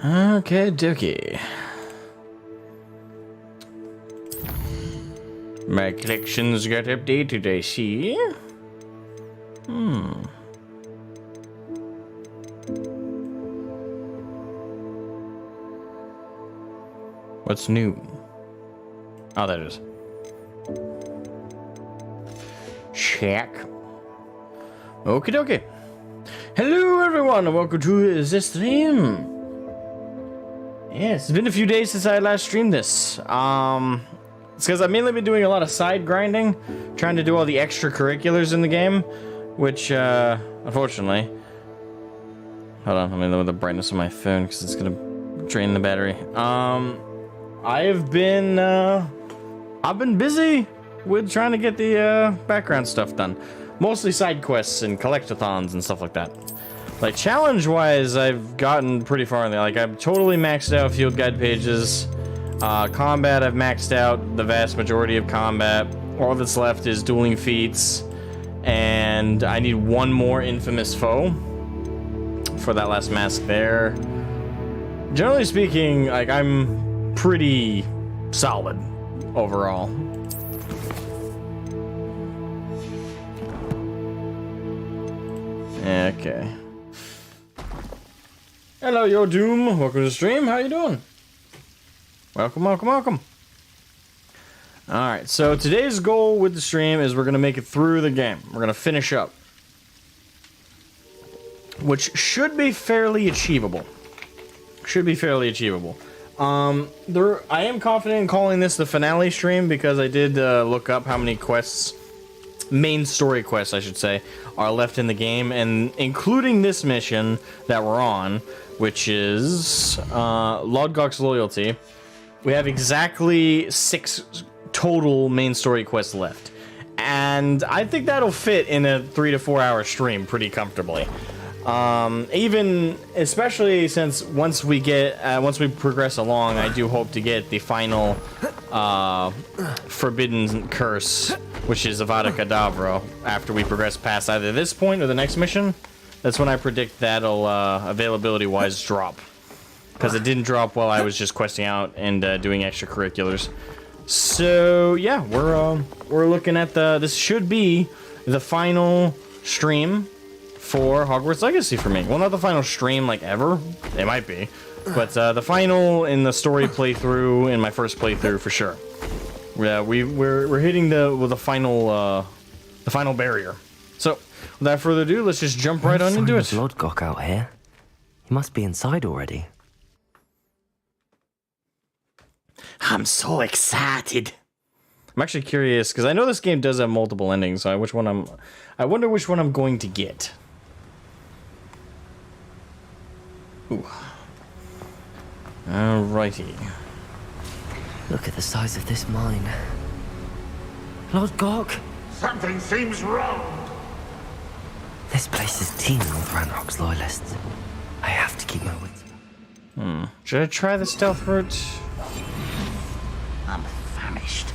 Okay, Dookie. My collections got updated, I see. What's new? Oh, there it is. Check. Okie dokie. Hello, everyone, and welcome to this stream. Yes, it's been a few days since I last streamed this. It's because I've mainly been doing a lot of side grinding, trying to do all the extracurriculars in the game, which, unfortunately... Hold on, let me lower the brightness of my phone because it's gonna drain the battery. I've been busy with trying to get the background stuff done. Mostly side quests and collectathons and stuff like that. Like, challenge-wise, I've gotten pretty far in there. Like, I've totally maxed out field guide pages. Combat, I've maxed out the vast majority of combat. All that's left is dueling feats. And I need one more infamous foe for that last mask there. Generally speaking, like, I'm pretty solid overall. Okay. Hello, Yo Doom. Welcome to the stream. How you doing? Welcome, welcome, welcome. Alright, so today's goal with the stream is we're going to make it through the game. We're going to finish up. Which should be fairly achievable. Should be fairly achievable. I am confident in calling this the finale stream because I did look up how many quests, main story quests I should say, are left in the game, and including this mission that we're on, which is Lodgok's Loyalty, we have exactly 6 total main story quests left. And I think that'll fit in a 3 to 4 hour stream pretty comfortably. Especially since once we progress along, I do hope to get the final Forbidden Curse, which is Avada Kedavra, after we progress past either this point or the next mission. That's when I predict that'll availability-wise drop, because it didn't drop while I was just questing out and doing extracurriculars. So yeah, we're looking at this should be the final stream for Hogwarts Legacy for me. Well, not the final stream like ever. It might be, but the final in the story playthrough, in my first playthrough for sure. Yeah, we're hitting the final barrier. So without further ado, let's just jump right on into it. Lodgok out here. He must be inside already. I'm so excited. I'm actually curious because I know this game does have multiple endings. So I wonder which one I'm going to get. Ooh. Alrighty. Look at the size of this mine. Lodgok! Something seems wrong. This place is teeming with Ranrock's loyalists. I have to keep my wits. Should I try the stealth route? I'm famished.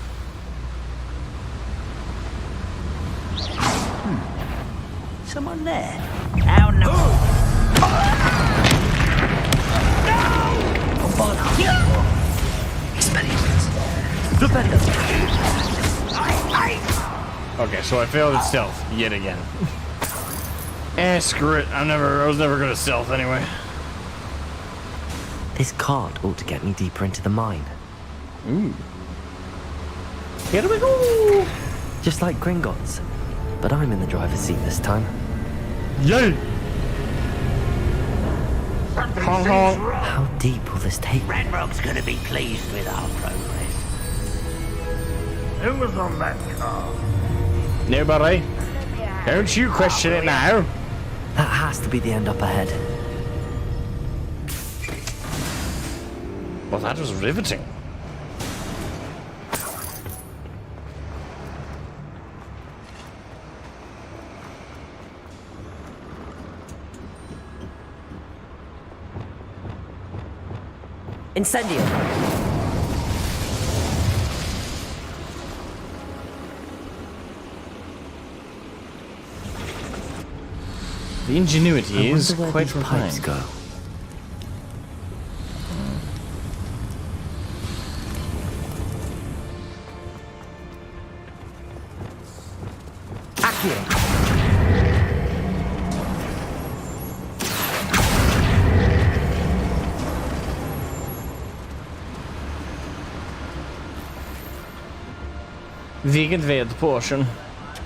Someone there? Oh no! Experience. Flipendo. Okay, so I failed at stealth yet again. Screw it. I was never good at stealth anyway. This cart ought to get me deeper into the mine. Ooh. Here we go! Just like Gringotts. But I'm in the driver's seat this time. Yay! Something Honk, seems honk. wrong. How deep will this take me? Ranrock's gonna be pleased with our progress. Who was on that car? Nobody. Don't you question it now. That has to be the end up ahead. Well, that was riveting. Incendio! The ingenuity is where quite these pipes refined. go. vegan ved portion,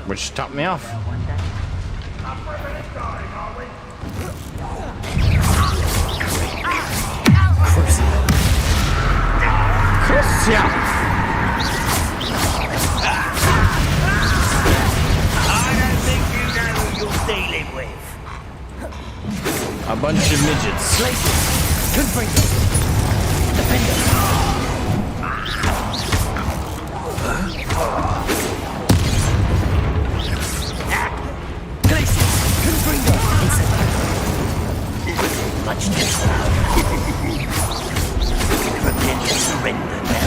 which topped me off. Christian! I don't think you know who you're dealing with. A bunch of midgets. Confringo. Defender. Glacius. Confringo. Much too slow. Prepare to surrender now.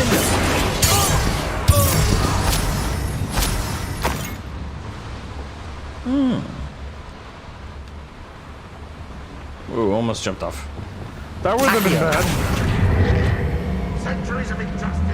Ooh, almost jumped off. That would have been bad. Centuries of injustice.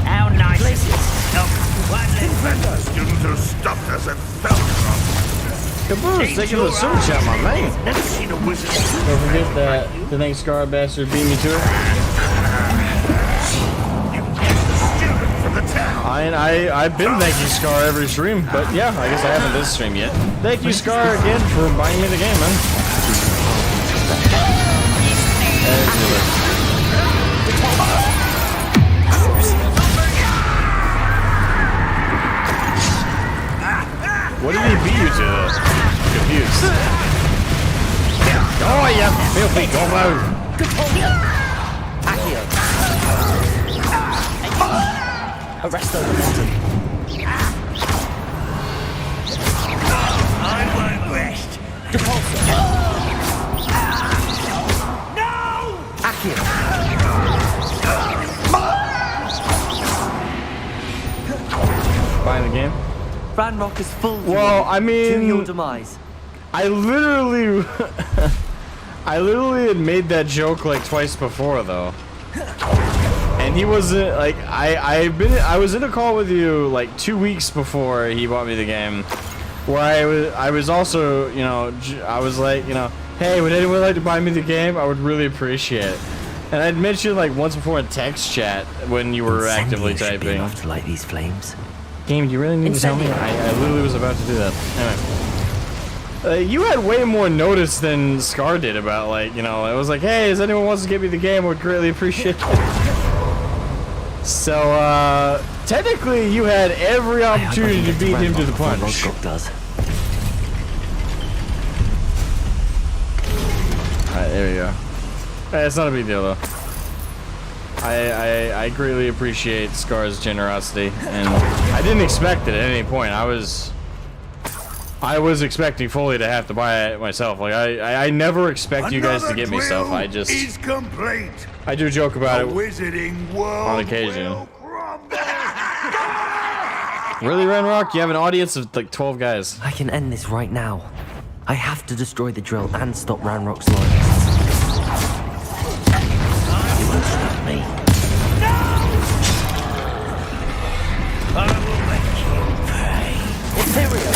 How nice. Students who stuffed us and fell from. Caboose, thank you for the super chat, my man. Never seen a wizard. Don't forget that the next Scar Bastard beat me to it. Student from the town. I've been thanking Scar every stream, but yeah, I guess I haven't this stream yet. Thank you, Scar, again for buying me the game, man. What did he beat you to? Confused. Oh, yeah, filthy gobbo. Arresto the bottom. I won't rest. Depulso. No! Accio. Buying the game? Ranrock is full. Well, I mean, to your demise. I literally had made that joke like twice before though. And he wasn't like I was in a call with you like 2 weeks before he bought me the game, where I was also, you know, I was like, you know, hey, would anyone like to buy me the game? I would really appreciate it. And I'd mentioned like once before in text chat when you were actively Incendiary should be typing. enough to light these flames. Game, do you really need to tell me? I literally was about to do that. Anyway. You had way more notice than Scar did about, like, you know, it was like, hey, if anyone wants to give me the game, I would greatly appreciate it. So, technically, you had every opportunity to beat him to the punch. Does. Alright, there we go. Hey, it's not a big deal, though. I greatly appreciate Scar's generosity, and I didn't expect it at any point. I was expecting fully to have to buy it myself. Like I never expect you guys to get me stuff. I just is complete. I do joke about The it wizarding world on occasion. will crumble. Really, Renrock? You have an audience of like 12 guys. I can end this right now. I have to destroy the drill and stop Ranrock's loyalists. Me. No! I will make you pay. Imperial!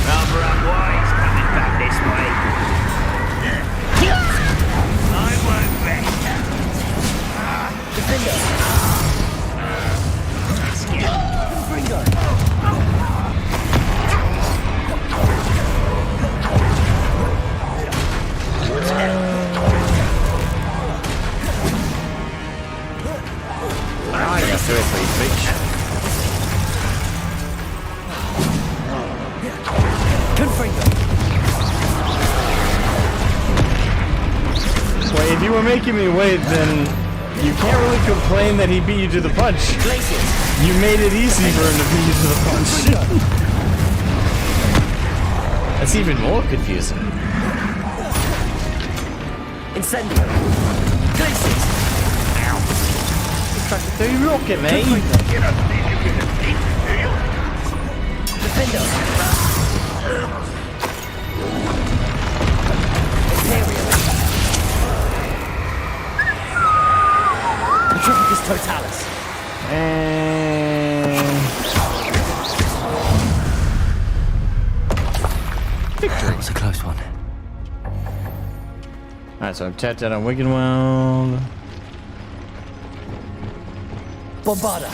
Rather unwise coming back this way. I won't rest. Defender! Confringo! Ah, yes, do it, please, bitch. if you were making me wait, then you can't really complain that he beat you to the punch. You made it easy for him to beat you to the punch. That's even more confusing. Incendio. Glaciers. Do you look at me? Defender. Petrificus Totalis. And That was a close one. alright, so I'm tapped out on Wiggenweld. Bombarda.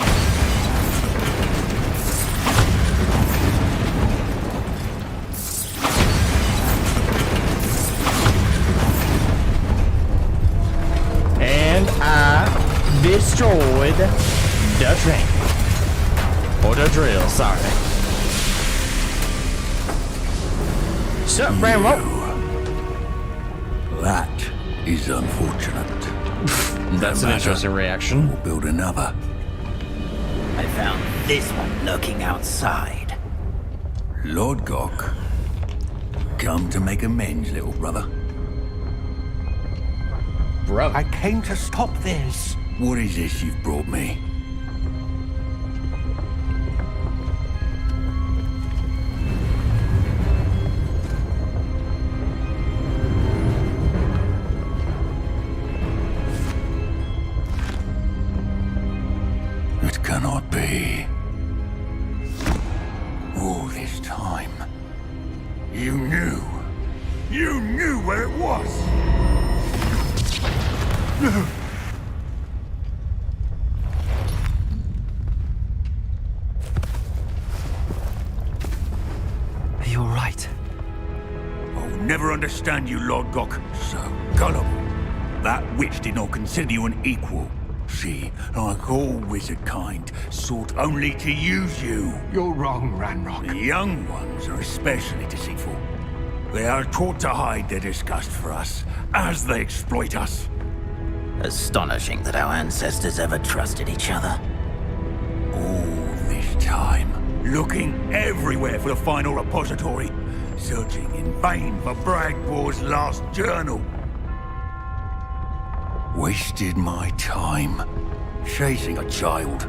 And I destroyed the train. Or the drill, sorry. Sup, Rambo? That is unfortunate. That's an interesting reaction. We'll build another. I found this one lurking outside. Lord Gok, come to make amends, little brother. Bro. I came to stop this. What is this you've brought me? It cannot be. All this time, you knew. You knew where it was. Are you alright? I'll never understand you, Lord Gok. So gullible. That witch did not consider you an equal. She, like all wizard kind, sought only to use you. You're wrong, Ranrock. The young ones are especially deceitful. They are taught to hide their disgust for us, as they exploit us. Astonishing that our ancestors ever trusted each other. All this time, looking everywhere for the final repository, searching in vain for Bragbor's last journal. Wasted my time chasing a child.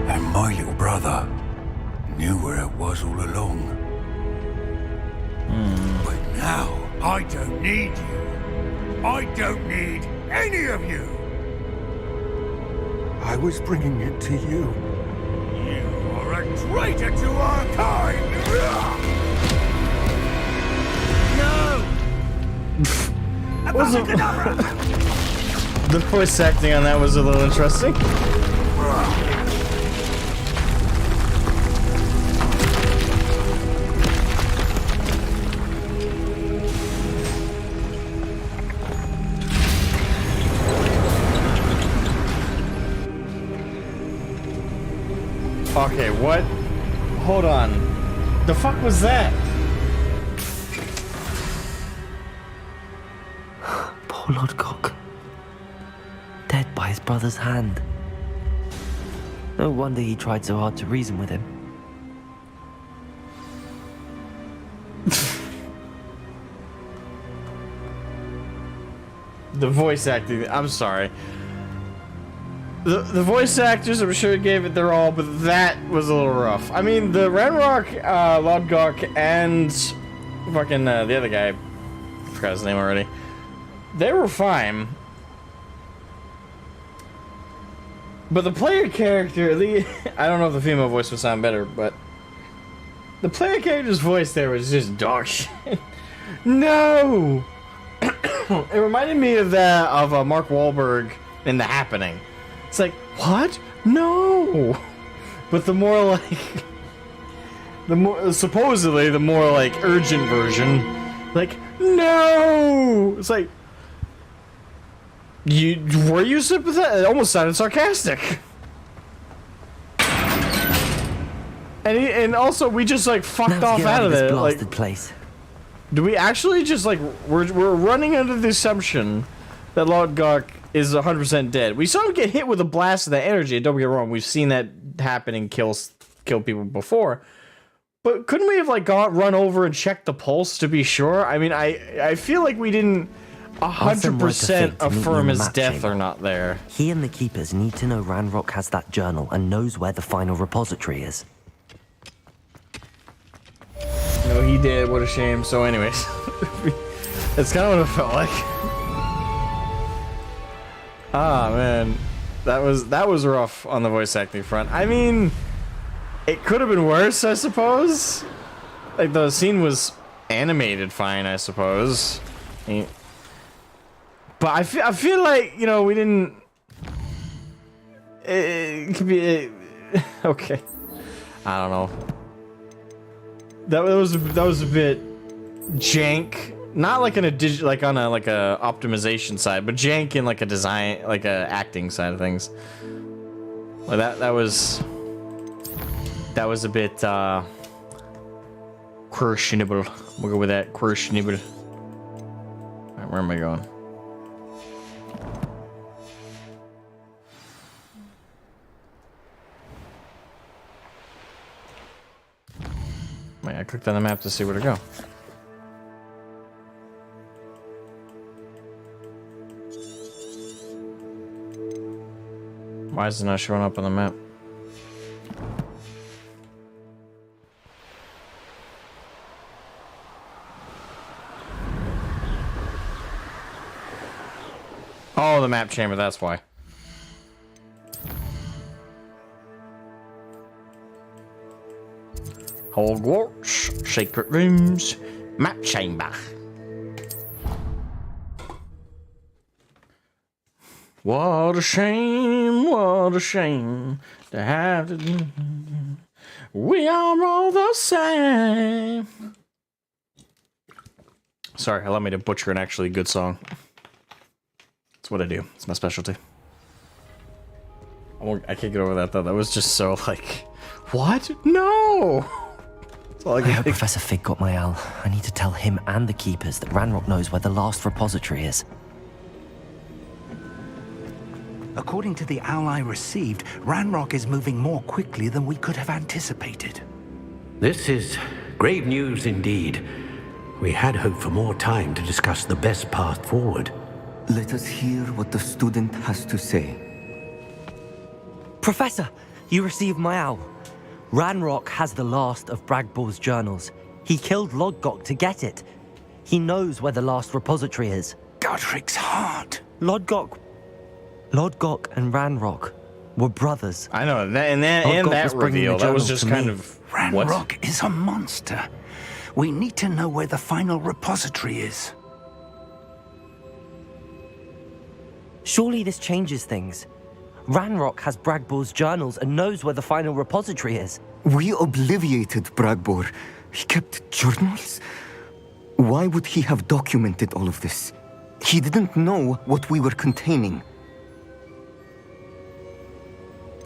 And my little brother knew where it was all along. But now, I don't need you. I don't need any of you. I was bringing it to you. You are a traitor to our kind! The voice acting on that was a little interesting. Okay, what? Hold on. The fuck was that? Poor Lord Cock. Dead by his brother's hand. No wonder he tried so hard to reason with him. The voice acting, I'm sorry. The voice actors, I'm sure gave it their all, but that was a little rough. I mean, the Ranrock, Lodgok, and fucking the other guy, I forgot his name already. They were fine. But the player character, I don't know if the female voice would sound better, but the player character's voice there was just dog shit. No! It reminded me of that, of Mark Wahlberg in The Happening. It's like, what? No! But the more like, supposedly the more like urgent version, like, no! It's like, were you sympathetic? It almost sounded sarcastic. And also we just like fucked Now to off get out of this there. blasted Like, place. Do we actually just like we're running under the assumption that Lodgok is 100% dead? We saw him get hit with a blast of that energy. And don't get me wrong, we've seen that happen and kill people before. But couldn't we have like run over and checked the pulse to be sure? I mean, I feel like we didn't 100% affirm his death or not there. He and the Keepers need to know Ranrock has that journal and knows where the final repository is. No, he did. What a shame. So, anyways, that's kind of what it felt like. Ah, man, that was rough on the voice acting front. I mean, it could have been worse, I suppose. Like the scene was animated fine, I suppose. But I feel like, you know, we didn't. It could be okay. I don't know. That was a bit jank. Not like in a on a optimization side, but jank in like a design, like a acting side of things. Like that was a bit questionable. We'll go with that, questionable. Alright, where am I going? Wait, I clicked on the map to see where to go. Why is it not showing up on the map? Oh, the map chamber, that's why. Hogwarts, secret rooms, map chamber. What a shame to have to do. We are all the same. Sorry, allow me to butcher an actually good song. That's what I do. It's my specialty. I can't get over that though. That was just so like, what? No! I hope Professor Fig got my owl. I need to tell him and the Keepers that Ranrock knows where the last repository is. According to the owl I received, Ranrock is moving more quickly than we could have anticipated. This is grave news indeed. We had hoped for more time to discuss the best path forward. Let us hear what the student has to say. Professor, you received my owl. Ranrock has the last of Bragbor's journals. He killed Lodgok to get it. He knows where the last repository is. Godric's heart. Lodgok and Ranrock were brothers. I know that, and that reveal. That was just kind of Ranrock is a monster. We need to know where the final repository is. Surely this changes things. Ranrock has Bragbor's journals and knows where the final repository is. We obliviated Bragbor. He kept journals? Why would he have documented all of this? He didn't know what we were containing.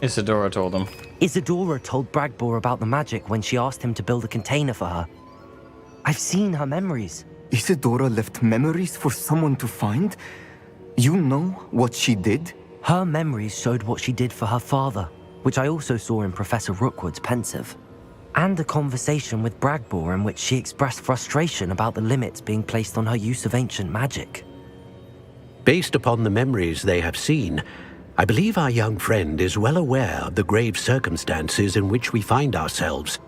Isadora told him. Isadora told Bragbor about the magic when she asked him to build a container for her. I've seen her memories. Isadora left memories for someone to find? You know what she did? Her memories showed what she did for her father, which I also saw in Professor Rookwood's pensive. And a conversation with Bragbor in which she expressed frustration about the limits being placed on her use of ancient magic. Based upon the memories they have seen, I believe our young friend is well aware of the grave circumstances in which we find ourselves.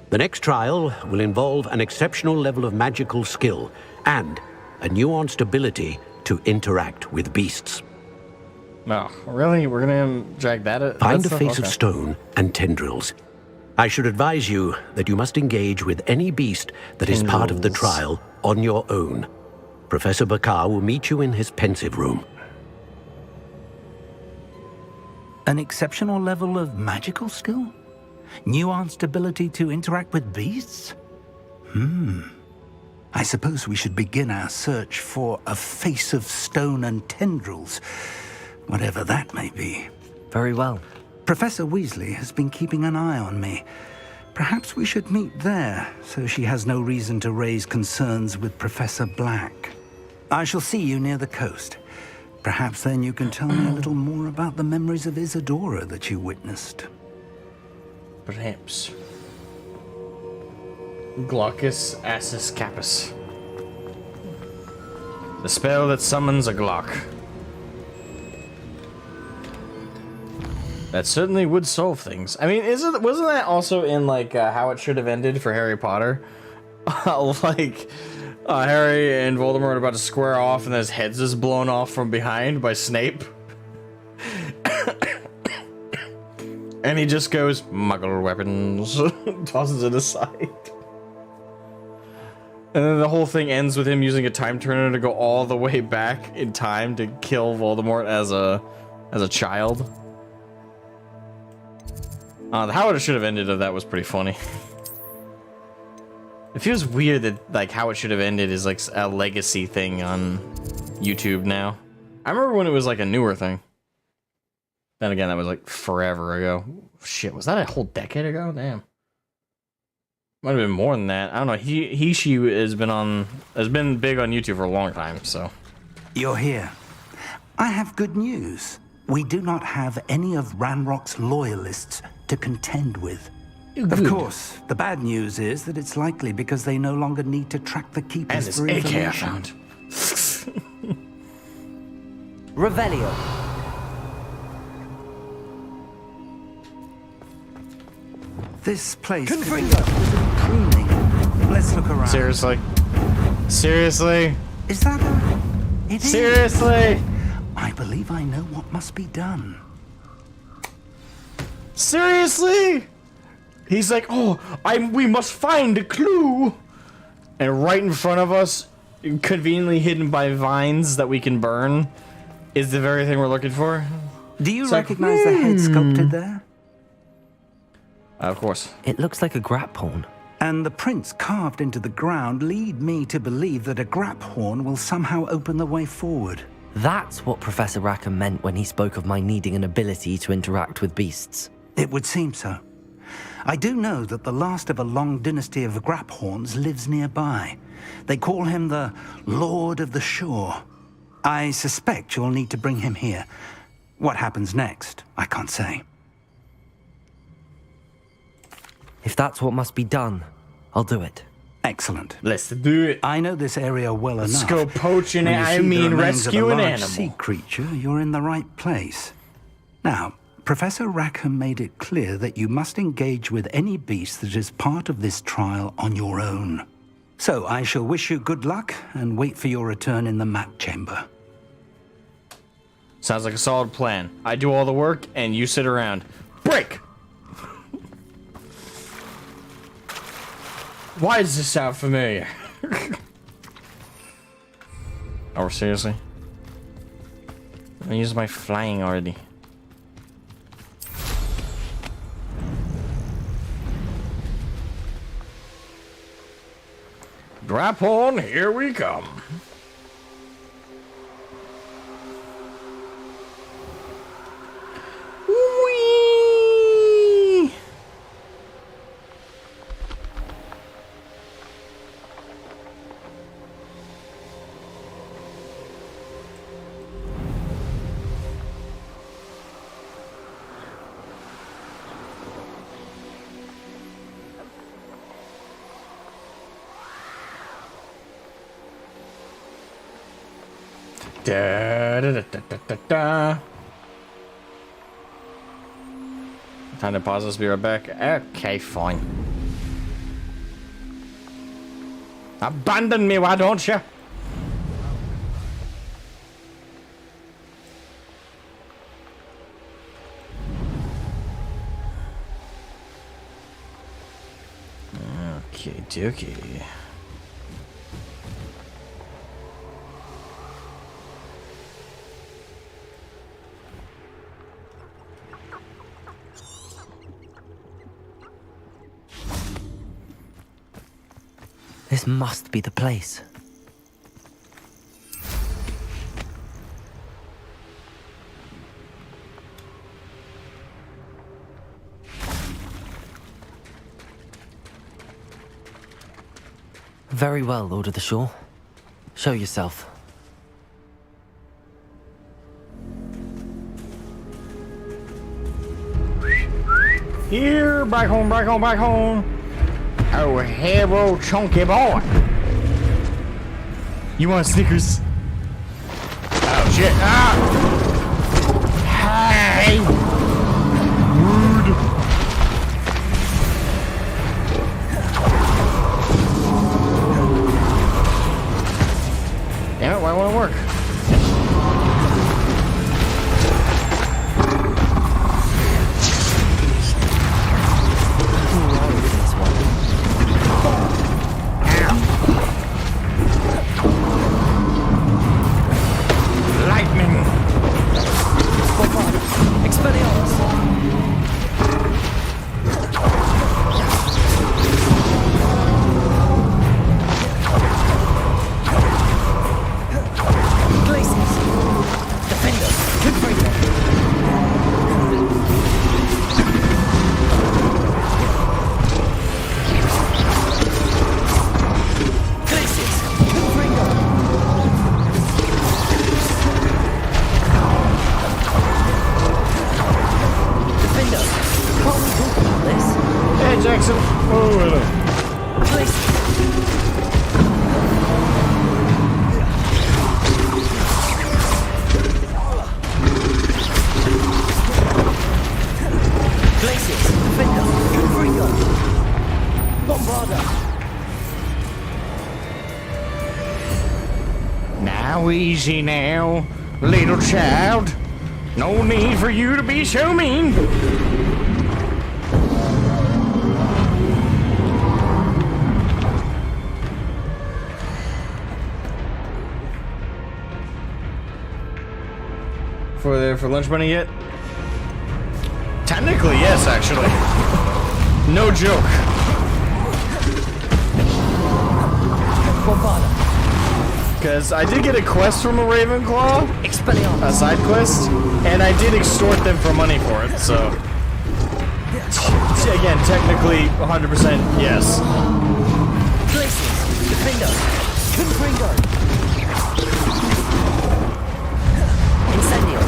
The next trial will involve an exceptional level of magical skill and a nuanced ability to interact with beasts. No, really? We're gonna drag that? Find a face of stone and tendrils. I should advise you that you must engage with any beast that is part of the trial on your own. Professor Bakar will meet you in his pensive room. An exceptional level of magical skill? Nuanced ability to interact with beasts? I suppose we should begin our search for a face of stone and tendrils, whatever that may be. Very well. Professor Weasley has been keeping an eye on me. Perhaps we should meet there, so she has no reason to raise concerns with Professor Black. I shall see you near the coast. Perhaps then you can tell me a little more about the memories of Isadora that you witnessed. Perhaps. Glaucus Assis Capus. The spell that summons a Glock. That certainly would solve things. I mean, wasn't that also in like How It Should Have Ended for Harry Potter? Like Harry and Voldemort are about to square off, and then his head's just blown off from behind by Snape. And he just goes, "Muggle weapons," tosses it aside. And then the whole thing ends with him using a time turner to go all the way back in time to kill Voldemort as a child. How it should have ended of that was pretty funny. It feels weird that like How It Should Have Ended is like a legacy thing on YouTube now. I remember when it was like a newer thing. Then again, that was like forever ago. Shit, was that a whole decade ago? Damn. Might have been more than that. I don't know. She has been big on YouTube for a long time, so. You're here. I have good news. We do not have any of Ranrock's loyalists to contend with. Of course, the bad news is that it's likely because they no longer need to track the keepers And for this AK I information. found. Revelio. This place could be pruning. Let's look around. Seriously? Seriously? Is that a... It is. Seriously? I believe I know what must be done. Seriously? He's like, oh, we must find a clue. And right in front of us, conveniently hidden by vines that we can burn, is the very thing we're looking for. Do you recognize the head sculpted there? Of course. It looks like a grap horn. And the prints carved into the ground lead me to believe that a grap horn will somehow open the way forward. That's what Professor Rackham meant when he spoke of my needing an ability to interact with beasts. It would seem so. I do know that the last of a long dynasty of Graphorns lives nearby. They call him the Lord of the Shore. I suspect you'll need to bring him here. What happens next, I can't say. If that's what must be done, I'll do it. Excellent. Let's do it. I know this area well enough. Let's go poaching When it. you I see the mean remains of a rescue an large animal. sea creature, you're in the right place. Now, Professor Rackham made it clear that you must engage with any beast that is part of this trial on your own. So I shall wish you good luck and wait for your return in the map chamber. Sounds like a solid plan. I do all the work and you sit around. Break! Why does this sound familiar? Oh, seriously? I used my flying already. Drop on, here we come. Whee! Da, da, da, da, da, da. Time to pause this, be right back. Okay, fine. Abandon me, why don't you? Okay, dookie. This must be the place. Very well, Lord of the Shore. Show yourself. Here, back home, back home, back home. Oh, hero chunky boy. You want Snickers? Oh, shit. Ah! Hey! Rude. Damn it, why won't it work? Jackson. Oh, hello. Glacius, Defender, Confringo, Bombarder. Now easy now, little child. No need for you to be so mean. For lunch money yet? Technically, yes, actually. No joke. Because I did get a quest from a Ravenclaw, a side quest, and I did extort them for money for it, so... Again, technically, 100% yes. Glacius, Defender, Confringo. Incendio.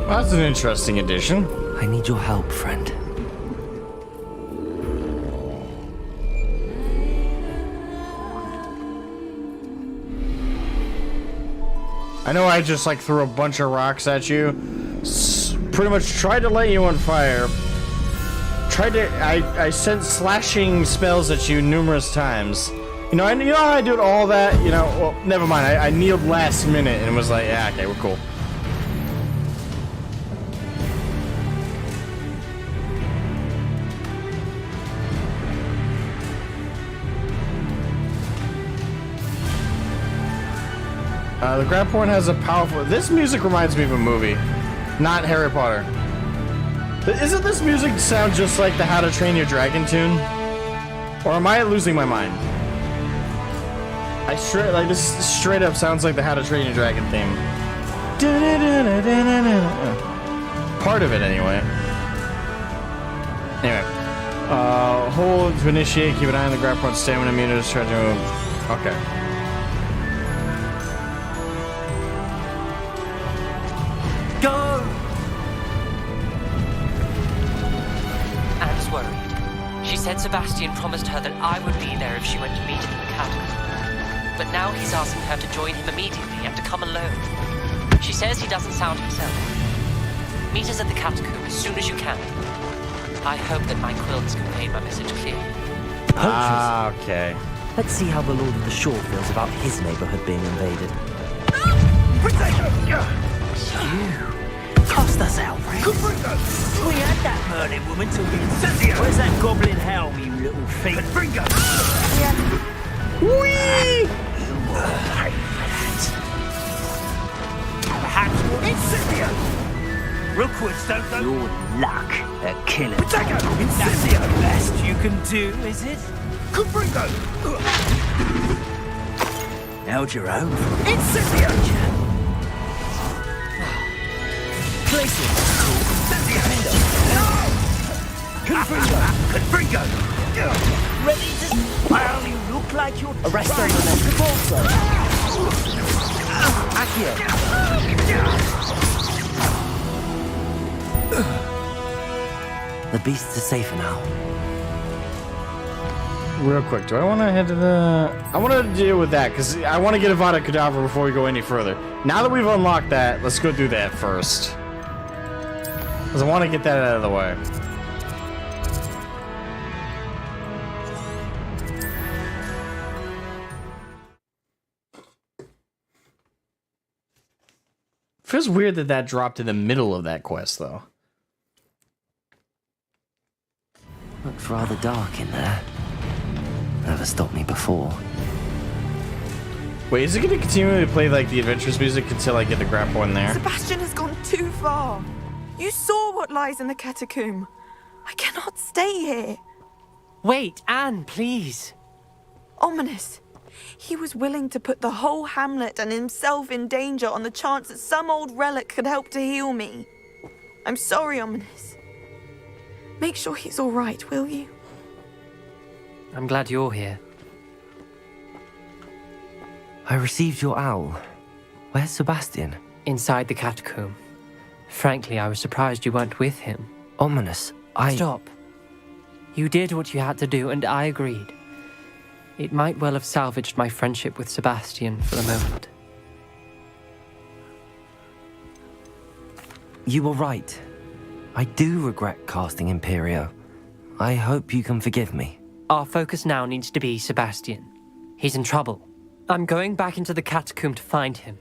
That's an interesting addition. I need your help, friend. I know I just like threw a bunch of rocks at you. Pretty much tried to light you on fire. I sent slashing spells at you numerous times. You know how I did all that? You know, well, never mind. I kneeled last minute and was like, yeah, okay, we're cool. The grab horn has a powerful... This music reminds me of a movie. Not Harry Potter. Isn't this music sound just like the How to Train Your Dragon tune? Or am I losing my mind? This straight up sounds like the How to Train Your Dragon theme. Part of it, anyway. Anyway. Hold to initiate, keep an eye on the grab point stamina meters, try to... Okay. Go! Anne's worried. She said Sebastian promised her that I would be there if she went to meet him in the catacomb. But now he's asking her to join him immediately and to come alone. She says he doesn't sound himself. Meet us at the catacomb as soon as you can. I hope that my quill has conveyed my message clearly. Okay. Let's see how the Lord of the Shore feels about his neighborhood being invaded. Cast us out, friend. We had that Merlin woman till we incendiary. Where's that goblin helm, you little thief? Bringo! Whee! Perhaps we'll incendiary. Rookwoods don't know your luck at killing. That's the best you can do, is it? Bringo! Held your own. Incendiary! Places. Confringo! Ready to... Well, you look like you're... Arrest on the left. Accio. The beasts are safer now. Real quick, do I want to head to the... I want to deal with that, because I want to get Avada Kedavra before we go any further. Now that we've unlocked that, let's go do that first. Because I want to get that out of the way. Feels weird that that dropped in the middle of that quest, though. Looks rather dark in there. Never stopped me before. Wait, is it going to continually play like the adventures music until I get the grapple in there? Sebastian has gone too far. You saw what lies in the catacomb. I cannot stay here. Wait, Anne, please. Ominous. He was willing to put the whole hamlet and himself in danger on the chance that some old relic could help to heal me. I'm sorry, Ominous. Make sure he's all right, will you? I'm glad you're here. I received your owl. Where's Sebastian? Inside the catacomb. Frankly, I was surprised you weren't with him. Ominous, Stop. You did what you had to do, and I agreed. It might well have salvaged my friendship with Sebastian for the moment. You were right. I do regret casting Imperio. I hope you can forgive me. Our focus now needs to be Sebastian. He's in trouble. I'm going back into the catacomb to find him.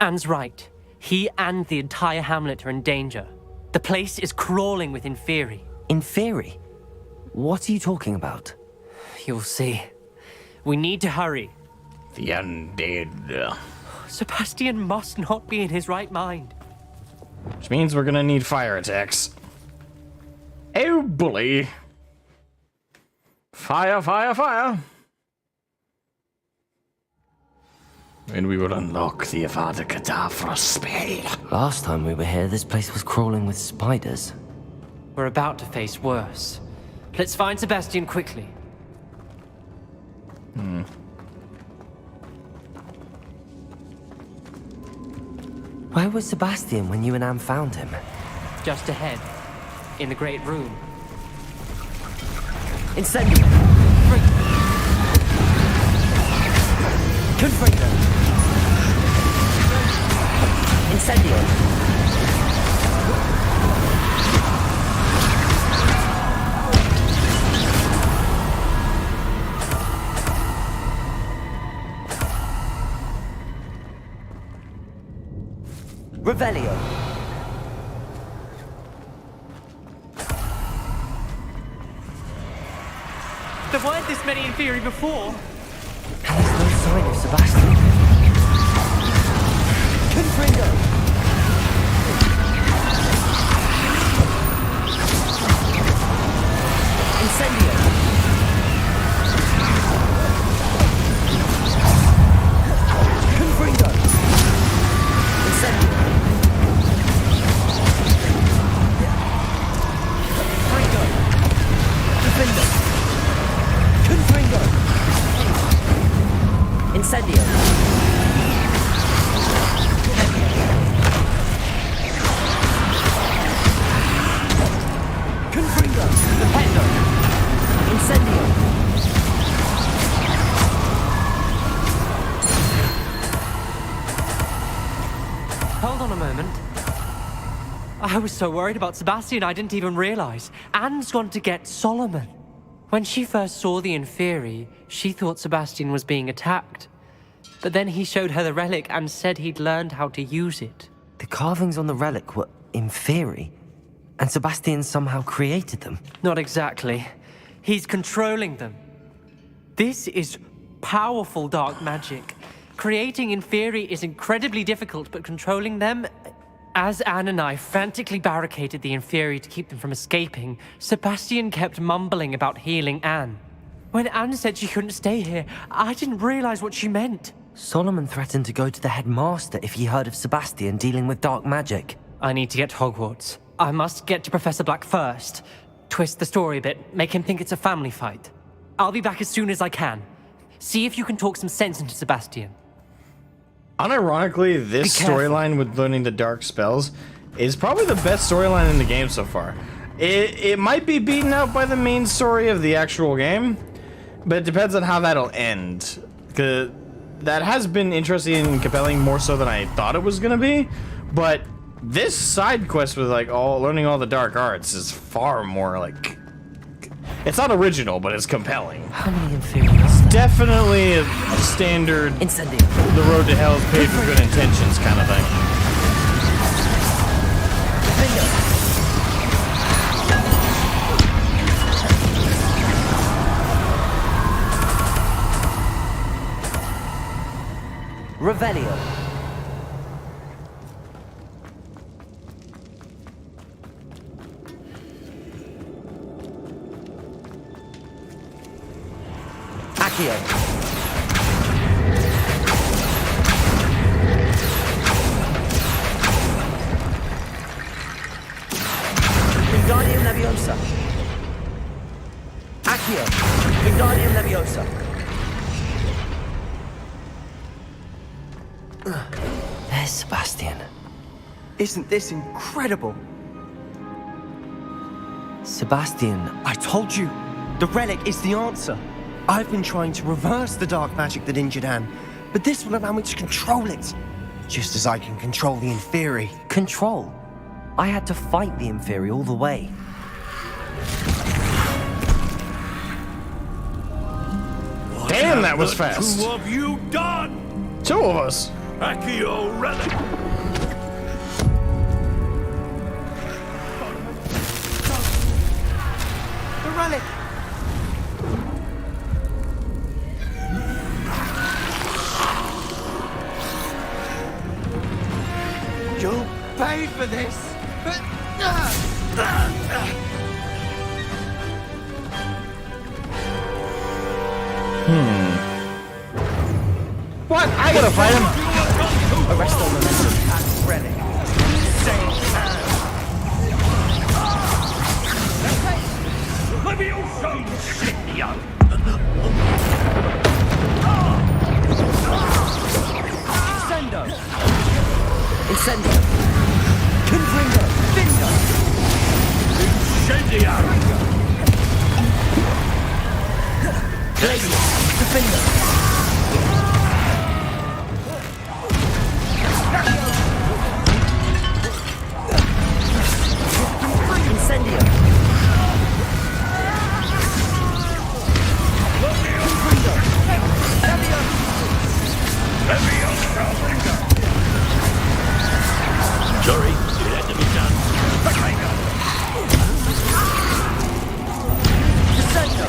Anne's right. He and the entire hamlet are in danger. The place is crawling with Inferi. Inferi? What are you talking about? You'll see. We need to hurry. The undead. Sebastian must not be in his right mind. Which means we're gonna need fire attacks. Oh, bully. Fire, fire, fire. And we will unlock the Avada Kedavra spell. Last time we were here, this place was crawling with spiders. We're about to face worse. Let's find Sebastian quickly. Where was Sebastian when you and Anne found him? Just ahead, in the Great Room. Incendio! Confringo! Incendio! Revelio! There weren't this many in theory before. And there's no sign of Sebastian. Confringo! Hold on a moment. I was so worried about Sebastian, I didn't even realize. Anne's gone to get Solomon. When she first saw the Inferi, she thought Sebastian was being attacked. But then he showed her the relic and said he'd learned how to use it. The carvings on the relic were Inferi, and Sebastian somehow created them. Not exactly. He's controlling them. This is powerful dark magic. Creating Inferi is incredibly difficult, but controlling them... As Anne and I frantically barricaded the Inferi to keep them from escaping, Sebastian kept mumbling about healing Anne. When Anne said she couldn't stay here, I didn't realize what she meant. Solomon threatened to go to the headmaster if he heard of Sebastian dealing with dark magic. I need to get to Hogwarts. I must get to Professor Black first. Twist the story a bit, make him think it's a family fight. I'll be back as soon as I can. See if you can talk some sense into Sebastian. Unironically, this storyline with learning the dark spells is probably the best storyline in the game so far. It might be beaten out by the main story of the actual game, but it depends on how that'll end. 'Cause that has been interesting and compelling more so than I thought it was gonna be, but this side quest with like learning all the dark arts is far more like, it's not original, but it's compelling. How many Inferiors? Definitely a standard Incendio. the road to hell is paved with good intentions kind of thing. Revelio. Accio. Wingardium Leviosa. Accio. Wingardium Leviosa. There's Sebastian. Isn't this incredible? Sebastian. I told you, the relic is the answer. I've been trying to reverse the dark magic that injured Anne, but this will allow me to control it. Just as I can control the Inferi. Control? I had to fight the Inferi all the way. Damn, that was fast. Two of you done! Two of us. Accio relic! The relic! You'll pay for this! What? I gotta fight him. Arrest all momentum at relic. Save Anne! Levioso! Incendio! Incendio! Incendio. Confringo. Findo! Incendio! Glacius. Defender. Incendio. Sorry, it had to be done. Descendo!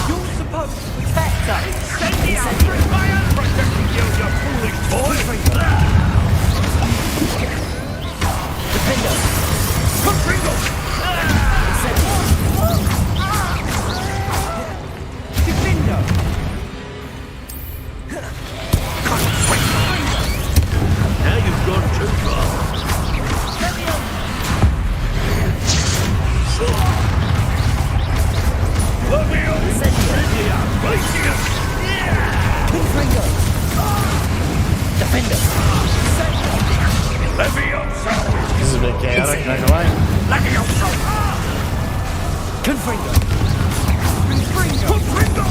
You're supposed to protect us! Incendio! Fire! Protecting you, you foolish boy! Defender. Confringo! Defendo! Now you've gone too far. Levio! Incendio! Glacius! Confringo. Defender. Levioso! This is a bit chaotic, not gonna lie. Levioso! Confringo. Confringo!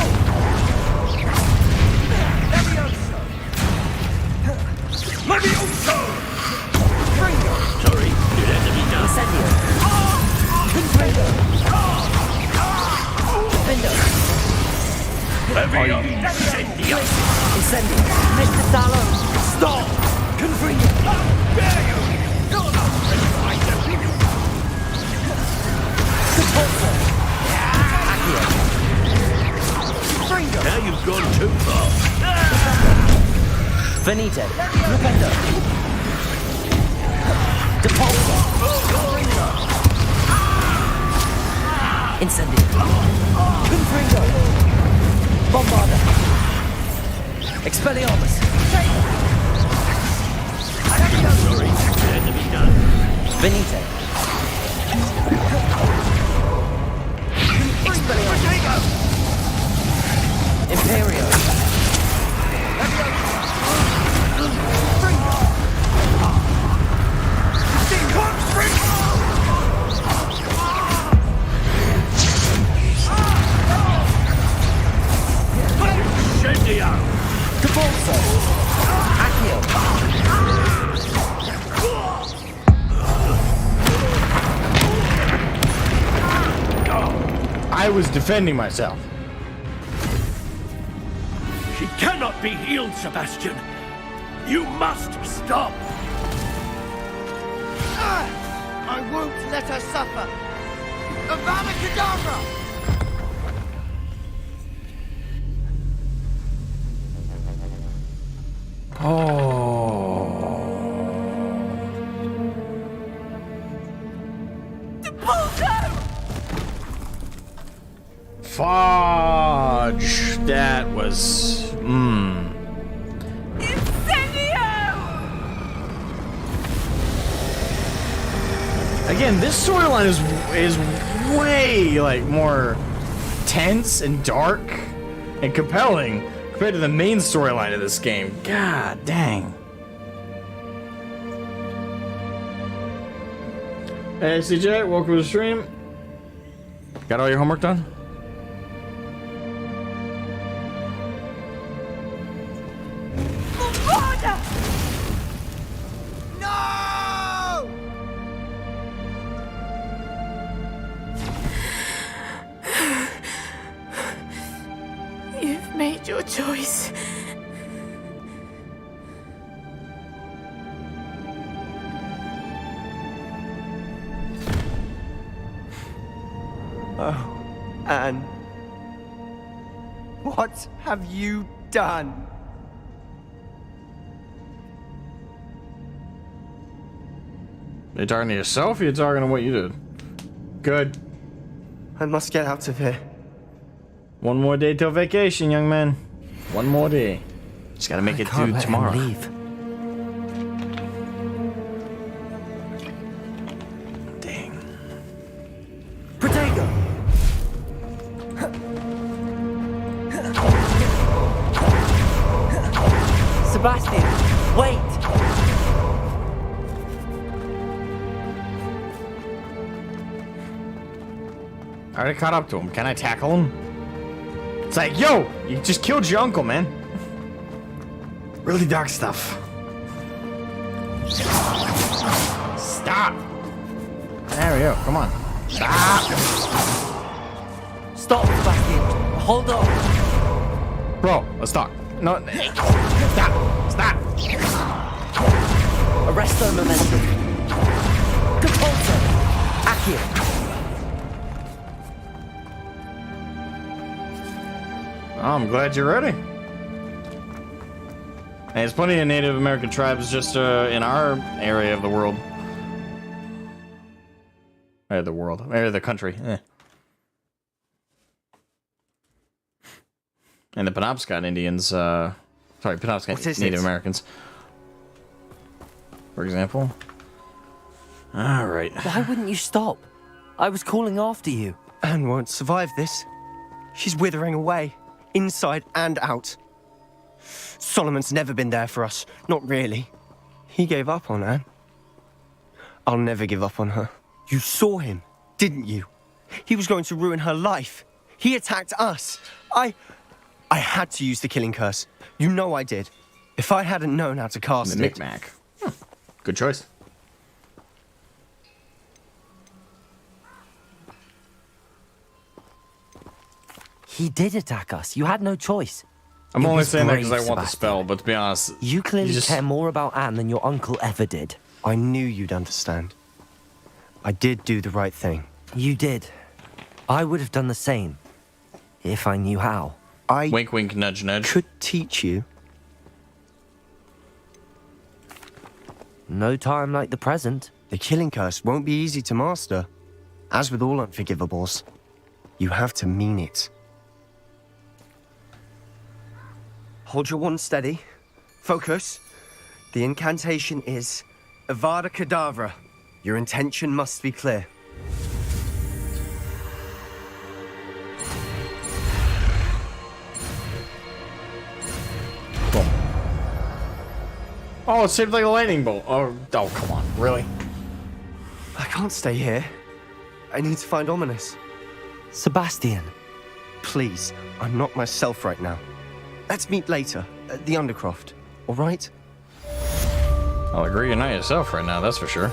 Levioso! Venite. Rependo. Depulso. Incendio. Confringo. Bombarda. Expelliarmus. Venite. Expelliarmus. Imperio. Depulso. Accio. I was defending myself. She cannot be healed, Sebastian. You must stop. I won't let her suffer. Avada Kedavra! Fudge. That was. Again, this storyline is way like more tense and dark and compelling compared to the main storyline of this game. God dang. Hey CJ, welcome to the stream. Got all your homework done? No! You've made your choice. Oh, Anne. What have you done? Are you talking to yourself or are you talking to what you did? Good. I must get out of here. One more day till vacation, young man. One more day. Just gotta make it Can't through let tomorrow. him leave. Dang. Protego. Sebastian, wait. I already caught up to him. Can I tackle him? It's like, yo, you just killed your uncle, man. Really dark stuff. Stop. There we go. Come on. Stop. Stop, Sebastian. Hold on. Bro, let's talk. No. Stop. Stop. Arresto momentum. Compulso. Accio. I'm glad you're ready. And there's plenty of Native American tribes just in our area of the world. Area of the world. Area of the country. And the Penobscot Indians, sorry, Penobscot Native Americans. For example. Alright. Why wouldn't you stop? I was calling after you. Anne won't survive this. She's withering away, inside and out. Solomon's never been there for us. Not really. He gave up on Anne. I'll never give up on her. You saw him, didn't you? He was going to ruin her life. He attacked us. I had to use the killing curse. You know I did. If I hadn't known how to cast The knick-knack. Good choice. He did attack us. You had no choice. I'm It only was saying that because I brave, want the Sebastian. spell, but to be honest, You clearly just- care more about Anne than your uncle ever did. I knew you'd understand. I did do the right thing. You did. I would have done the same. If I knew how. I wink, wink, nudge, nudge. could teach you. No time like the present. The killing curse won't be easy to master. As with all unforgivables, you have to mean it. Hold your wand steady. Focus. The incantation is Avada Kedavra. Your intention must be clear. Boom. Oh, it's shaped like a lightning bolt. Oh, come on. Really? I can't stay here. I need to find Ominous. Sebastian. Please, I'm not myself right now. Let's meet later at the Undercroft, all right? I'll agree you're not yourself right now, that's for sure.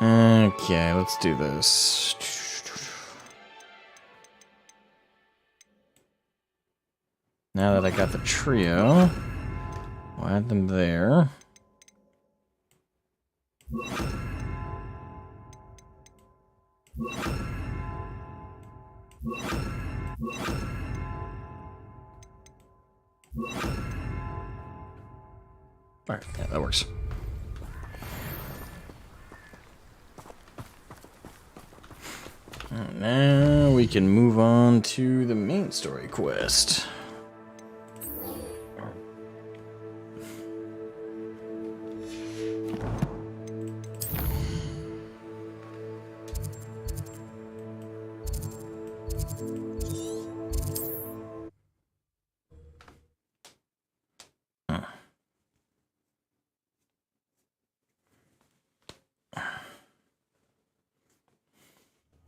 Okay, let's do this. Now that I got the trio, we'll add them there. Alright, yeah, that works. Alright, now we can move on to the main story quest.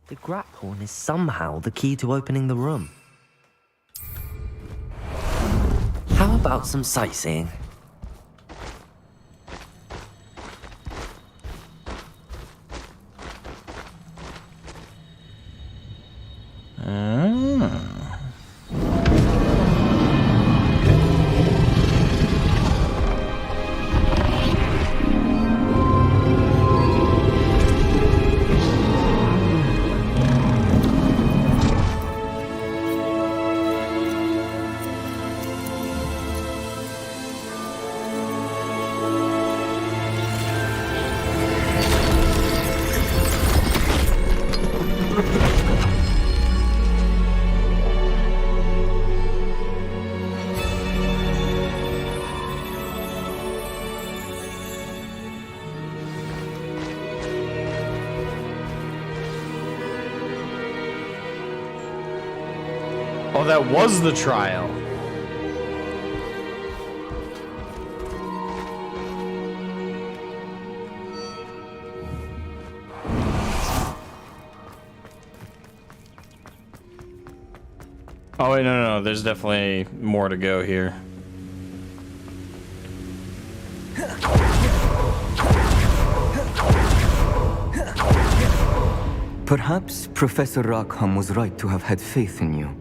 The Graphorn is somehow the key to opening the room. How about some sightseeing? Oh, that was the trial. Oh, wait, no, there's definitely more to go here. Perhaps Professor Rackham was right to have had faith in you.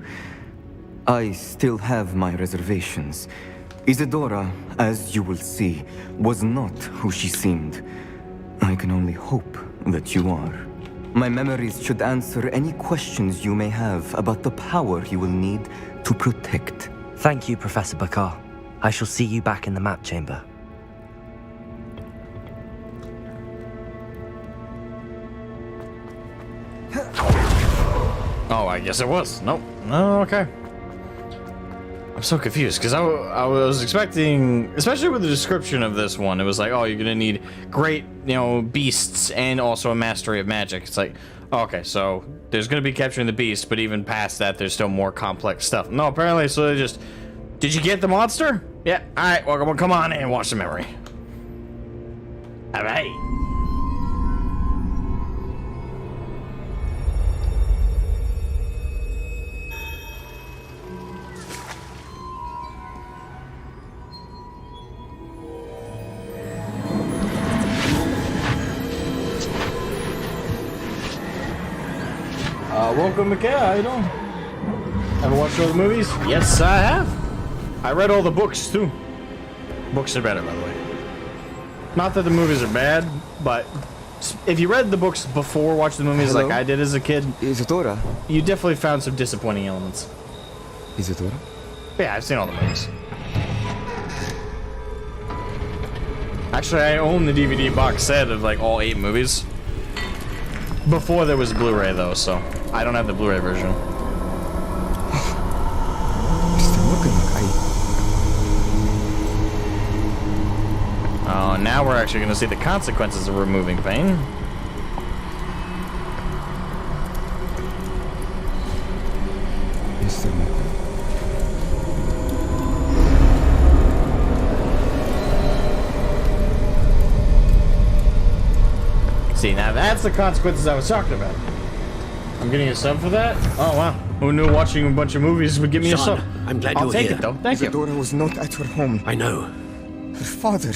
I still have my reservations. Isadora, as you will see, was not who she seemed. I can only hope that you are. My memories should answer any questions you may have about the power you will need to protect. Thank you, Professor Bakar. I shall see you back in the map chamber. Oh, I guess it was. Nope. No, okay. I'm so confused because I was expecting, especially with the description of this one, it was like, oh, you're gonna need great, beasts and also a mastery of magic. It's like, okay, so there's gonna be capturing the beast, but even past that, there's still more complex stuff. No, apparently, so they just, did you get the monster? Yeah. All right. Well, come on in and watch the memory. All right. Welcome, Micaiah. How you doing? Ever watched all the movies? Yes, I have. I read all the books, too. Books are better, by the way. Not that the movies are bad, but if you read the books before watching the movies like I did as a kid, Isadora? You definitely found some disappointing elements. Isadora? Yeah, I've seen all the movies. Actually, I own the DVD box set of like all 8 movies. Before there was Blu-ray though, so I don't have the Blu-ray version. Still looking like Oh, now we're actually going to see the consequences of removing pain. See, now that's the consequences I was talking about. I'm getting a sub for that? Oh, wow. Who knew watching a bunch of movies would give me a Son, sub? I'm glad I'll you're take here. it, though. Thank you. Isadora was not at her home. I know. Her father.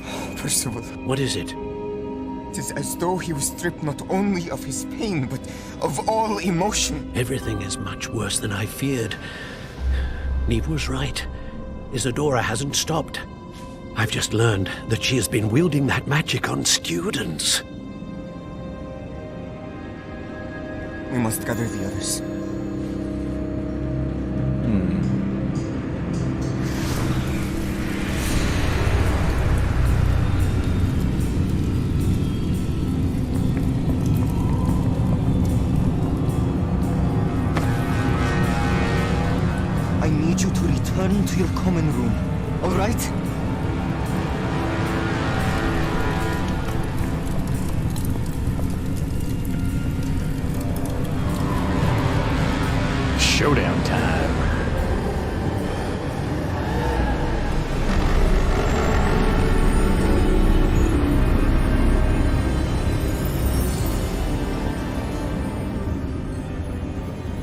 Oh, Percival. What is it? It is as though he was stripped not only of his pain, but of all emotion. Everything is much worse than I feared. Neve was right. Isadora hasn't stopped. I've just learned that she has been wielding that magic on students. We must gather the others. I need you to return to your common room, all right? Showdown time.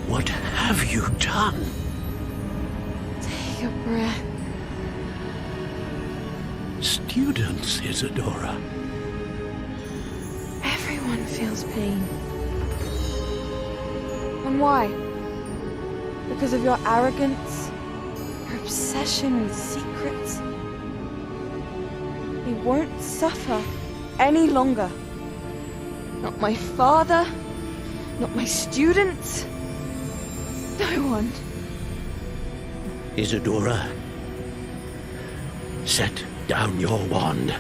What have you done? Take a breath. Students, Isadora. Everyone feels pain. And why? Because of your arrogance? Your obsession with secrets? He won't suffer any longer. Not my father, not my students, no one. Isadora, set down your wand.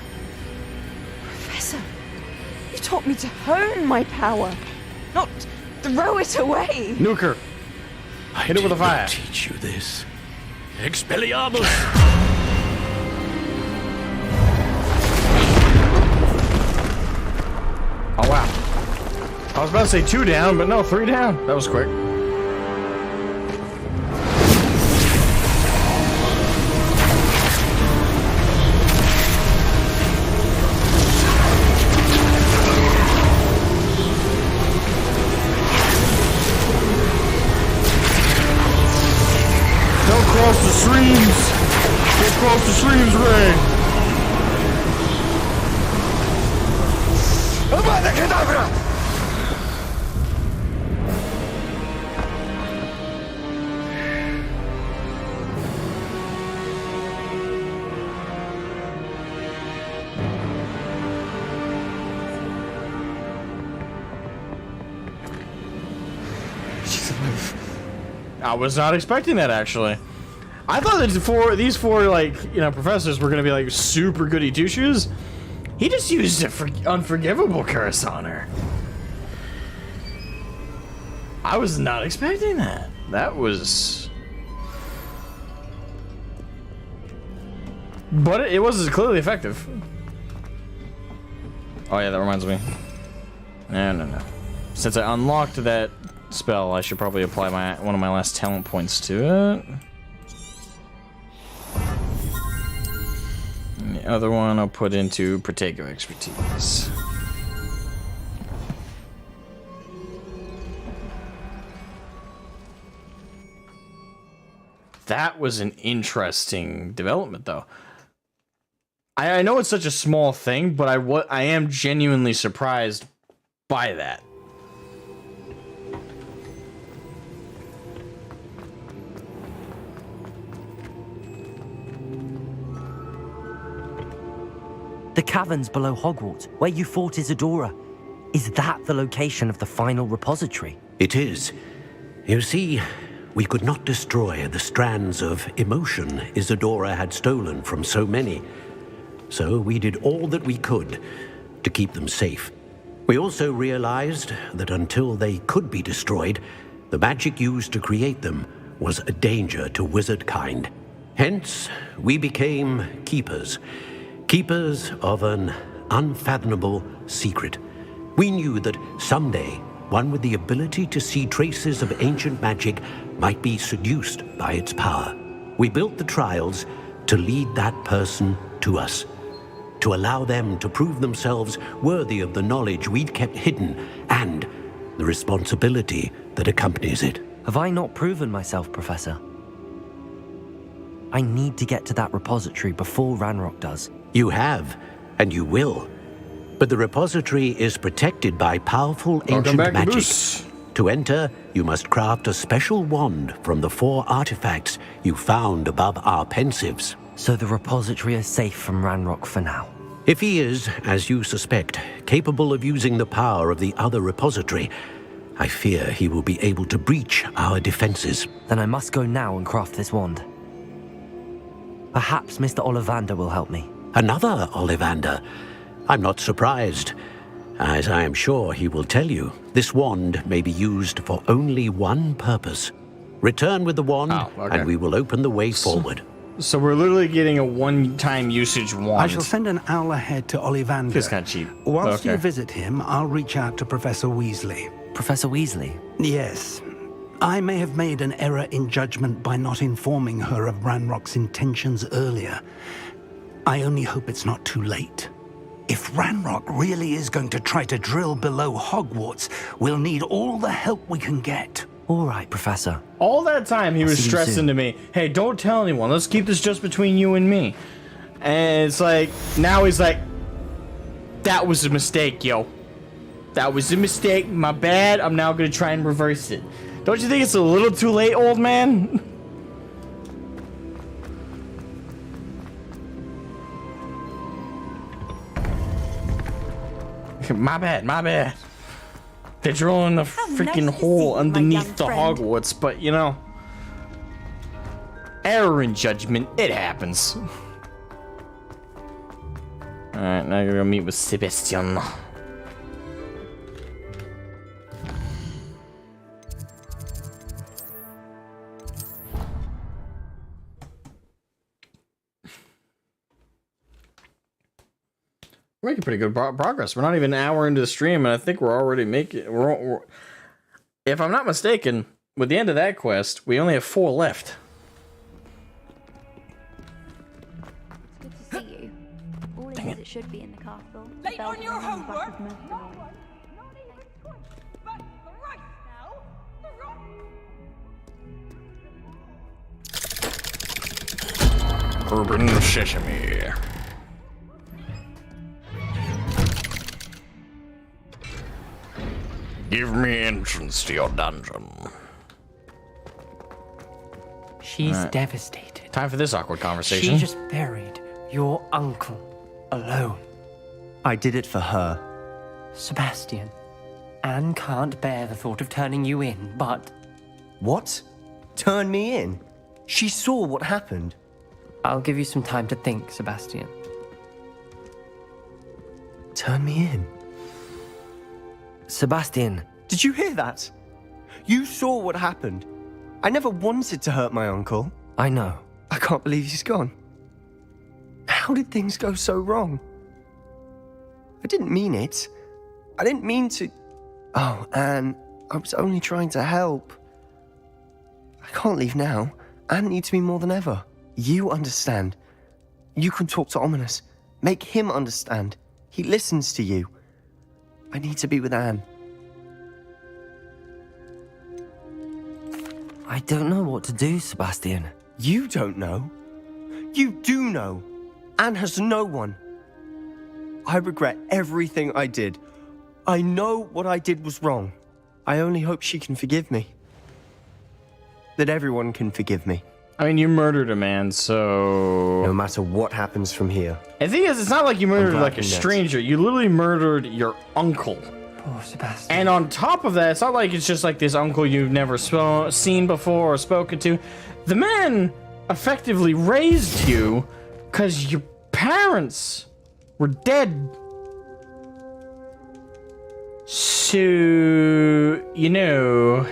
Professor, you taught me to hone my power, not throw it away. Nuke her. Hit it with a fire. I did not teach you this. Expelliarmus! Oh, wow. I was about to say 2 down, but no, 3 down. That was quick. Don't cross the streams. Don't cross the streams, Ray. Avada Kedavra! She's alive. I was not expecting that, actually. I thought that these four, like, you know, professors were gonna be like super goody two shoes. He just used an unforgivable curse on her. I was not expecting that. That was... But it was clearly effective. Oh yeah, that reminds me. No. Since I unlocked that spell, I should probably apply one of my last talent points to it. And the other one I'll put into Protego Expertise. That was an interesting development, though. I know it's such a small thing, but I am genuinely surprised by that. The caverns below Hogwarts, where you fought Isadora. Is that the location of the final repository? It is. You see, we could not destroy the strands of emotion Isadora had stolen from so many. so we did all that we could to keep them safe. We also realized that until they could be destroyed, the magic used to create them was a danger to wizard kind. Hence, we became keepers. Keepers of an unfathomable secret. We knew that someday, one with the ability to see traces of ancient magic might be seduced by its power. We built the trials to lead that person to us, to allow them to prove themselves worthy of the knowledge we'd kept hidden and the responsibility that accompanies it. Have I not proven myself, Professor? I need to get to that repository before Ranrock does. You have, and you will. But the repository is protected by powerful ancient magic. To enter, you must craft a special wand from the 4 artifacts you found above our pensives. So the repository is safe from Ranrock for now. If he is, as you suspect, capable of using the power of the other repository, I fear he will be able to breach our defenses. Then I must go now and craft this wand. Perhaps Mr. Ollivander will help me. Another Ollivander? I'm not surprised. As I am sure he will tell you, this wand may be used for only one purpose. Return with the wand, and we will open the way forward. So we're literally getting a one-time usage wand. I shall send an owl ahead to Ollivander. It's kind of cheap. Whilst you visit him, I'll reach out to Professor Weasley. Professor Weasley? Yes. I may have made an error in judgment by not informing her of Ranrock's intentions earlier. I only hope it's not too late. If Ranrock really is going to try to drill below Hogwarts, we'll need all the help we can get. All right, Professor. All that time he was stressing to me, hey, don't tell anyone. Let's keep this just between you and me. And it's like, now he's like, that was a mistake, yo. That was a mistake. My bad. I'm now going to try and reverse it. Don't you think it's a little too late, old man? My bad, my bad. They're drilling the freaking hole underneath the Hogwarts, but you know, error in judgment, it happens. Alright, now you're gonna meet with Sebastian. We're making pretty good progress. We're not even an hour into the stream, and I think we're already making. We're, if I'm not mistaken, with the end of that quest, we only have 4 left. It's good to see you. All it is, it should be in the castle. Late on your homework? Urban Sesame. Give me entrance to your dungeon. She's devastated. Time for this awkward conversation. She just buried your uncle alone. I did it for her. Sebastian, Anne can't bear the thought of turning you in, but... What? Turn me in? She saw what happened. I'll give you some time to think, Sebastian. Turn me in? Sebastian. Did you hear that? You saw what happened. I never wanted to hurt my uncle. I know. I can't believe he's gone. How did things go so wrong? I didn't mean it. I didn't mean to... Oh, Anne, I was only trying to help. I can't leave now. Anne needs me more than ever. You understand. You can talk to Ominous. Make him understand. He listens to you. I need to be with Anne. I don't know what to do, Sebastian. You don't know. You do know. Anne has no one. I regret everything I did. I know what I did was wrong. I only hope she can forgive me. That everyone can forgive me. I mean, you murdered a man, so... No matter what happens from here. The thing is, it's not like you murdered like a stranger. You literally murdered your uncle. Poor Sebastian. And on top of that, it's not like it's just like this uncle you've never seen before or spoken to. The man effectively raised you because parents were dead. So, you know,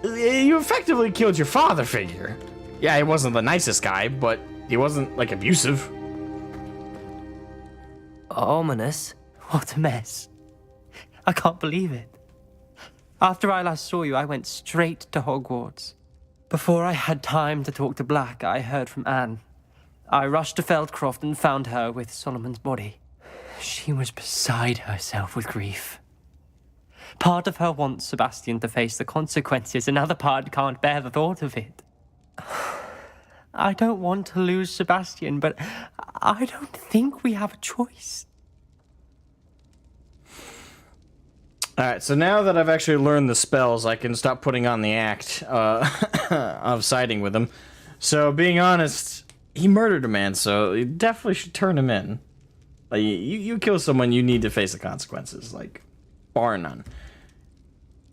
you effectively killed your father figure. Yeah, he wasn't the nicest guy, but he wasn't, like, abusive. Ominous? What a mess. I can't believe it. After I last saw you, I went straight to Hogwarts. Before I had time to talk to Black, I heard from Anne. I rushed to Feldcroft and found her with Solomon's body. She was beside herself with grief. Part of her wants Sebastian to face the consequences, another part can't bear the thought of it. I don't want to lose Sebastian, but I don't think we have a choice. Alright, so now that I've actually learned the spells, I can stop putting on the act of siding with him. So, being honest, he murdered a man, so you definitely should turn him in. Like, you kill someone, you need to face the consequences, like, bar none.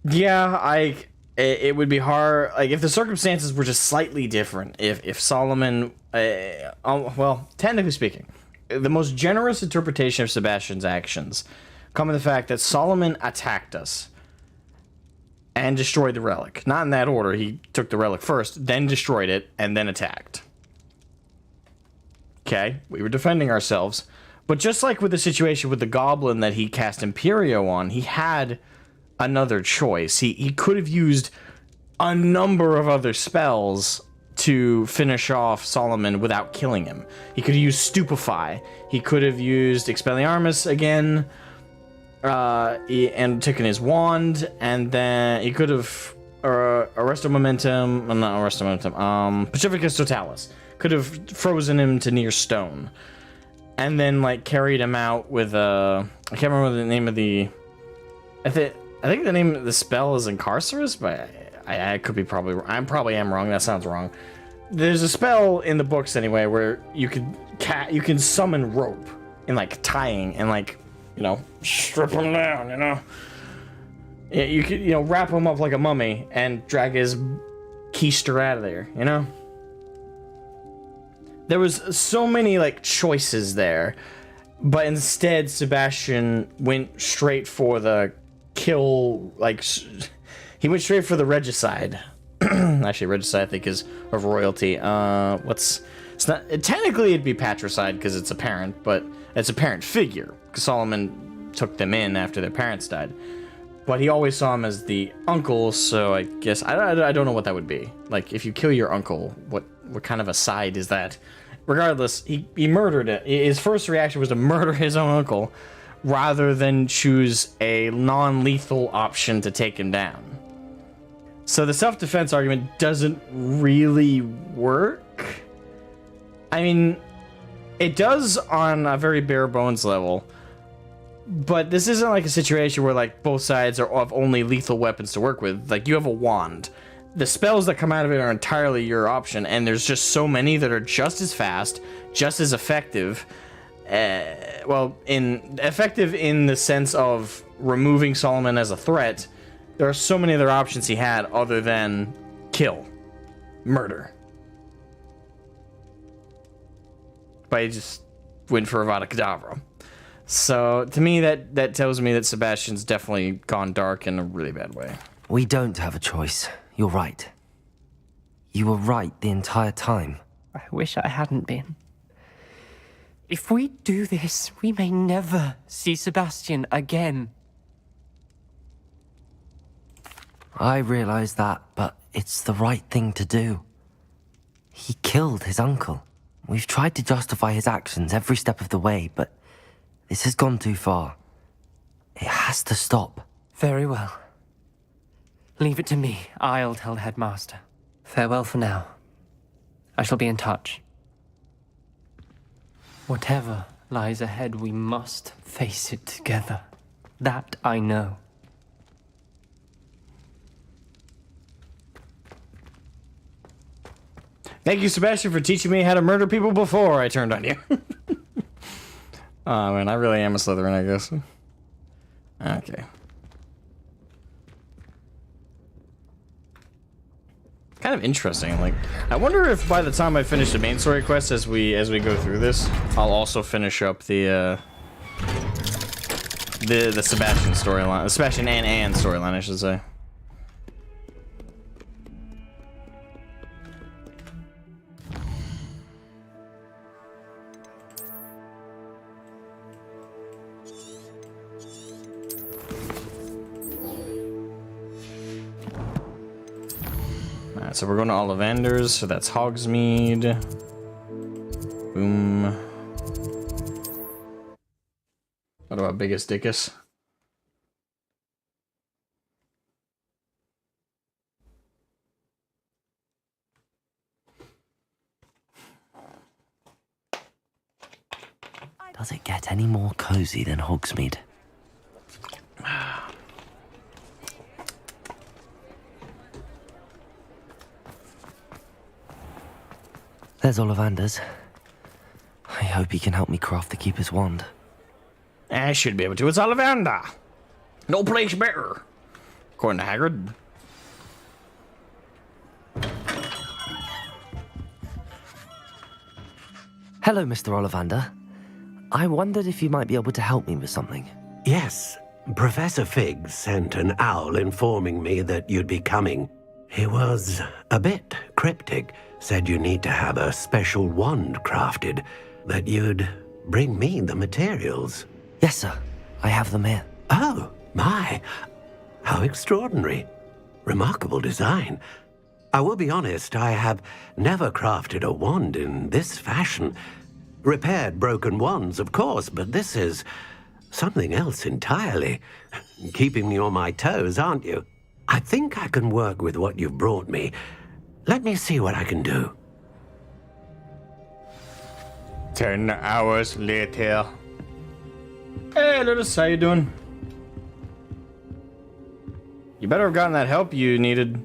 Yeah, it would be hard, like, if the circumstances were just slightly different, if Solomon, well, technically speaking, the most generous interpretation of Sebastian's actions come in the fact that Solomon attacked us and destroyed the relic. Not in that order, he took the relic first, then destroyed it, and then attacked. Okay, we were defending ourselves. But just like with the situation with the goblin that he cast Imperio on, he had another choice. He could have used a number of other spells to finish off Solomon without killing him. He could have used Stupefy. He could have used Expelliarmus again, and taken his wand, and then he could have Arresto Momentum, not Arresto Momentum, Pacificus Totalis. Could have frozen him to near stone. And then, like, carried him out with, I can't remember the name of the... I think the name of the spell is Incarcerus, but I could be I probably am wrong. That sounds wrong. There's a spell in the books, anyway, where you can summon rope and, like, tying and, like, you know, strip him down, you know? Yeah, you could, you know, wrap him up like a mummy and drag his keister out of there, you know? There was so many, like, choices there, but instead Sebastian went straight for the kill, like, he went straight for the regicide. Actually, regicide, I think, is of royalty. It's not, technically it'd be patricide because it's a parent, but it's a parent figure, because Solomon took them in after their parents died. But he always saw him as the uncle, so I guess, I don't know what that would be. Like, if you kill your uncle, what kind of a side is that? Regardless, he murdered it. His first reaction was to murder his own uncle, rather than choose a non-lethal option to take him down. So the self-defense argument doesn't really work. I mean, it does on a very bare bones level, but this isn't like a situation where, like, both sides are of only lethal weapons to work with. Like, you have a wand. The spells that come out of it are entirely your option, and there's just so many that are just as fast, just as effective. Effective in the sense of removing Solomon as a threat. There are so many other options he had other than kill, murder. But he just went for Avada Kedavra. So, to me, that tells me that Sebastian's definitely gone dark in a really bad way. We don't have a choice. You're right. You were right the entire time. I wish I hadn't been. If we do this, we may never see Sebastian again. I realize that, but it's the right thing to do. He killed his uncle. We've tried to justify his actions every step of the way, but this has gone too far. It has to stop. Very well. Leave it to me. I'll tell the headmaster. Farewell for now. I shall be in touch. Whatever lies ahead, we must face it together. That I know. Thank you, Sebastian, for teaching me how to murder people before I turned on you. Oh, man, I really am a Slytherin, I guess. Okay. Kind of interesting. Like, I wonder if by the time I finish the main story quest, as we go through this, I'll also finish up the Sebastian storyline, Sebastian and Anne storyline, I should say. Alright, so we're going to Ollivander's, so that's Hogsmeade. Boom. What about Biggest Dickus? Does it get any more cozy than Hogsmeade? There's Ollivander's. I hope he can help me craft the Keeper's Wand. I should be able to. It's Ollivander. No place better. According to Hagrid. Hello, Mr. Ollivander. I wondered if you might be able to help me with something. Yes, Professor Fig sent an owl informing me that you'd be coming. He was a bit cryptic, said you need to have a special wand crafted, that you'd bring me the materials. Yes, sir. I have them here. Oh, my. How extraordinary. Remarkable design. I will be honest, I have never crafted a wand in this fashion. Repaired broken wands, of course, but this is something else entirely. Keeping me on my toes, aren't you? I think I can work with what you've brought me. Let me see what I can do. 10 hours later. Hey, Lotus, how you doing? You better have gotten that help you needed.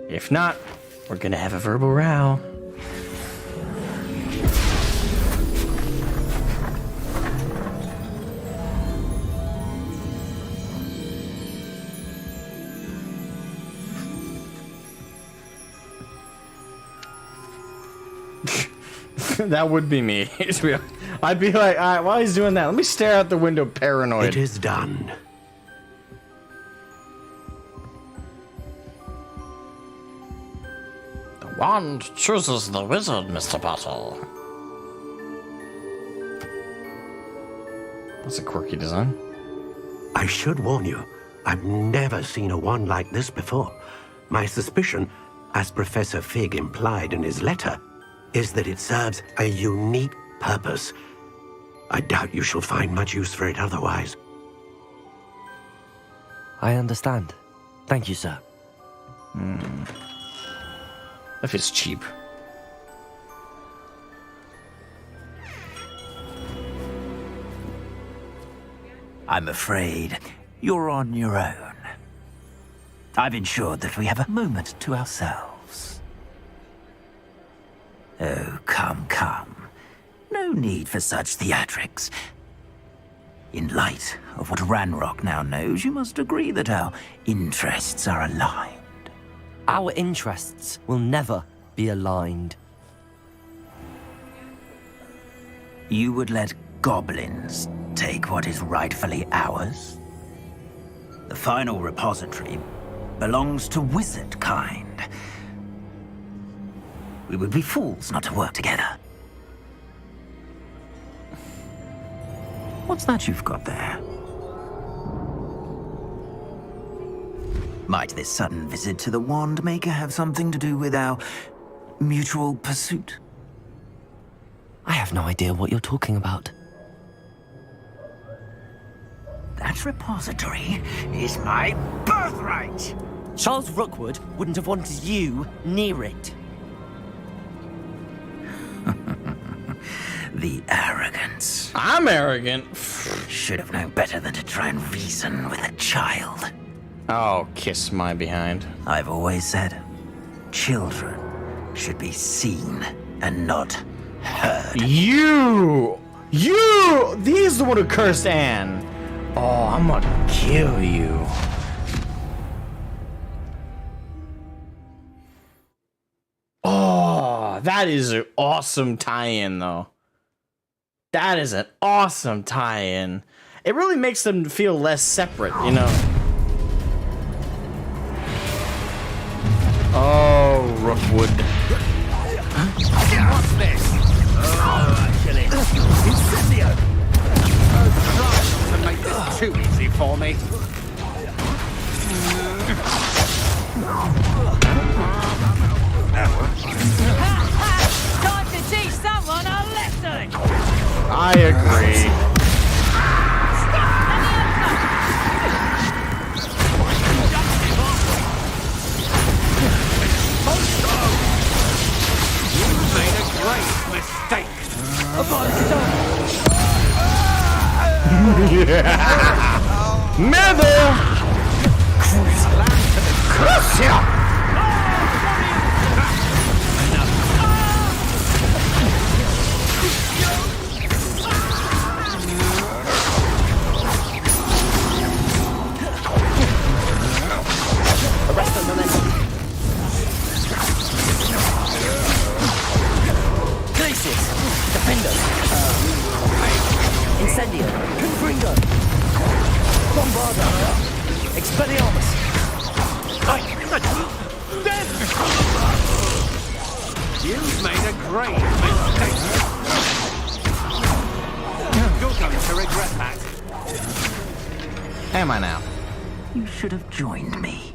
If not, we're gonna have a verbal row. That would be me. I'd be like, all right, while he's doing that, let me stare out the window paranoid. It is done. The wand chooses the wizard, Mr. Potter. That's a quirky design. I should warn you, I've never seen a wand like this before. My suspicion, as Professor Fig implied in his letter, is that it serves a unique purpose. I doubt you shall find much use for it otherwise. I understand. Thank you, sir. If it's cheap. I'm afraid you're on your own. I've ensured that we have a moment to ourselves. Oh, come, come. No need for such theatrics. In light of what Ranrock now knows, you must agree that our interests are aligned. Our interests will never be aligned. You would let goblins take what is rightfully ours? The final repository belongs to wizard kind. We would be fools not to work together. What's that you've got there? Might this sudden visit to the Wand Maker have something to do with our mutual pursuit? I have no idea what you're talking about. That repository is my birthright! Charles Rookwood wouldn't have wanted you near it. The arrogance. I'm arrogant. Should have known better than to try and reason with a child. Oh, kiss my behind. I've always said, children should be seen and not heard. You! He's the one who cursed Anne. Oh, I'm gonna kill you. that is an awesome tie-in, though. That is an awesome tie-in. It really makes them feel less separate, you know. Oh, Rookwood. What's this? Oh, actually. Incendio! Oh, Christ, to make this too easy for me. Time to teach someone a lesson! I agree. You made a great mistake. Mother! Crucia! Arrest the momentum. Glacius! Defender! Incendio! Confringo! Bombarda! Expelliarmus! You've made a great mistake. You're going to regret that. Am I now? You should have joined me.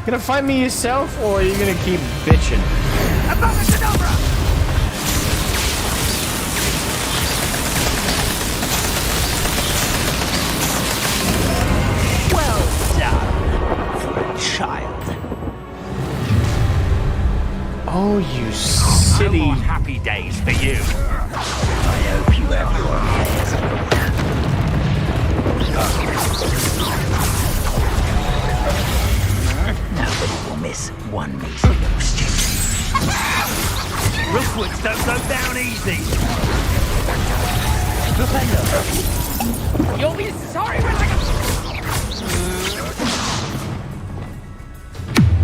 Gonna fight me yourself, or are you gonna keep bitching? Well done for a child. Oh, you silly. No more happy days for you. I hope you have your affairs. Nobody will miss one meeting of stupid. Rookwoods don't go down easy. You'll be sorry when I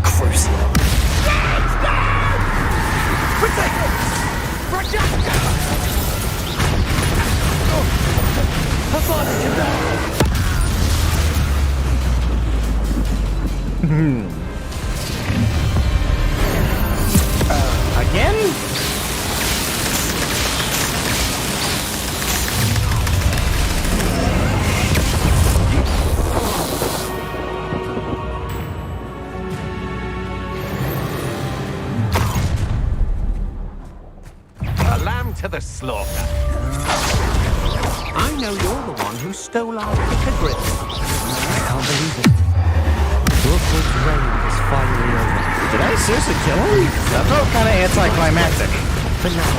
Crucial. Again? A lamb to the slaughter. I know you're the one who stole our hippogriff. I can't believe it. Rookwood's reign is finally over. Did I seriously kill him? That felt kind of anticlimactic. But now,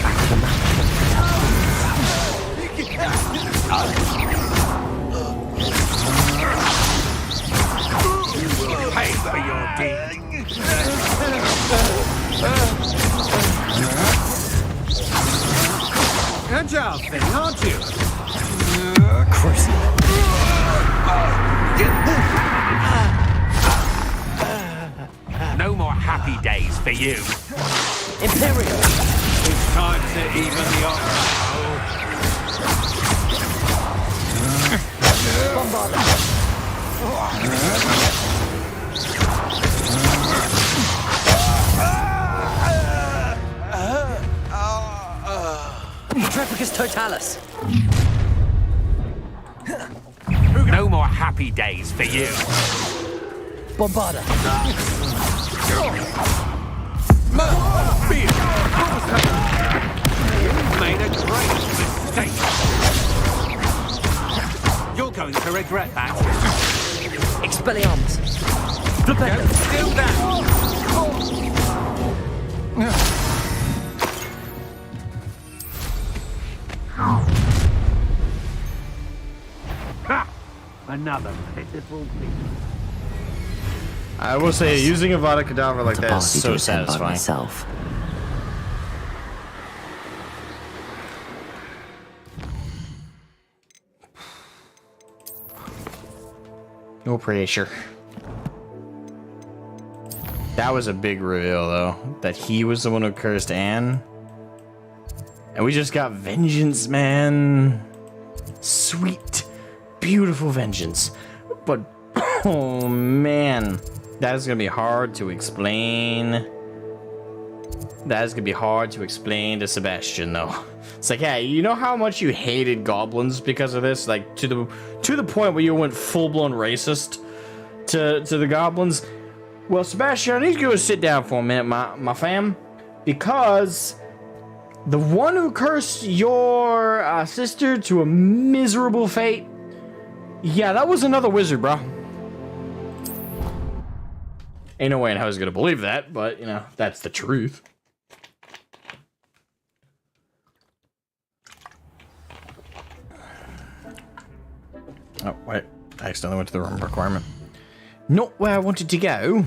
back to the match. You will pay for your deed. Agile thing, aren't you? No more happy days for you. Imperial! It's time to even the odds. Trepicus Totalis! No more happy days for you. Bombarda! You made a great mistake. You're going to regret that. Expelliarmus! Don't do that. Ha! Another pitiful piece. I will say, using a Vada Kedavra like that is Party so to attend by satisfying. myself. No pressure. That was a big reveal, though, that he was the one who cursed Anne. And we just got vengeance, man. Sweet, beautiful vengeance. But, oh man, that is going to be hard to explain. That is going to be hard to explain to Sebastian, though. It's like, hey, you know how much you hated goblins because of this? Like, to the point where you went full-blown racist to the goblins? Well, Sebastian, I need to go sit down for a minute, my fam. Because the one who cursed your sister to a miserable fate, yeah, that was another wizard, bro. Ain't no way in hell I was gonna believe that, but, you know, that's the truth. Oh, wait. I accidentally went to the wrong requirement. Not where I wanted to go.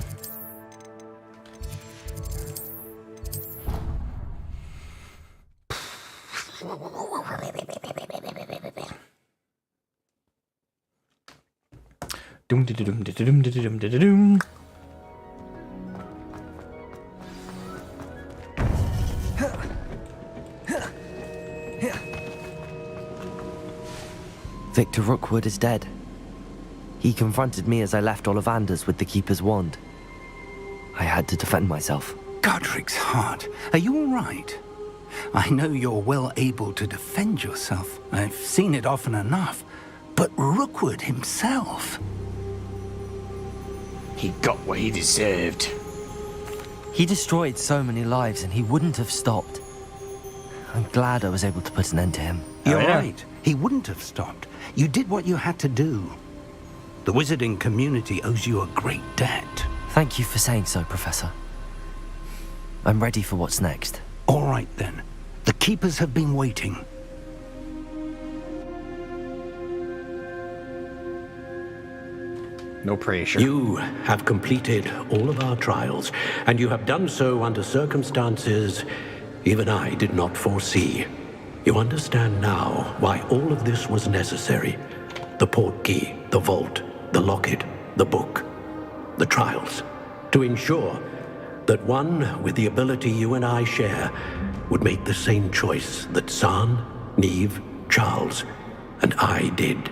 Doom da doom da doom da doom da doom. Victor Rookwood is dead. He confronted me as I left Ollivander's with the Keeper's wand. I had to defend myself. Godric's heart, are you all right? I know you're well able to defend yourself. I've seen it often enough. But Rookwood himself... He got what he deserved. He destroyed so many lives and he wouldn't have stopped. I'm glad I was able to put an end to him. You're right. He wouldn't have stopped. You did what you had to do. The wizarding community owes you a great debt. Thank you for saying so, Professor. I'm ready for what's next. All right, then. The Keepers have been waiting. No pressure. You have completed all of our trials, and you have done so under circumstances even I did not foresee. You understand now why all of this was necessary. The portkey, the vault, the locket, the book, the trials. To ensure that one with the ability you and I share would make the same choice that San, Neve, Charles, and I did.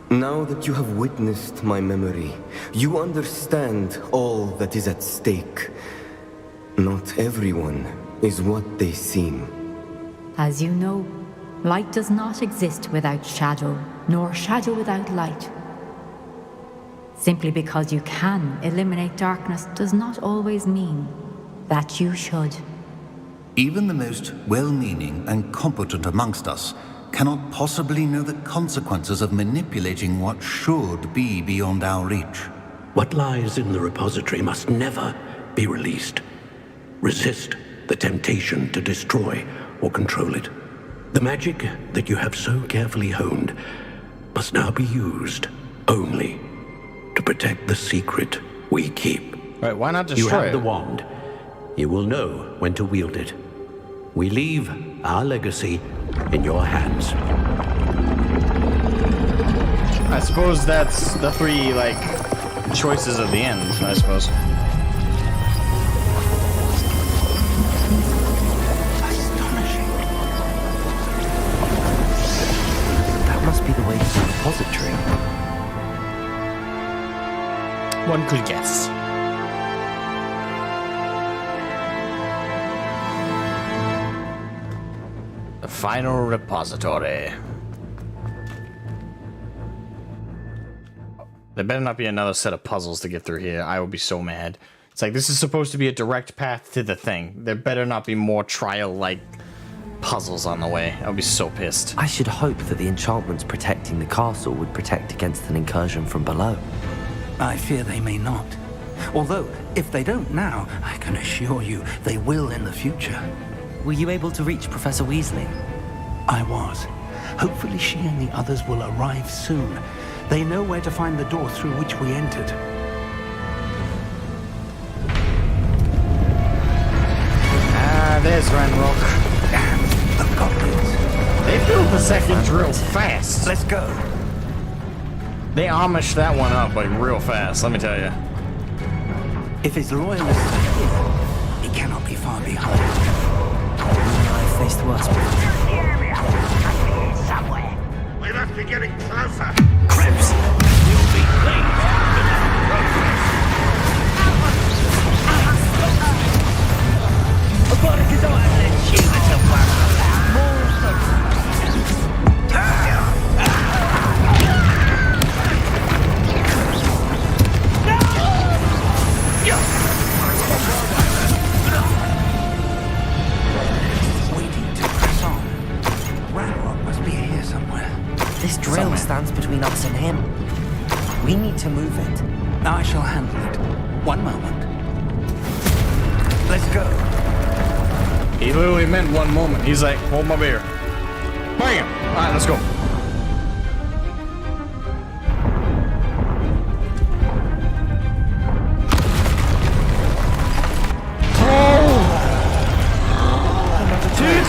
Now that you have witnessed my memory, you understand all that is at stake. Not everyone is what they seem. As you know, light does not exist without shadow, nor shadow without light. Simply because you can eliminate darkness does not always mean that you should. Even the most well-meaning and competent amongst us cannot possibly know the consequences of manipulating what should be beyond our reach. What lies in the repository must never be released. Resist the temptation to destroy or control it. The magic that you have so carefully honed must now be used only to protect the secret we keep. Right, why not destroy it? You have it? the wand. You will know when to wield it. We leave our legacy in your hands. I suppose that's the three, like, choices of the end, I suppose. Astonishing. That must be the way to the repository. One could guess. The final repository. There better not be another set of puzzles to get through here. I will be so mad. It's like, this is supposed to be a direct path to the thing. There better not be more trial-like puzzles on the way. I'll be so pissed. I should hope that the enchantments protecting the castle would protect against an incursion from below. I fear they may not. Although, if they don't now, I can assure you they will in the future. Were you able to reach Professor Weasley? I was. Hopefully she and the others will arrive soon. They know where to find the door through which we entered. Ah, there's Ranrock. And the goblins. They built the second real fast. Let's go. They Amished that one up, like, real fast, let me tell you. If his loyalists are here, he cannot be far behind. I've faced worse before. The area must be here somewhere. We must be getting closer. Crips, you'll be pleased with our progress. Let's you little Waiting to press on. Ranrock must be here somewhere. This drill stands between us and him. We need to move it. I shall handle it. One moment. Let's go. He literally meant one moment. He's like, hold my beer. Bam! Alright, let's go.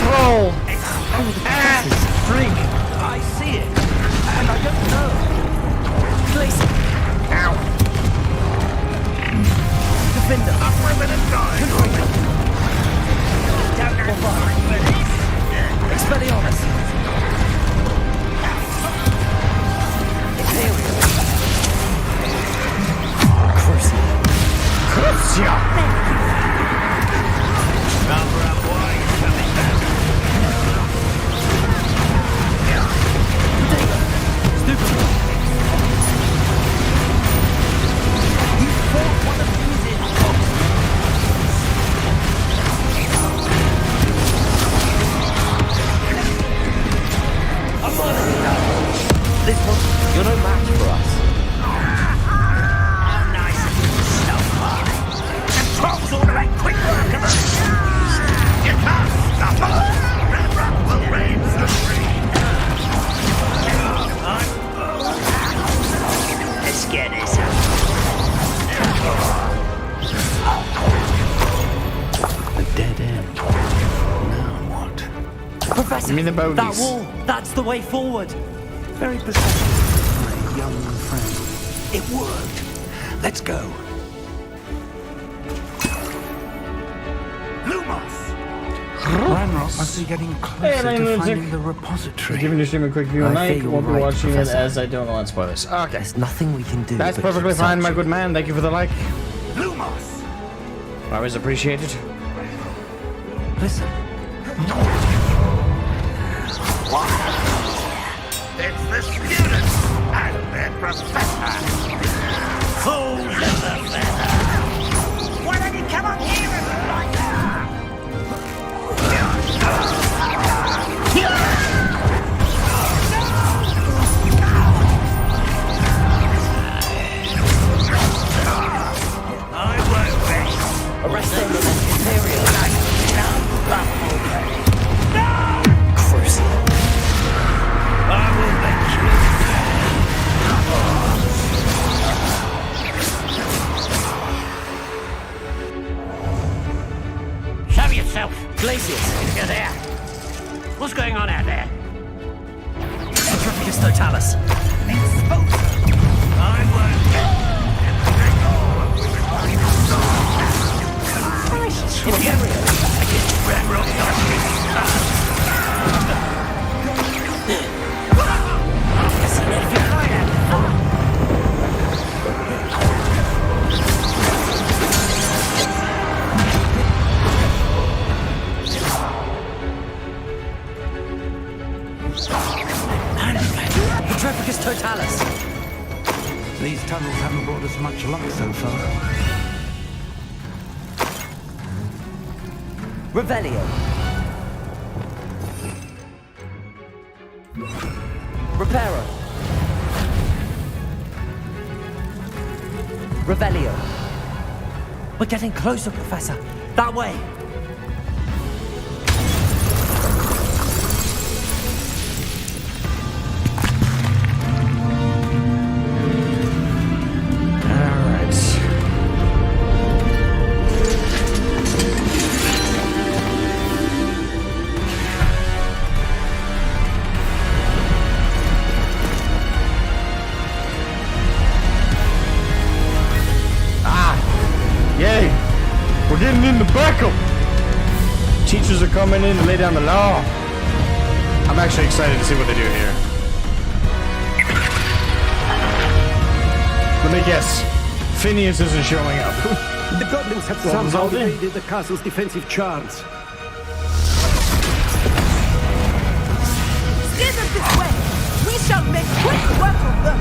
Roll! Drink. I see it. And I don't know. Place it. Ow. Defender. Up with it and die. Expelliarmus. Crucia. Crucia! Number up, boy. Coming back. Stupid. You fought one of these in this one, you're no match for us. nice stuff, and trolls ought to make quick work of us. You can't stop us. Ranrock will reign supreme. Let's get this up. A dead end. Now what? Professor, Give me the bogies. that wall, that's the way forward. Very perceptive, my young friend. It worked. Let's go. Lumos! Ranrock must be getting closer to finding the repository. Giving the stream a quick view I tonight. fear you're Won't be right, watching Professor. it as I don't want spoilers. Okay. There's nothing we can do. That's but perfectly keep fine, my searching. good man. Thank you for the like. Lumos! Always appreciated. Listen. It's the students and their professor. Fools of the feather. Why don't you come up here and like that? I won't rest. Arrest him with an Imperial. No! Crucia. I will make you. Show yourself. Glacius. You're there. What's going on out there? Petrificus totalis. I won't. Imperial. Ranrock Petrificus totalis. These tunnels haven't brought us much luck so far. Revelio. Reparo. Revelio. We're getting closer, Professor. That way. getting in the backup. Teachers are coming in to lay down the law. I'm actually excited to see what they do here. Let me guess. Phineas isn't showing up. The goblins have somehow evaded the castle's defensive charms. Steer them this way! We shall make quick work of them!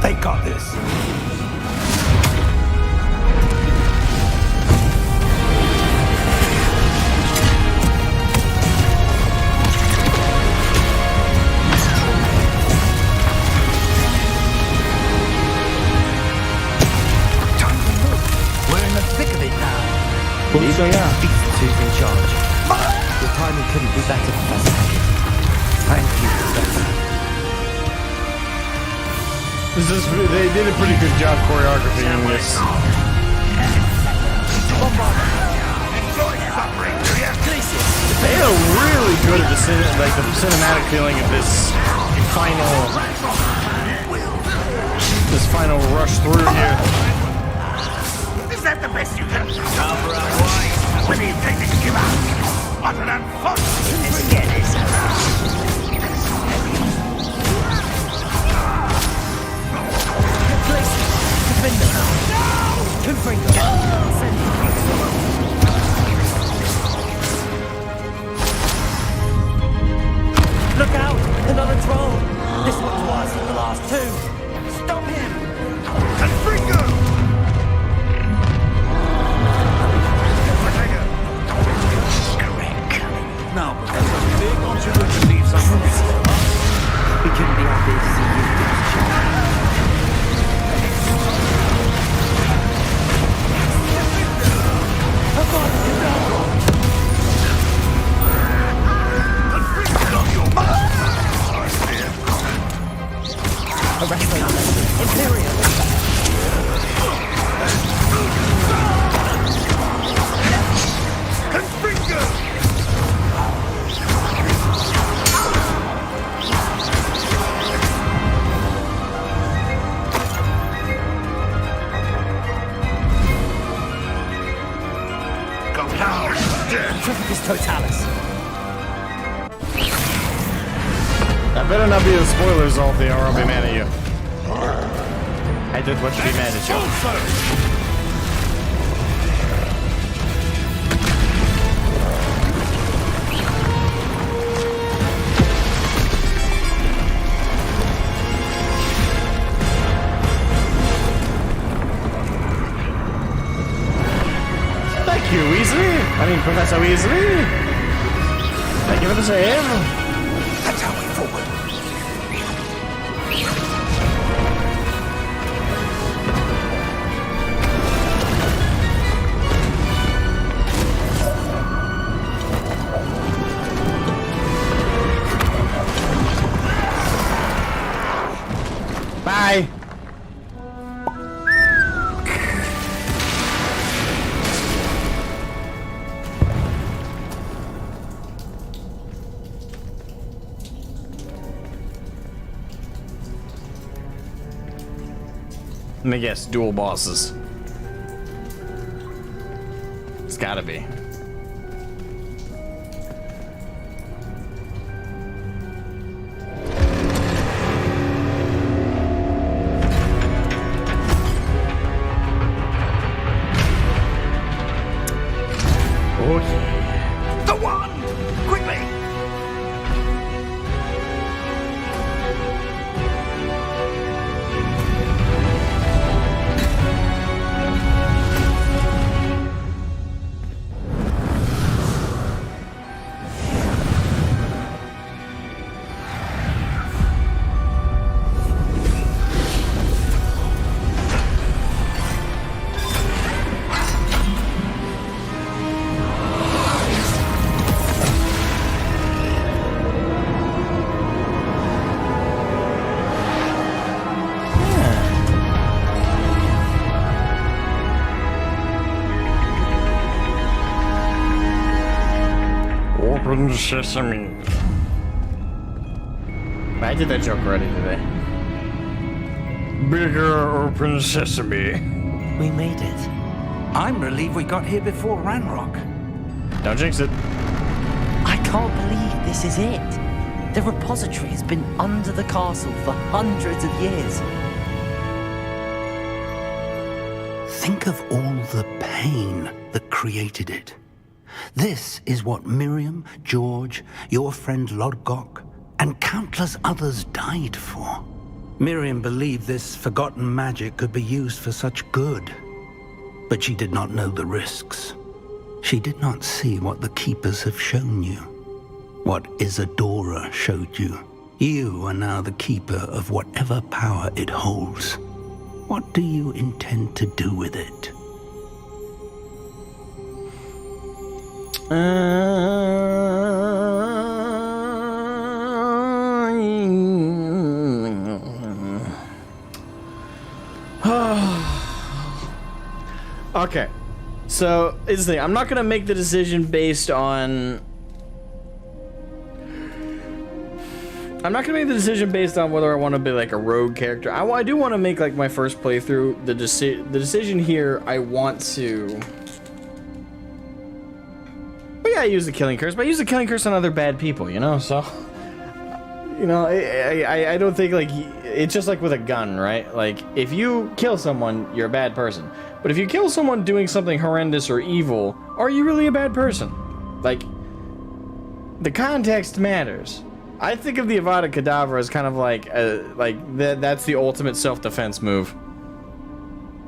They got this. We're in the thick of it now. These are Beast who's in charge. Your timing couldn't be better, Professor Haggett. Thank you, Professor. They did a pretty good job choreography in this. They are really good at the cinematic feeling of this final rush through here. Is that the best you can do? When do you think they give up? Other than fun. Let's get this. Look out! Another troll! This one's worse than the last two! Stop him! Confringo! Now, Professor, big on you to leave some room. We couldn't be happier to see you, Totalis. That better not be a spoiler, Zolty, or I'll be mad at you. I did what to be mad at you. Thank you, Weasley. Professor Weasley. Thank you for the save. That's our way forward. Bye. Let me guess, dual bosses. It's gotta be. Okay. The one! Quickly! Open sesame. I did that joke already today. bigger open sesame. We made it. I'm relieved we got here before Ranrock. Don't jinx it. I can't believe this is it. The repository has been under the castle for hundreds of years. Think of all the pain that created it. This is what Miriam, George, your friend Lodgok, and countless others died for. Miriam believed this forgotten magic could be used for such good, but she did not know the risks. She did not see what the Keepers have shown you, what Isadora showed you. You are now the Keeper of whatever power it holds. What do you intend to do with it? Okay, so it's the thing. I'm not gonna make the decision based on. I'm not gonna make the decision based on whether I want to be like a rogue character. I do want to make like my first playthrough. The decision here, I want to. Well, yeah, I use the killing curse, but I use the killing curse on other bad people, you know. So, you know, I don't think like it's just like with a gun, right? Like if you kill someone, you're a bad person. But if you kill someone doing something horrendous or evil, are you really a bad person? Like, the context matters. I think of the Avada Kedavra as kind of like that's the ultimate self-defense move.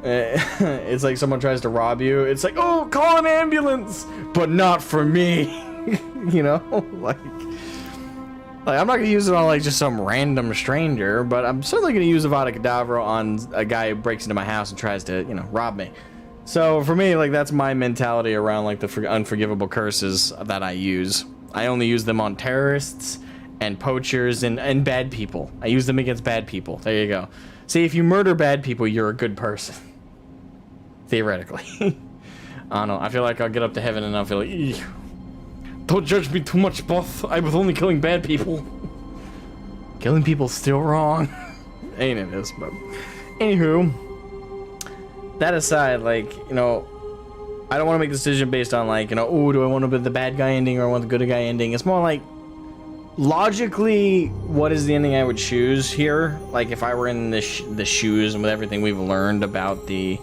It's like someone tries to rob you. It's like, oh, call an ambulance, but not for me. You know, like I'm not gonna use it on like just some random stranger, but I'm certainly gonna use Avada Kedavra on a guy who breaks into my house and tries to, you know, rob me. So for me, like that's my mentality around like the unforgivable curses that I use. I only use them on terrorists and poachers and bad people. I use them against bad people. There you go. See, if you murder bad people, you're a good person. Theoretically. I don't know. I feel like I'll get up to heaven and I'll feel like, eeh. Don't judge me too much, boss. I was only killing bad people. Killing people's still wrong. Ain't it is, but anywho, that aside, like, you know, I don't want to make a decision based on like, you know, oh, do I want to be the bad guy ending or I want the good guy ending? It's more like logically, what is the ending I would choose here? Like if I were in the shoes and with everything we've learned about the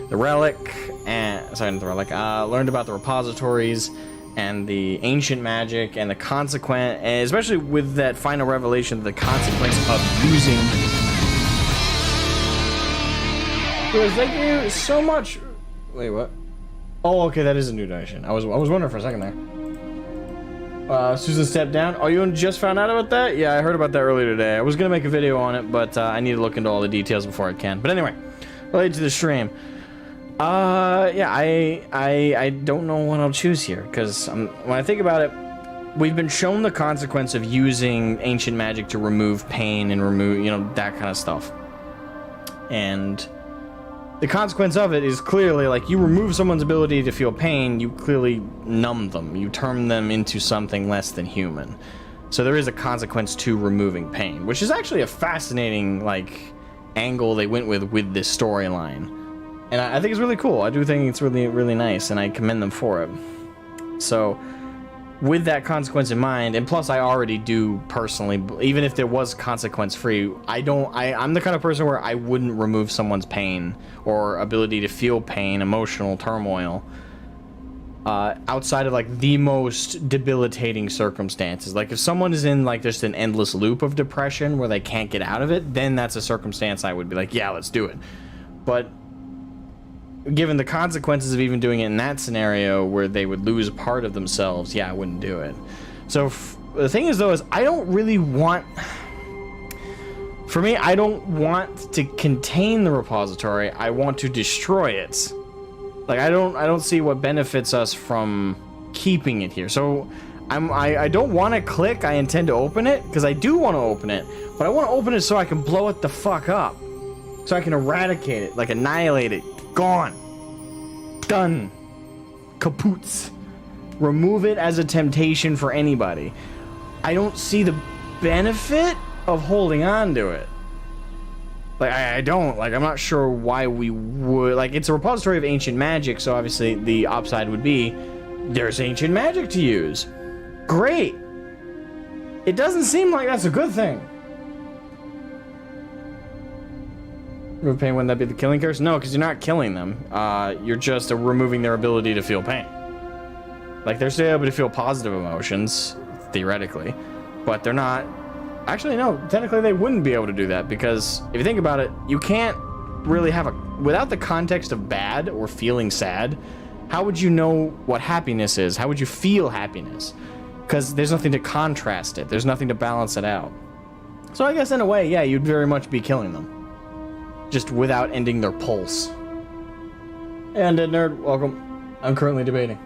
relic and sorry, not the relic, learned about the repositories and the ancient magic and the consequence, and especially with that final revelation, the consequence of using. Because they gave so much. Wait, what? Oh, okay, that is a new donation. I was wondering for a second there. Susan stepped down. Oh, you just found out about that? Yeah, I heard about that earlier today. I was gonna make a video on it, but I need to look into all the details before I can. But anyway, related to the stream. Yeah, I don't know what I'll choose here, because when I think about it, we've been shown the consequence of using ancient magic to remove pain and remove, you know, that kind of stuff. And the consequence of it is clearly, like, you remove someone's ability to feel pain, you clearly numb them. You turn them into something less than human. So there is a consequence to removing pain, which is actually a fascinating, like, angle they went with this storyline. And I think it's really cool. I do think it's really, really nice, and I commend them for it. So, with that consequence in mind, and plus I already do personally, even if there was consequence-free, I'm the kind of person where I wouldn't remove someone's pain or ability to feel pain, emotional turmoil, outside of like the most debilitating circumstances. Like if someone is in like just an endless loop of depression where they can't get out of it, then that's a circumstance I would be like, yeah, let's do it. But given the consequences of even doing it in that scenario where they would lose a part of themselves, yeah, I wouldn't do it. So the thing is though, is I don't really want, for me, I don't want to contain the repository. I want to destroy it. Like I don't see what benefits us from keeping it here. So I don't want to click. I intend to open it because I do want to open it, but I want to open it so I can blow it the fuck up, so I can eradicate it, like annihilate it. Gone. Done. Kapoots. Remove it as a temptation for anybody. I don't see the benefit of holding on to it. Like, I don't. Like, I'm not sure why we would. Like, it's a repository of ancient magic, so obviously the upside would be there's ancient magic to use. Great. It doesn't seem like that's a good thing. Remove pain, wouldn't that be the killing curse? No, because you're not killing them. You're just removing their ability to feel pain. Like, they're still able to feel positive emotions, theoretically, but they're not. Actually, no, technically they wouldn't be able to do that, because if you think about it, you can't really have without the context of bad or feeling sad, how would you know what happiness is? How would you feel happiness? Because there's nothing to contrast it. There's nothing to balance it out. So I guess in a way, yeah, you'd very much be killing them. Just without ending their pulse. Hey, Undead Nerd, welcome. I'm currently debating.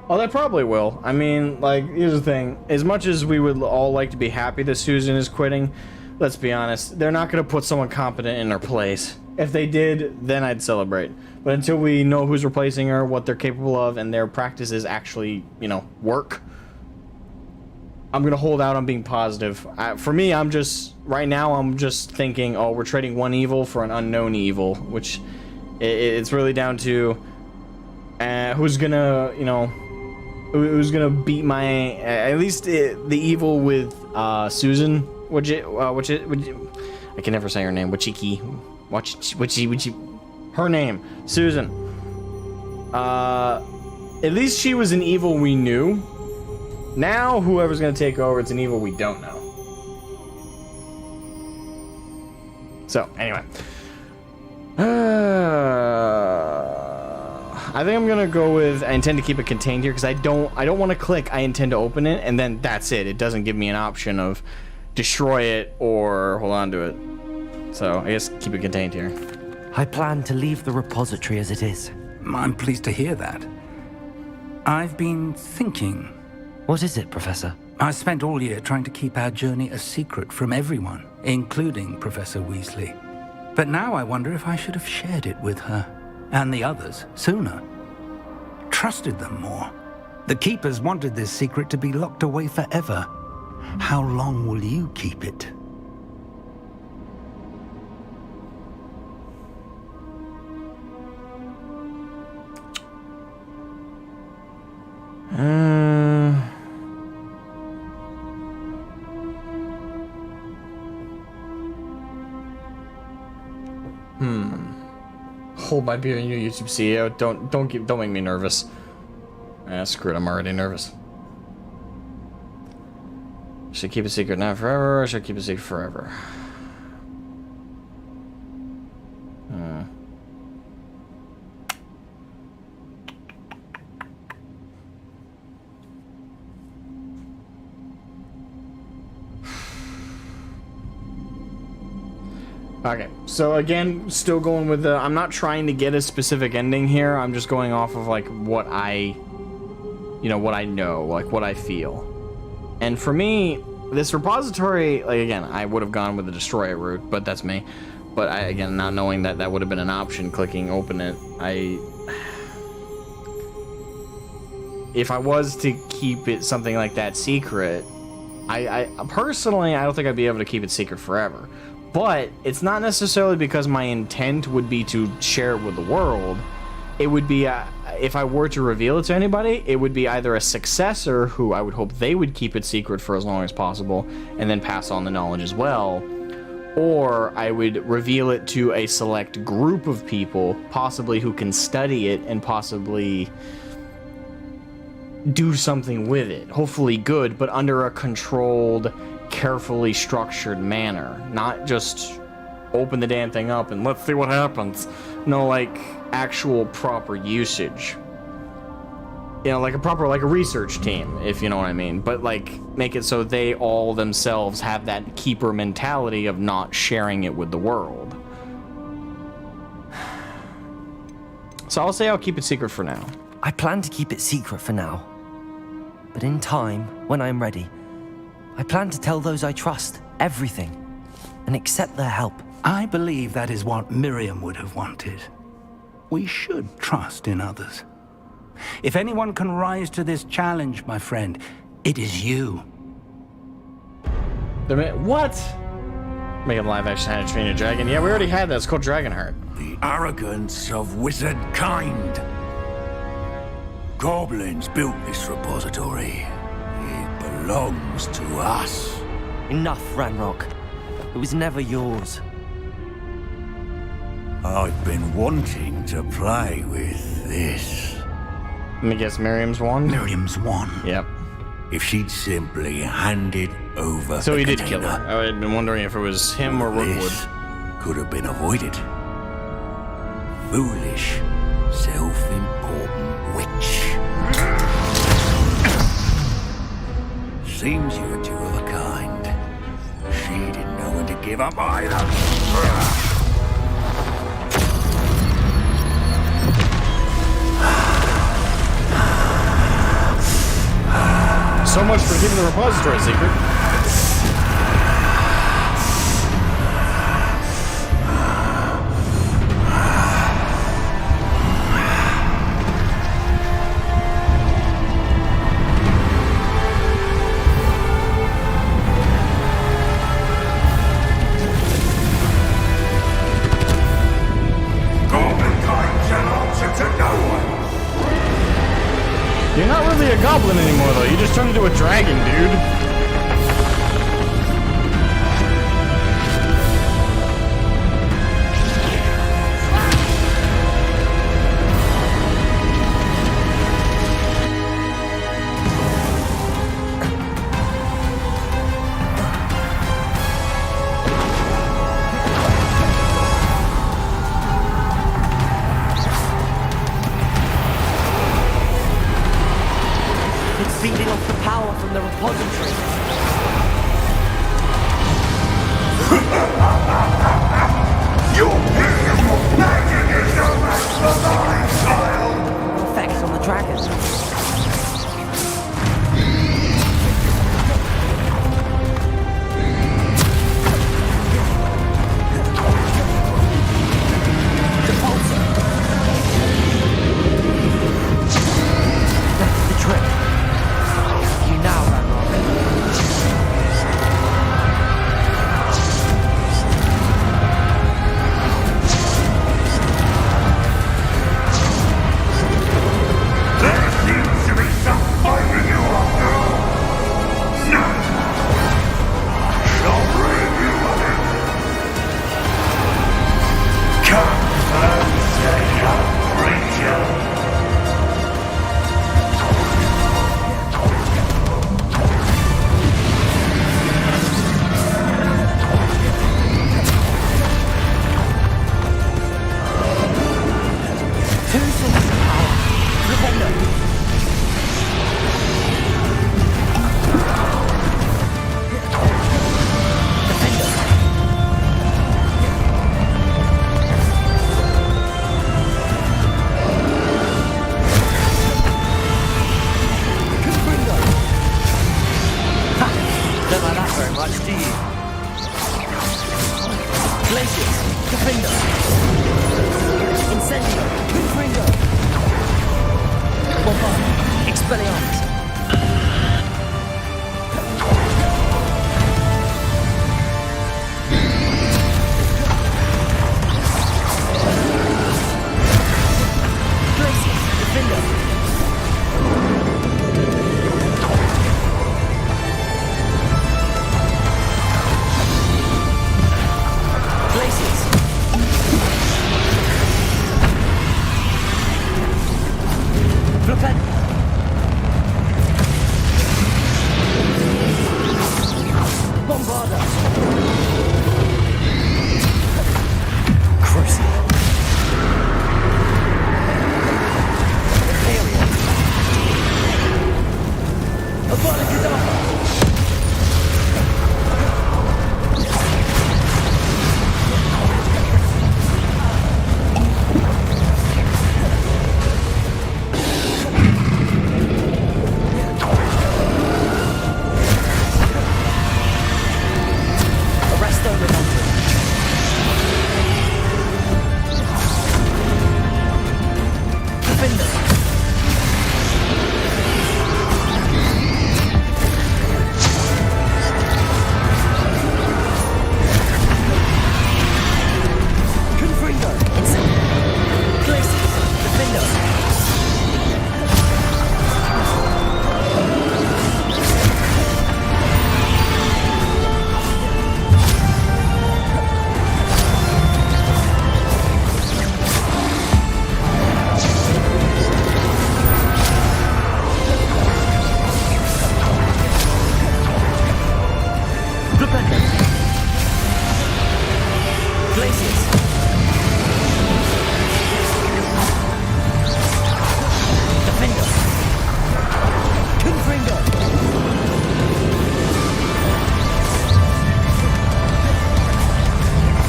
Oh, they probably will. I mean, like, here's the thing. As much as we would all like to be happy that Susan is quitting, let's be honest, they're not going to put someone competent in her place. If they did, then I'd celebrate. But until we know who's replacing her, what they're capable of, and their practices actually, you know, work, I'm going to hold out on being positive. For me, right now, I'm just thinking, oh, we're trading one evil for an unknown evil, which it's really down to who's going to, you know, who's gonna beat my at least the evil with Susan, I can never say her name. Her name, Susan. At least she was an evil we knew. Now whoever's gonna take over, it's an evil we don't know. So anyway. I think I'm gonna go with, I intend to keep it contained here because I don't want to click I intend to open it and then that's it. It doesn't give me an option of destroy it or hold on to it. So I guess keep it contained here. I plan to leave the repository as it is. I'm pleased to hear that. I've been thinking. What is it, Professor? I spent all year trying to keep our journey a secret from everyone, including Professor Weasley. But now I wonder if I should have shared it with her. And the others, sooner. Trusted them more. The Keepers wanted this secret to be locked away forever. How long will you keep it? Hold my beer, you YouTube CEO. Don't make me nervous. Screw it, I'm already nervous. Should I keep a secret now forever, or should I keep a secret forever? Okay, so again, still going with the, I'm not trying to get a specific ending here, I'm just going off of like what I know, like what I feel. And for me, this repository, like again, I would have gone with the destroy it route, but that's me. But again, not knowing that that would have been an option, clicking open it, if I was to keep it something like that secret, I personally, I don't think I'd be able to keep it secret forever. But it's not necessarily because my intent would be to share it with the world. It would be, if I were to reveal it to anybody, it would be either a successor who I would hope they would keep it secret for as long as possible and then pass on the knowledge as well. Or I would reveal it to a select group of people, possibly who can study it and possibly do something with it. Hopefully good, but under a controlled, carefully structured manner, not just open the damn thing up and let's see what happens. No, like actual proper usage. You know, like a research team, if you know what I mean. But like make it so they all themselves have that keeper mentality of not sharing it with the world. So I'll say I'll keep it secret for now. I plan to keep it secret for now. But in time, when I'm ready, I plan to tell those I trust everything and accept their help. I believe that is what Miriam would have wanted. We should trust in others. If anyone can rise to this challenge, my friend, it is you. What? Make a live action How to Train Your Dragon. Yeah, we already had that. It's called Dragonheart. The arrogance of wizard kind. Goblins built this repository. It belongs to us. Enough, Ranrock. It was never yours. I've been wanting to play with this. Let me guess, Miriam's wand? Miriam's wand. Yep. If she'd simply handed over So the he did container, kill her. I had been wondering if it was him or Rookwood. this could have been avoided. Foolish, self-important witch. Seems you're two of a kind. She didn't know when to give up either. So much for keeping the repository secret. You're not really a goblin anymore, though. You just turned into a dragon, dude. It's feeding off the power from the repository. Your beautiful magic is no match for mine, child! Effects on the dragons. That's the trick. You now, There seems to be some fight in you after all. Now, I shall rid you of it. Come and say how great you are. two sources of power. Defender. Don't like that very much, do you? Glacius, Defender. Incendio, Confringo. Bombard, Expelliarmus. Glacius, Defender. Glacius. Flipend. Bombarda. Crucial. Imperial. Abracadabra.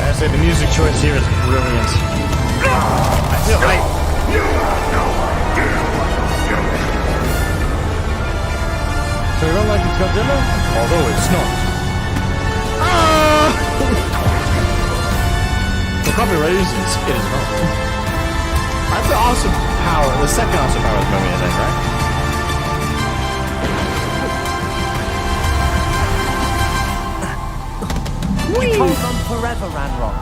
I say the music choice here is brilliant. I feel hype. You have no idea what you're doing. So you don't like it's Godzilla? Although it's not. For copyright reasons, it is not. That's the awesome power, the second awesome power of the movie, I think, right? You hold on forever, Ranrock.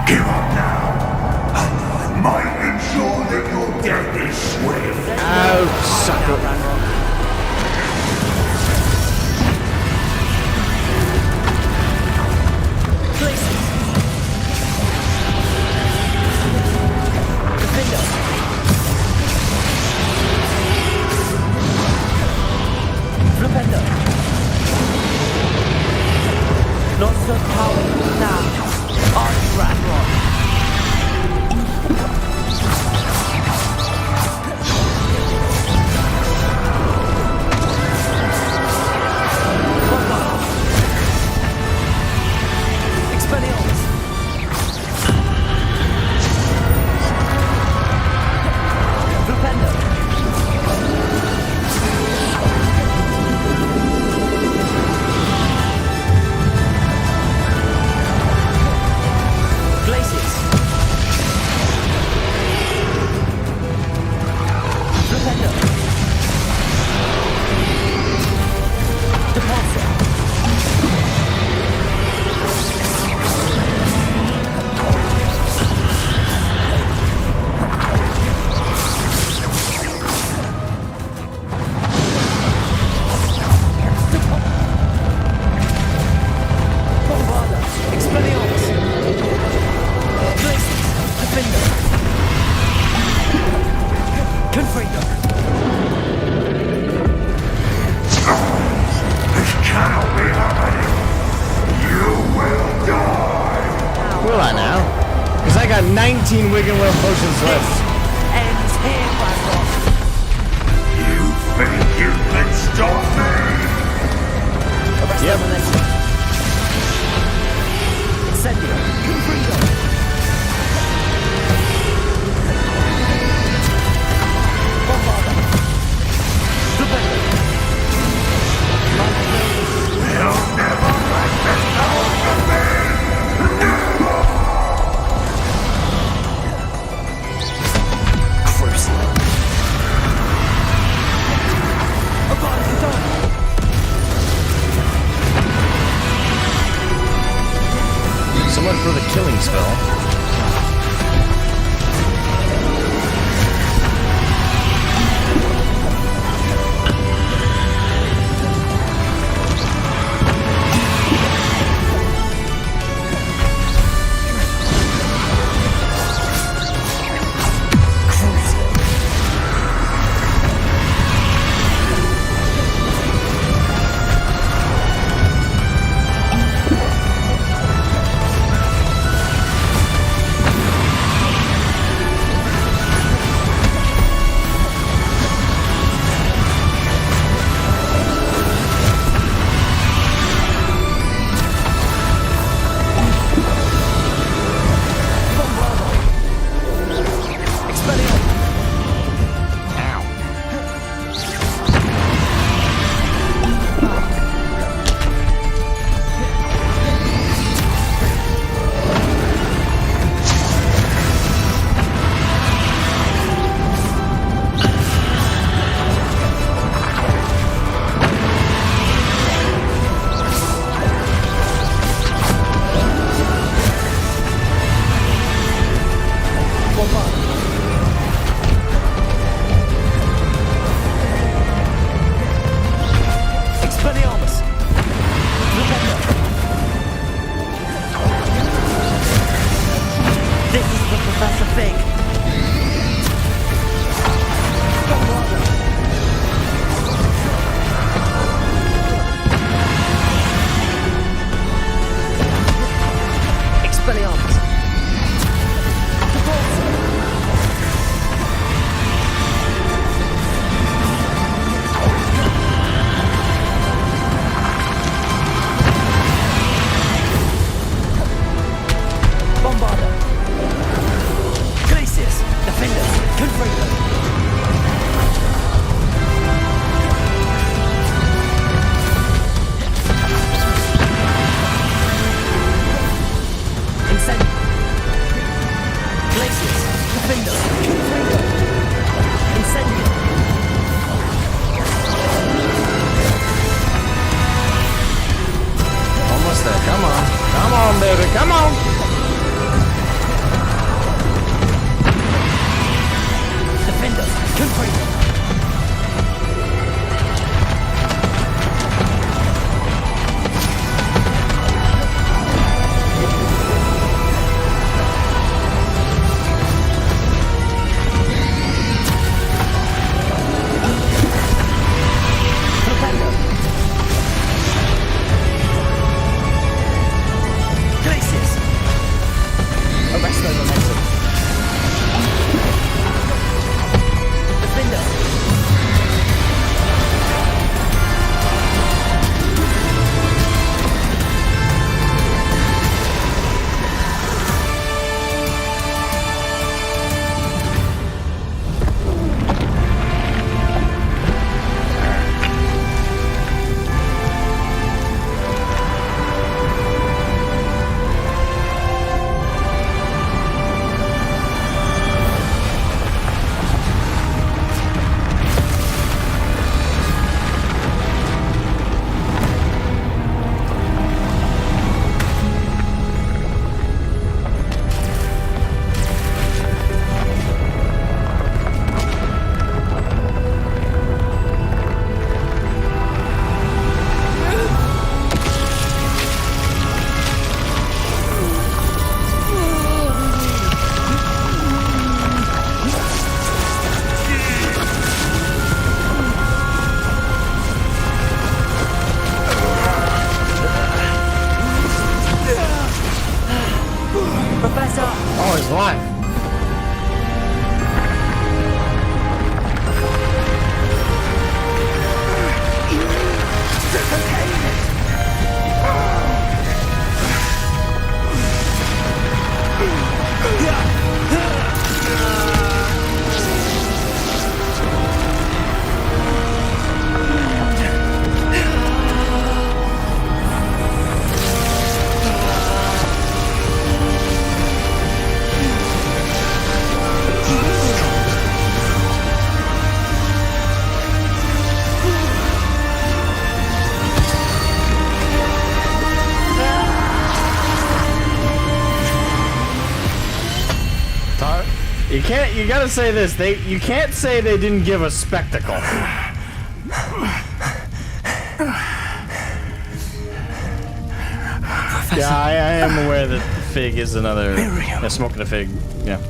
Give up now, and I might ensure that your death is swift. Oh, sucker. Not so powerful now, Arch Ranrock. Will I now? Because I got 19 Wiggenwell potions left. Ends here, Ranrock. You think you can stop me? Yep. Incendio. Confringo. Bombarda. Flipendo. You'll never let this go from me! So much for the killing spell. baby. Come on. Defenders, confront them. Oh, he's alive. You gotta say this. You can't say they didn't give a spectacle. Yeah, I am aware that Fig is another. Yeah, smoking a fig. Yeah.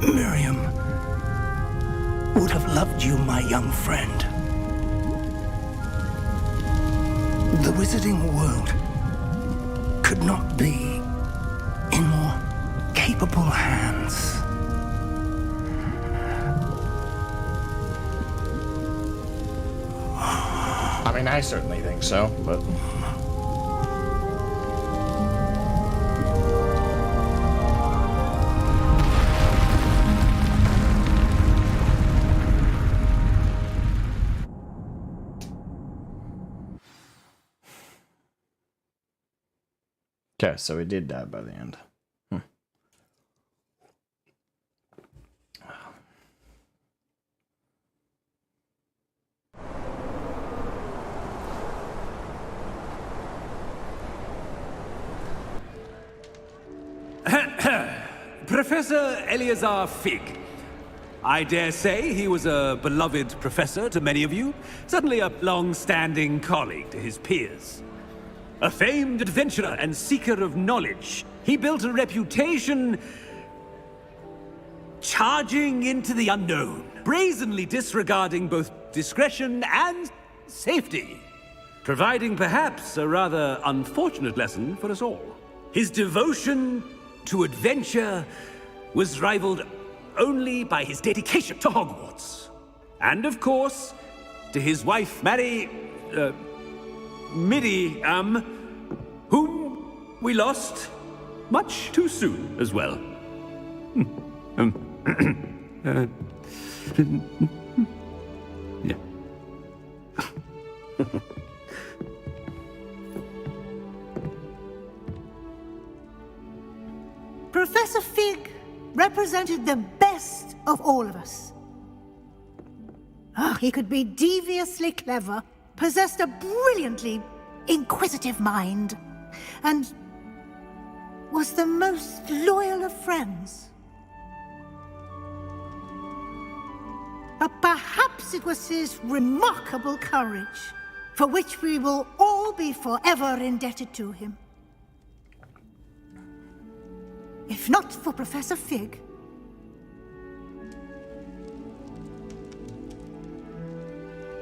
Miriam would have loved you, my young friend. The wizarding world could not be in more capable hands. I mean, I certainly think so, but... Okay, so he did die by the end. Professor Eleazar Fig. I dare say he was a beloved professor to many of you, certainly a long-standing colleague to his peers. A famed adventurer and seeker of knowledge, he built a reputation charging into the unknown, brazenly disregarding both discretion and safety, providing perhaps a rather unfortunate lesson for us all. His devotion to adventure was rivaled only by his dedication to Hogwarts. And of course, to his wife, Miriam, whom we lost much too soon as well. Yeah. Professor Fig represented the best best of all of us. He could be deviously clever, possessed a brilliantly inquisitive mind, and was the most loyal of friends. But perhaps it was his remarkable courage, for which we will all be forever indebted to him. If not for Professor Fig,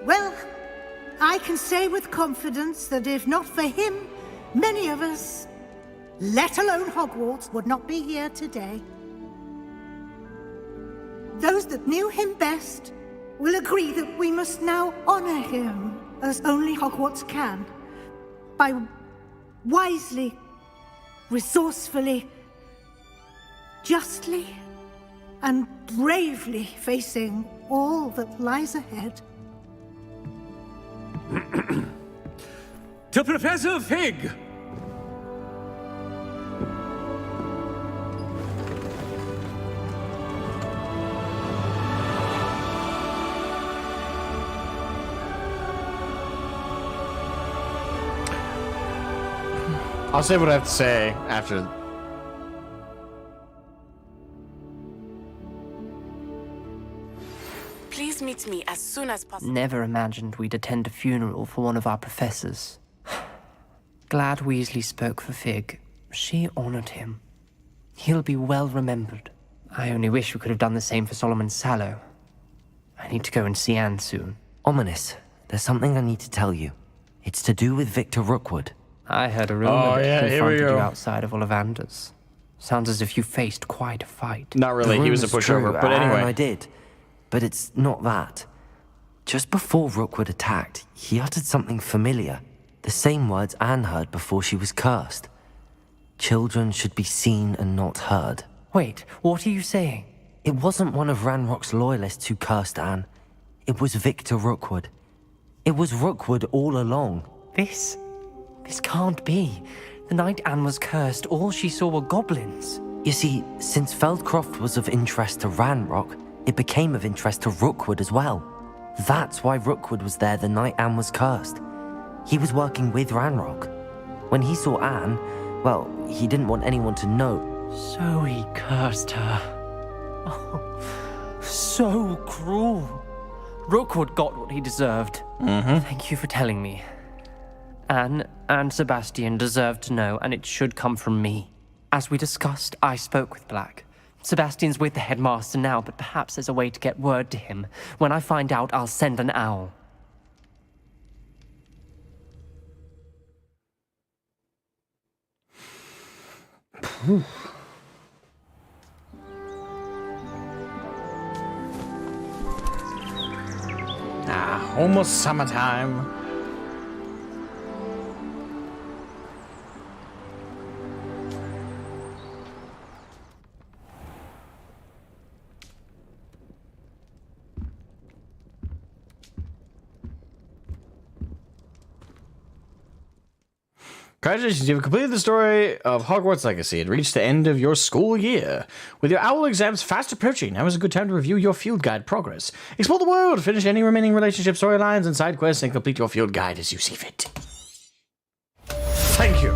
well, I can say with confidence that if not for him, many of us, let alone Hogwarts, would not be here today. Those that knew him best will agree that we must now honor him as only Hogwarts can, by wisely, resourcefully, justly, and bravely facing all that lies ahead. To Professor Fig! I'll say what I have to say after. Please meet me as soon as possible. Never imagined we'd attend a funeral for one of our professors. Glad Weasley spoke for Fig. She honored him. He'll be well remembered. I only wish we could have done the same for Solomon Sallow. I need to go and see Anne soon. Ominous, there's something I need to tell you. It's to do with Victor Rookwood. I heard a rumor that he confronted you outside of Ollivander's. Sounds as if you faced quite a fight. Not really, he was a pushover, but anyway. I did. But it's not that. Just before Rookwood attacked, he uttered something familiar. The same words Anne heard before she was cursed. Children should be seen and not heard. Wait, what are you saying? It wasn't one of Ranrock's loyalists who cursed Anne. It was Victor Rookwood. It was Rookwood all along. This can't be. The night Anne was cursed, all she saw were goblins. You see, since Feldcroft was of interest to Ranrock, it became of interest to Rookwood as well. That's why Rookwood was there the night Anne was cursed. He was working with Ranrock. When he saw Anne, well, he didn't want anyone to know. So he cursed her. Oh, so cruel. Rookwood got what he deserved. Thank you for telling me. Anne and Sebastian deserve to know, and it should come from me. As we discussed, I spoke with Black. Sebastian's with the headmaster now, but perhaps there's a way to get word to him. When I find out, I'll send an owl. Almost summertime. Congratulations, you've completed the story of Hogwarts Legacy and reached the end of your school year. With your owl exams fast approaching, now is a good time to review your field guide progress. Explore the world, finish any remaining relationship storylines and side quests, and complete your field guide as you see fit. Thank you.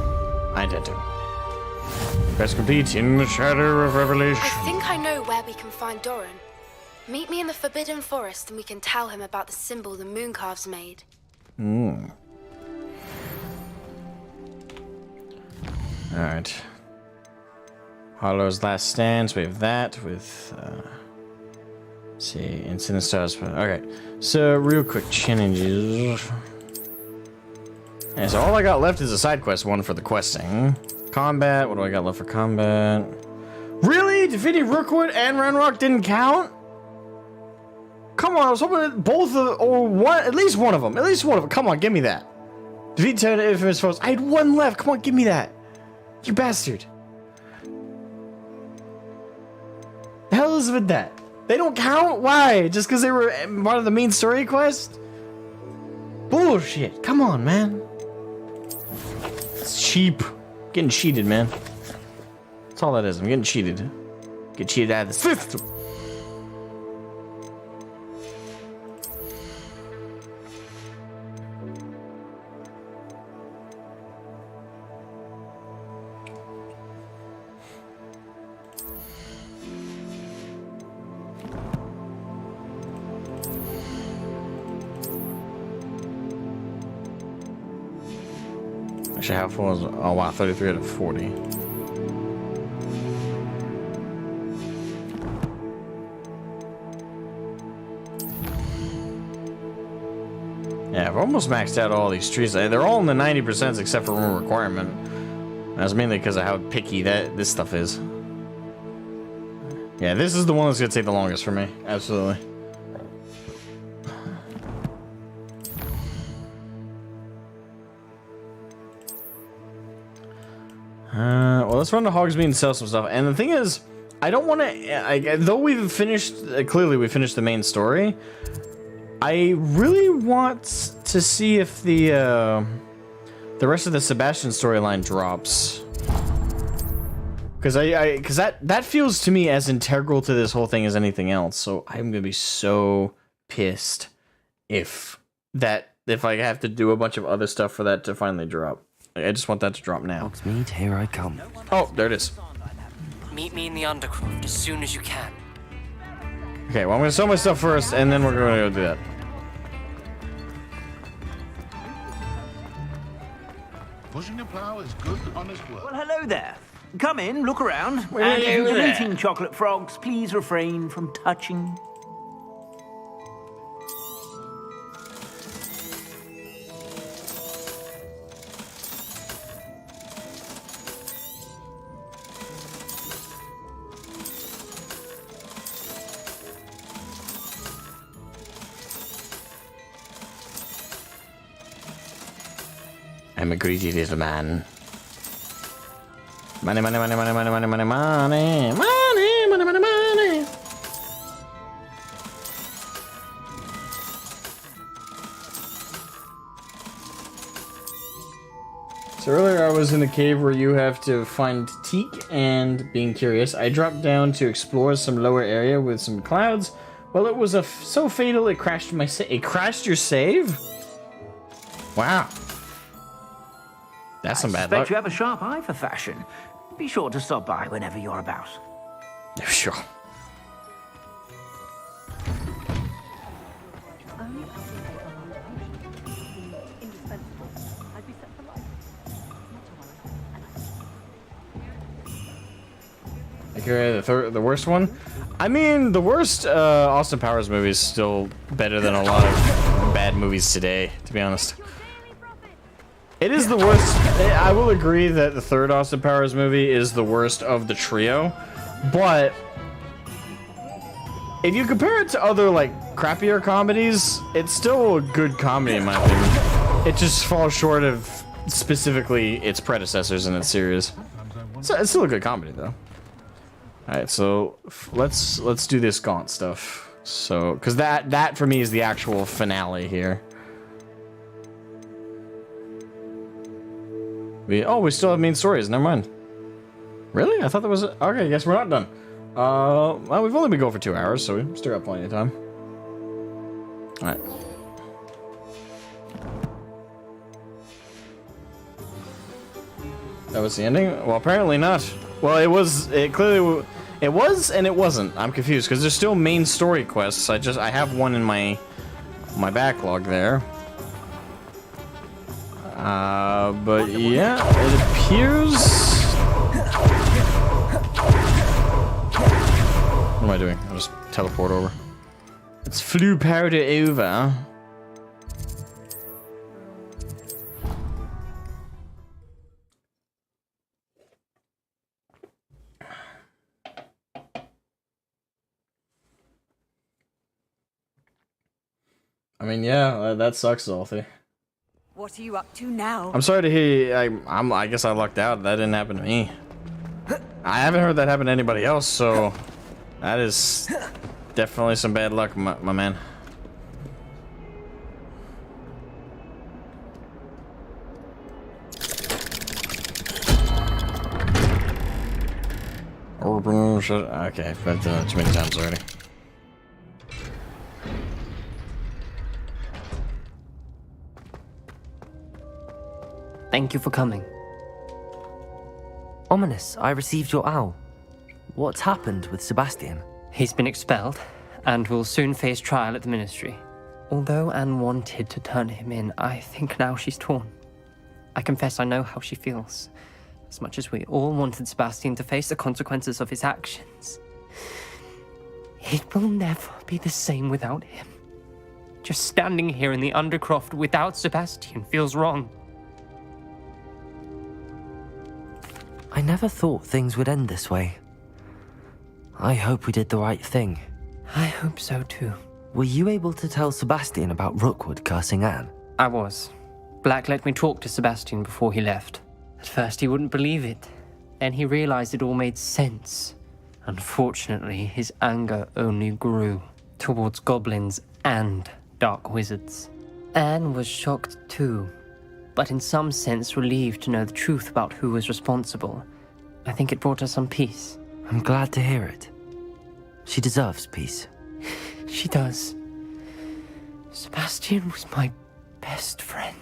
I intend to. Quest complete in the Shadow of Revelation. I think I know where we can find Doran. Meet me in the Forbidden Forest and we can tell him about the symbol the Mooncalves made. Alright. Hollow's Last Stands, we have that with, let's see, Incident Stars. Okay, so real quick challenges. And so all I got left is a side quest one for the questing. Combat, what do I got left for combat? Really? Defeating Rookwood and Ranrock didn't count? Come on, I was hoping that both of, or one, at least one of them. Come on, give me that. Defeat 10 infamous foes. I had one left. Come on, give me that. You bastard. The hell is with that? They don't count? Why? Just because they were part of the main story quest? Bullshit. Come on, man. It's cheap. Getting cheated, man. That's all that is. I'm getting cheated. Get cheated out of the system. Actually, how full is... Oh, wow, 33 out of 40. Yeah, I've almost maxed out all these trees. They're all in the 90% except for room requirement. That's mainly because of how picky this stuff is. Yeah, this is the one that's gonna take the longest for me. Absolutely. Well, let's run to Hogsmeade and sell some stuff. And the thing is, I don't want to... Though we've finished... clearly, we finished the main story. I really want to see if the rest of the Sebastian storyline drops. Because because that feels to me as integral to this whole thing as anything else. So I'm gonna be so pissed if I have to do a bunch of other stuff for that to finally drop. I just want that to drop now. Hogsmeade, here I come. Oh, there it is. Meet me in the Undercroft as soon as you can. Okay, well I'm gonna sell my stuff first, and then we're gonna go do that. Pushing a plow is good, honest work. Well, hello there. Come in, look around. Well, and if hello you're there. eating chocolate frogs, please refrain from touching. I'm a greedy little man. Money, money, money, money, money, money, money, money, money, money, money, money. So earlier I was in the cave where you have to find teak and being curious. I dropped down to explore some lower area with some clouds. Well, it was so fatal it crashed my it crashed your save? Wow. That's some bad luck. I suspect you have a sharp eye for fashion. Be sure to stop by whenever you're about. Sure. Okay, the worst one? I mean, the worst Austin Powers movie is still better than a lot of bad movies today, to be honest. It is the worst. I will agree that the third Austin Powers movie is the worst of the trio, but if you compare it to other, like, crappier comedies, it's still a good comedy in my opinion. It just falls short of specifically its predecessors in its series. So it's still a good comedy though. Alright, so let's do this Gaunt stuff. So, because that for me is the actual finale here. We still have main stories. Never mind. Really? I thought that was okay. I guess we're not done. Well, we've only been going for 2 hours, so we still got plenty of time. All right. That was the ending. Well, apparently not. Well, it was. It clearly. It was, and it wasn't. I'm confused because there's still main story quests. I have one in my backlog there. But yeah, it appears... What am I doing? I'll just teleport over. It's flew powder over. I mean, yeah, that sucks, Zolthy. What are you up to now? I'm sorry to hear you. I guess I lucked out. That didn't happen to me. I haven't heard that happen to anybody else, so that is definitely some bad luck, my man. Okay, I've done that too many times already. Thank you for coming. Ominous, I received your owl. What's happened with Sebastian? He's been expelled, and will soon face trial at the Ministry. Although Anne wanted to turn him in, I think now she's torn. I confess I know how she feels. As much as we all wanted Sebastian to face the consequences of his actions. It will never be the same without him. Just standing here in the Undercroft without Sebastian feels wrong. I never thought things would end this way. I hope we did the right thing. I hope so too. Were you able to tell Sebastian about Rookwood cursing Anne? I was. Black let me talk to Sebastian before he left. At first he wouldn't believe it. Then he realized it all made sense. Unfortunately, his anger only grew towards goblins and dark wizards. Anne was shocked too, but in some sense relieved to know the truth about who was responsible. I think it brought her some peace. I'm glad to hear it. She deserves peace. She does. Sebastian was my best friend.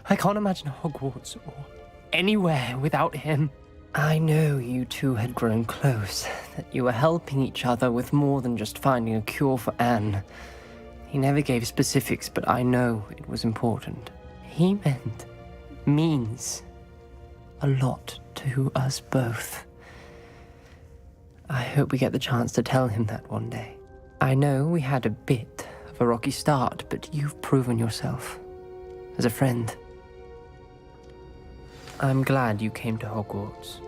I can't imagine Hogwarts or anywhere without him. I know you two had grown close, that you were helping each other with more than just finding a cure for Anne. He never gave specifics, but I know it was important. He means a lot to us both. I hope we get the chance to tell him that one day. I know we had a bit of a rocky start, but you've proven yourself as a friend. I'm glad you came to Hogwarts.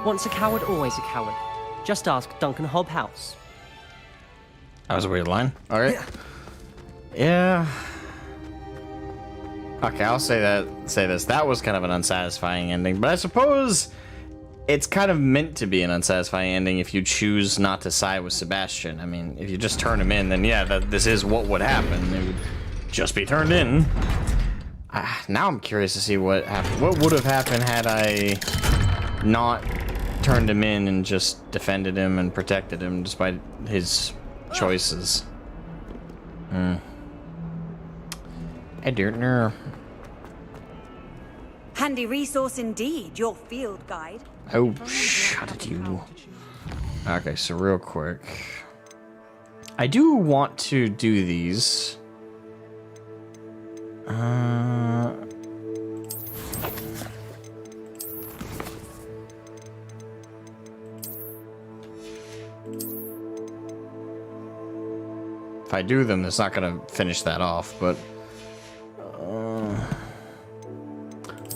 Once a coward, always a coward. Just ask Duncan Hobhouse. That was a weird line. All right. Yeah. Okay, I'll say this. That was kind of an unsatisfying ending, but I suppose it's kind of meant to be an unsatisfying ending if you choose not to side with Sebastian. I mean, if you just turn him in, then yeah, this is what would happen. It would just be turned in. Now I'm curious to see what happened. What would have happened had I not turned him in and just defended him and protected him despite his choices? I don't know. Handy resource indeed, your field guide. Oh, shut you. Okay, so real quick. I do want to do these. If I do them, it's not gonna finish that off, but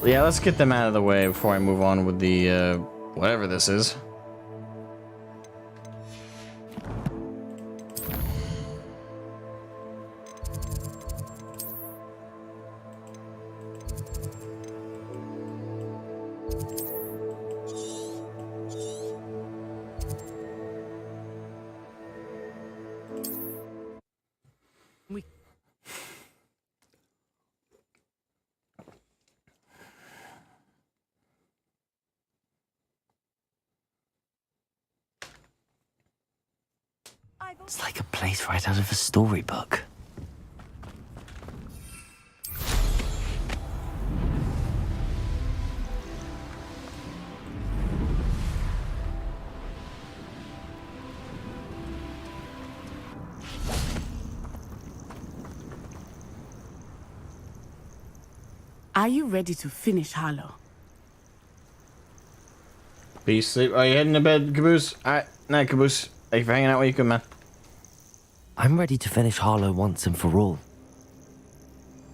yeah, let's get them out of the way before I move on with the whatever this is. It's like a place right out of a storybook. Are you ready to finish Harlow? Peace, sleep. Are you heading to bed, Caboose? Alright, night, Caboose. Thank you for hanging out with you, good man. I'm ready to finish Harlow once and for all.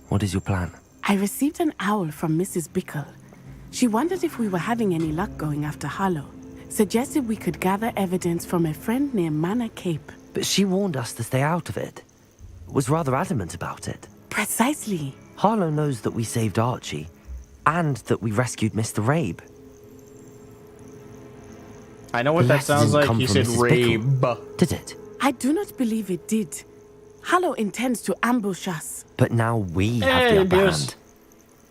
What is your plan? I received an owl from Mrs. Bickle. She wondered if we were having any luck going after Harlow. Suggested we could gather evidence from a friend near Manor Cape. But she warned us to stay out of it. Was rather adamant about it. Precisely. Harlow knows that we saved Archie, and that we rescued Mr. Rabe. I know what that sounds like. You said Rabe. Did it? I do not believe it did. Harlow intends to ambush us. But now we have the upper hand.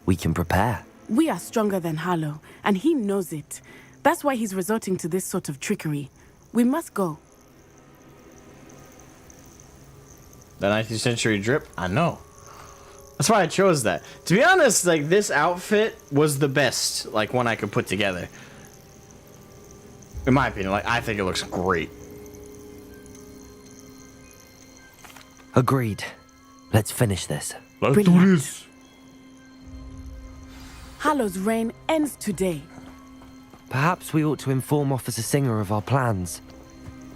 We can prepare. We are stronger than Harlow, and he knows it. That's why he's resorting to this sort of trickery. We must go. The 19th century drip? I know. That's why I chose that. To be honest, like, this outfit was the best, like, one I could put together. In my opinion, like, I think it looks great. Agreed. Let's finish this. Let's Brilliant. do this. Hallow's reign ends today. Perhaps we ought to inform Officer Singer of our plans.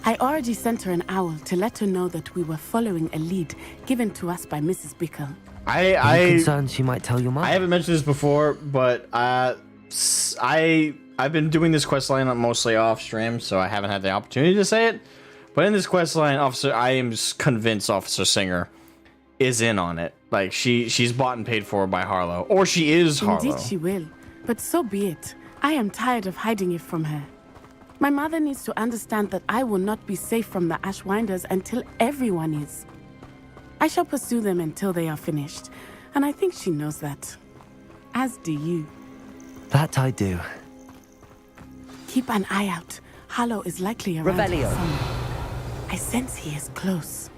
I already sent her an owl to let her know that we were following a lead given to us by Mrs. Bickle. Any concerns she might tell your mother? I haven't mentioned this before, but I've been doing this quest line mostly off stream, so I haven't had the opportunity to say it. But in this quest line, I am convinced Officer Singer is in on it. Like she's bought and paid for by Harlow, or she is Harlow. Indeed she will, but so be it. I am tired of hiding it from her. My mother needs to understand that I will not be safe from the Ashwinders until everyone is. I shall pursue them until they are finished, and I think she knows that. As do you. That I do. Keep an eye out. Harlow is likely around Revelio. here somewhere. I sense he is close.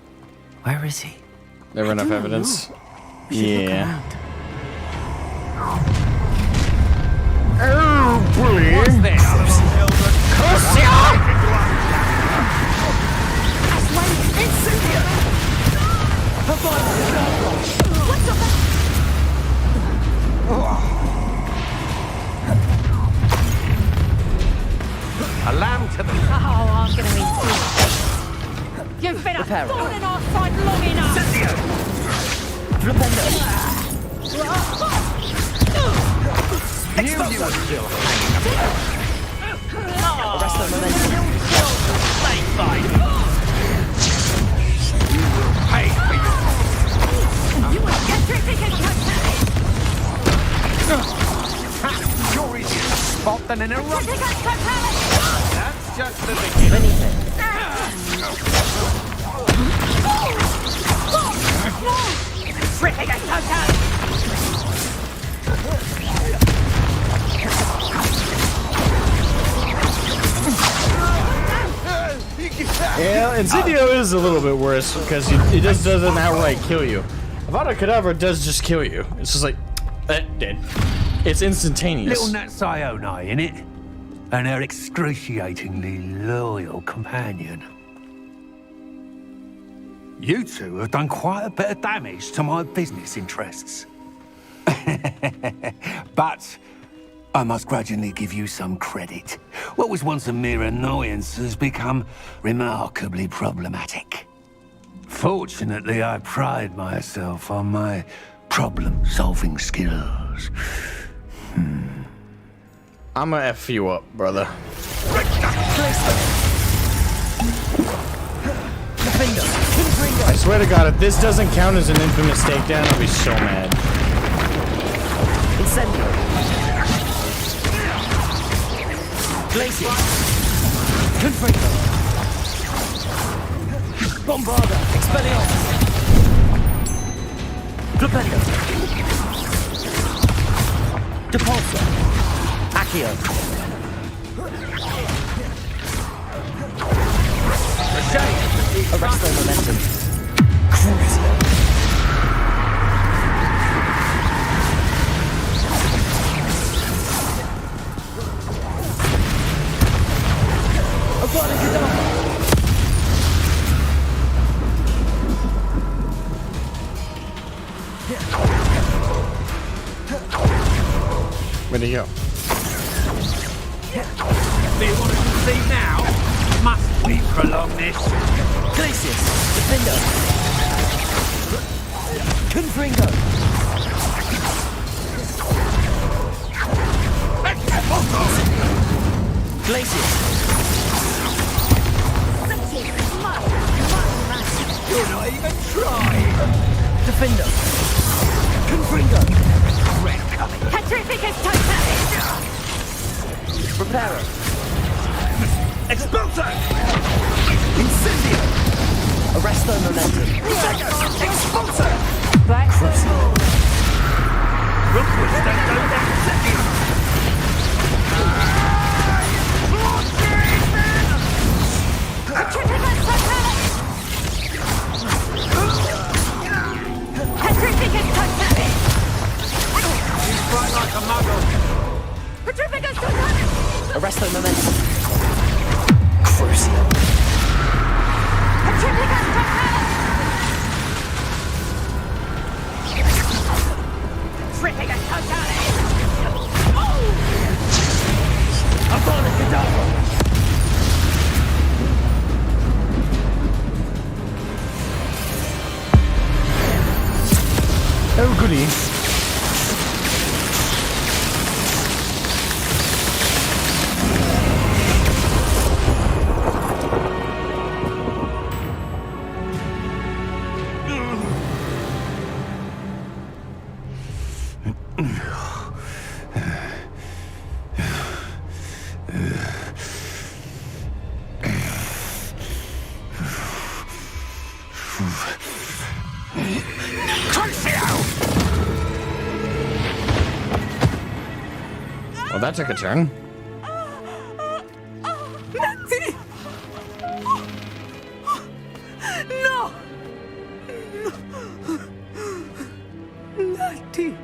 Where is he? Never enough evidence. Yeah. Oh, bully! What's this? A lamb to the... Oh, I'm gonna eat you. You've been a thorn in our side long enough. Knew you were still Arrest the momentum. Stay fine. Hey! You will get tripping and You're easier to spot than in a rock. That's just the Ripping and Yeah, Incendio is a little bit worse because he just doesn't outright kill you. Avada Kedavra does just kill you. It's just like, dead. It's instantaneous. Little Nat Sioni, innit? And her excruciatingly loyal companion. You two have done quite a bit of damage to my business interests. But I must grudgingly give you some credit. What was once a mere annoyance has become remarkably problematic. Fortunately, I pride myself on my problem-solving skills. I'm gonna F you up, brother. I swear to God, if this doesn't count as an infamous takedown, I'll be so mad. Incendio. Glacier. Confringo. Bombarda. Expelliarmus. Glupendo. Depulso. Accio. Arrest their momentum. Crucio. Avada Kedavra. Where'd he go? Do you want to see now? Must we prolong this? Glacius. Defendo. Confringo. Glacius. You're not even trying! Defendo. Confringo. Petrificus totalis. Reparo. Expulso! Incendio. Arrest their momentum. Expulso! Crucio. Rookwood don't go down second! Petrificus totalis. Petrificus totalis. She's bright like a muggle. Petrificus totalis. Arrest their momentum. Crucio. Petrificus totalis. tripping us totally! Avada Kedavra! Oh, goody. Well, that took a turn. Natty! No! Natty!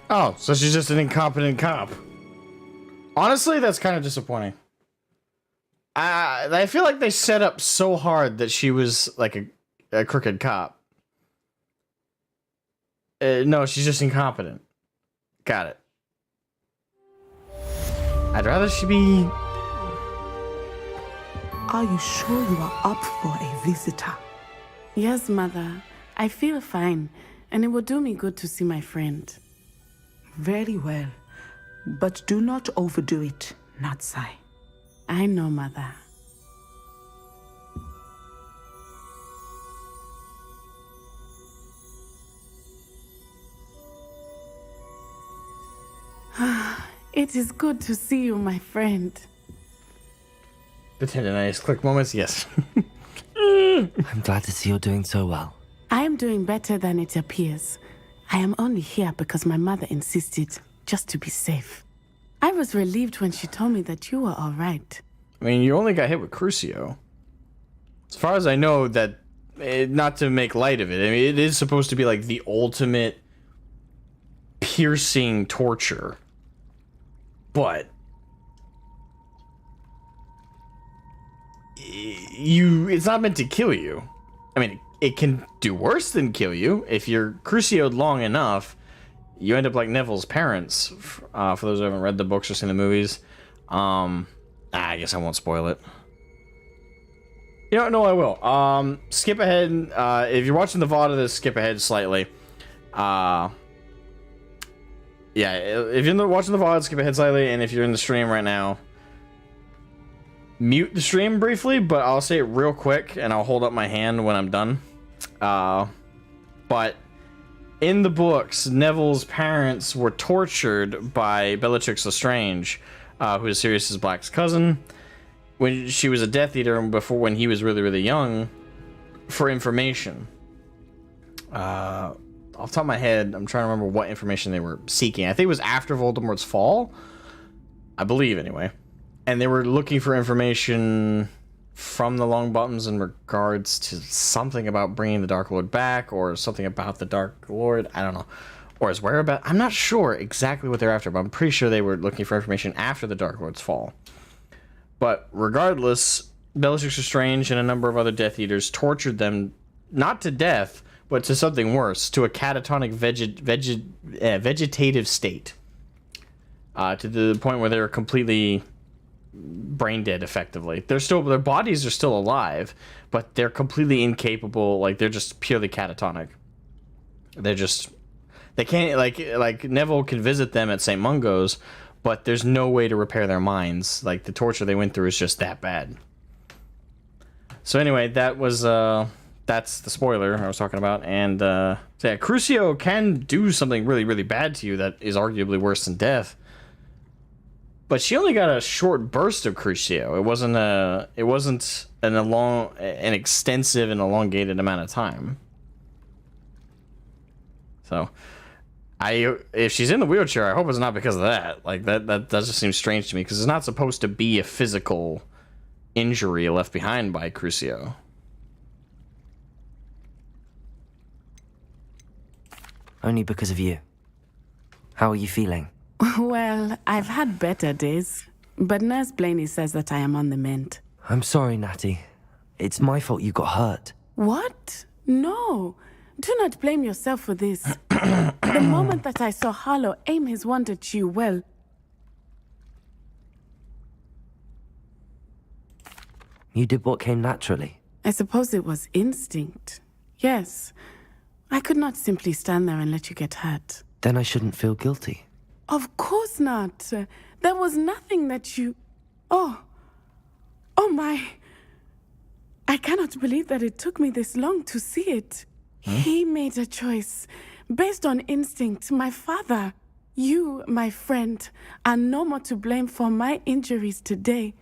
Oh, so she's just an incompetent cop. Honestly, that's kind of disappointing. I feel like they set up so hard that she was like a crooked cop. No, she's just incompetent. Got it. I'd rather she be... Are you sure you are up for a visitor? Yes, Mother. I feel fine, and it will do me good to see my friend. Very well. But do not overdo it, Natsai. I know, Mother. It is good to see you, my friend. The tendonitis click moments, yes. I'm glad to see you're doing so well. I am doing better than it appears. I am only here because my mother insisted, just to be safe. I was relieved when she told me that you were all right. I mean, you only got hit with Crucio. As far as I know, that not to make light of it, I mean, it is supposed to be like the ultimate piercing torture. But it's not meant to kill you. I mean, it can do worse than kill you. If you're crucioed long enough, you end up like Neville's parents. For those who haven't read the books or seen the movies. I guess I won't spoil it. You know, no, I will. Skip ahead. If you're watching the VOD of this, skip ahead slightly. Yeah, if you're watching the VOD, skip ahead slightly, and if you're in the stream right now, mute the stream briefly, but I'll say it real quick, and I'll hold up my hand when I'm done. But in the books, Neville's parents were tortured by Bellatrix Lestrange, who is Sirius Black's cousin, when she was a Death Eater, before when he was really, really young, for information. Off the top of my head, I'm trying to remember what information they were seeking. I think it was after Voldemort's fall. I believe, anyway. And they were looking for information from the Longbottoms in regards to something about bringing the Dark Lord back, or something about the Dark Lord. I don't know. Or his whereabouts. I'm not sure exactly what they're after, but I'm pretty sure they were looking for information after the Dark Lord's fall. But regardless, Bellatrix Lestrange and a number of other Death Eaters tortured them, not to death, but to something worse, to a catatonic vegetative state. To the point where they're completely brain dead, effectively. Their bodies are still alive, but they're completely incapable, like, they're just purely catatonic. They can't, like Neville can visit them at St. Mungo's, but there's no way to repair their minds. Like, the torture they went through is just that bad. So anyway, that was, that's the spoiler I was talking about. And, so yeah, Crucio can do something really, really bad to you that is arguably worse than death. But she only got a short burst of Crucio. It wasn't an extensive and elongated amount of time. So, if she's in the wheelchair, I hope it's not because of that. Like, that just seems strange to me, because it's not supposed to be a physical injury left behind by Crucio. Only because of you. How are you feeling? Well, I've had better days, but Nurse Blaney says that I am on the mend. I'm sorry, Natty. It's my fault you got hurt. What? No. Do not blame yourself for this. The moment that I saw Harlow aim his wand at you, well... You did what came naturally. I suppose it was instinct. Yes. I could not simply stand there and let you get hurt. Then I shouldn't feel guilty. Of course not. There was nothing that you... Oh. Oh my... I cannot believe that it took me this long to see it. He made a choice based on instinct. My father, you, my friend, are no more to blame for my injuries today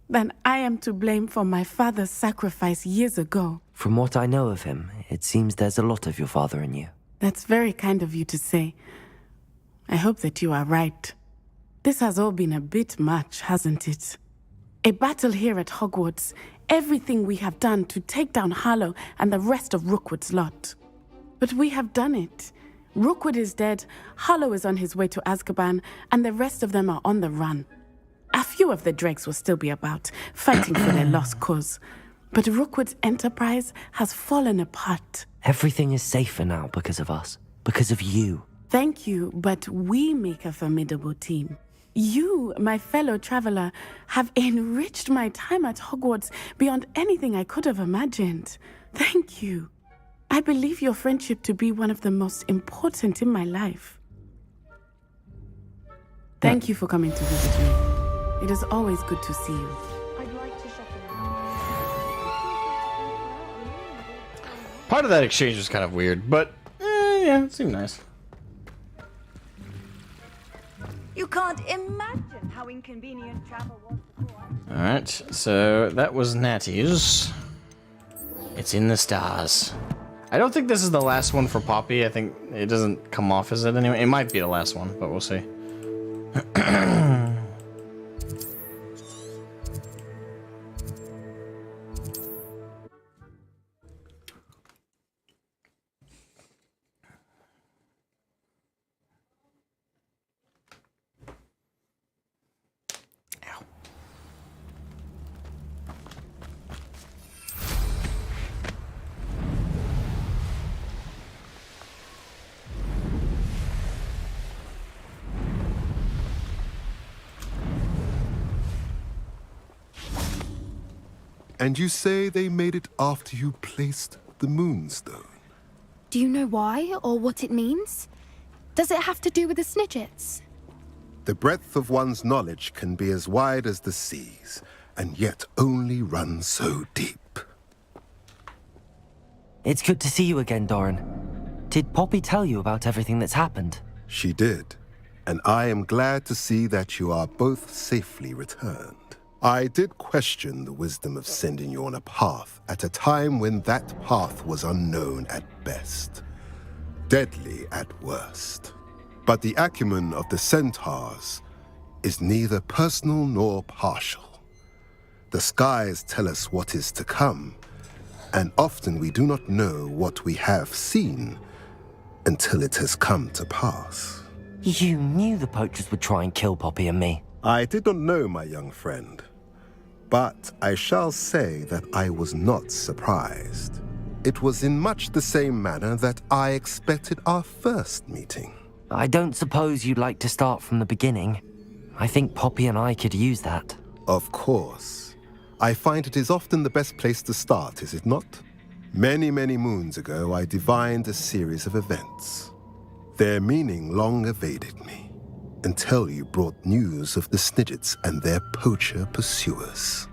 than I am to blame for my father's sacrifice years ago. From what I know of him, it seems there's a lot of your father in you. That's very kind of you to say. I hope that you are right. This has all been a bit much, hasn't it? A battle here at Hogwarts, everything we have done to take down Harlow and the rest of Rookwood's lot. But we have done it. Rookwood is dead, Harlow is on his way to Azkaban, and the rest of them are on the run. A few of the dregs will still be about, fighting for their lost cause. But Rookwood's enterprise has fallen apart. Everything is safer now because of us. Because of you. Thank you, but we make a formidable team. You, my fellow traveler, have enriched my time at Hogwarts beyond anything I could have imagined. Thank you. I believe your friendship to be one of the most important in my life. Thank you for coming to visit me. It is always good to see you. I'd like to shop Part of that exchange was kind of weird, but yeah, it seemed nice. You can't imagine how inconvenient travel was before. Alright, so that was Natty's. It's in the stars. I don't think this is the last one for Poppy. I think it doesn't come off as it anyway. It might be the last one, but we'll see. And you say they made it after you placed the Moonstone? Do you know why or what it means? Does it have to do with the Snidgets? The breadth of one's knowledge can be as wide as the seas, and yet only run so deep. It's good to see you again, Doran. Did Poppy tell you about everything that's happened? She did, and I am glad to see that you are both safely returned. I did question the wisdom of sending you on a path at a time when that path was unknown at best, deadly at worst. But the acumen of the centaurs is neither personal nor partial. The skies tell us what is to come, and often we do not know what we have seen until it has come to pass. You knew the poachers would try and kill Poppy and me. I did not know, my young friend. But I shall say that I was not surprised. It was in much the same manner that I expected our first meeting. I don't suppose you'd like to start from the beginning. I think Poppy and I could use that. Of course. I find it is often the best place to start, is it not? Many, many moons ago, I divined a series of events. Their meaning long evaded me, until you brought news of the Snidgets and their poacher pursuers.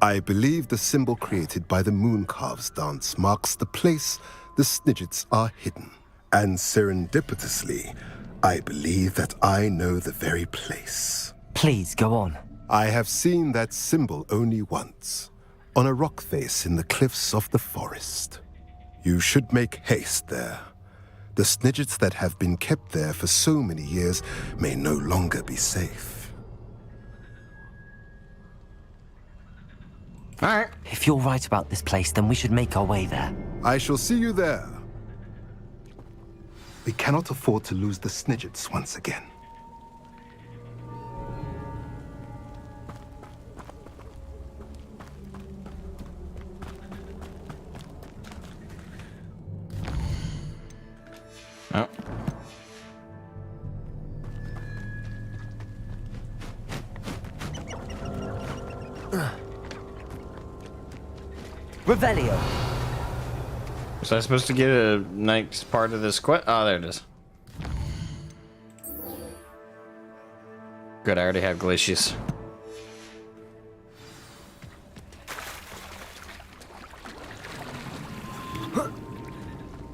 I believe the symbol created by the Mooncalves dance marks the place the Snidgets are hidden. And serendipitously, I believe that I know the very place. Please, go on. I have seen that symbol only once, on a rock face in the cliffs of the forest. You should make haste there. The Snidgets that have been kept there for so many years may no longer be safe. All right. If you're right about this place, then we should make our way there. I shall see you there. We cannot afford to lose the Snidgets once again. Oh. Revelio. Was I supposed to get a next part of this quest? Oh, there it is. Good, I already have Glacius.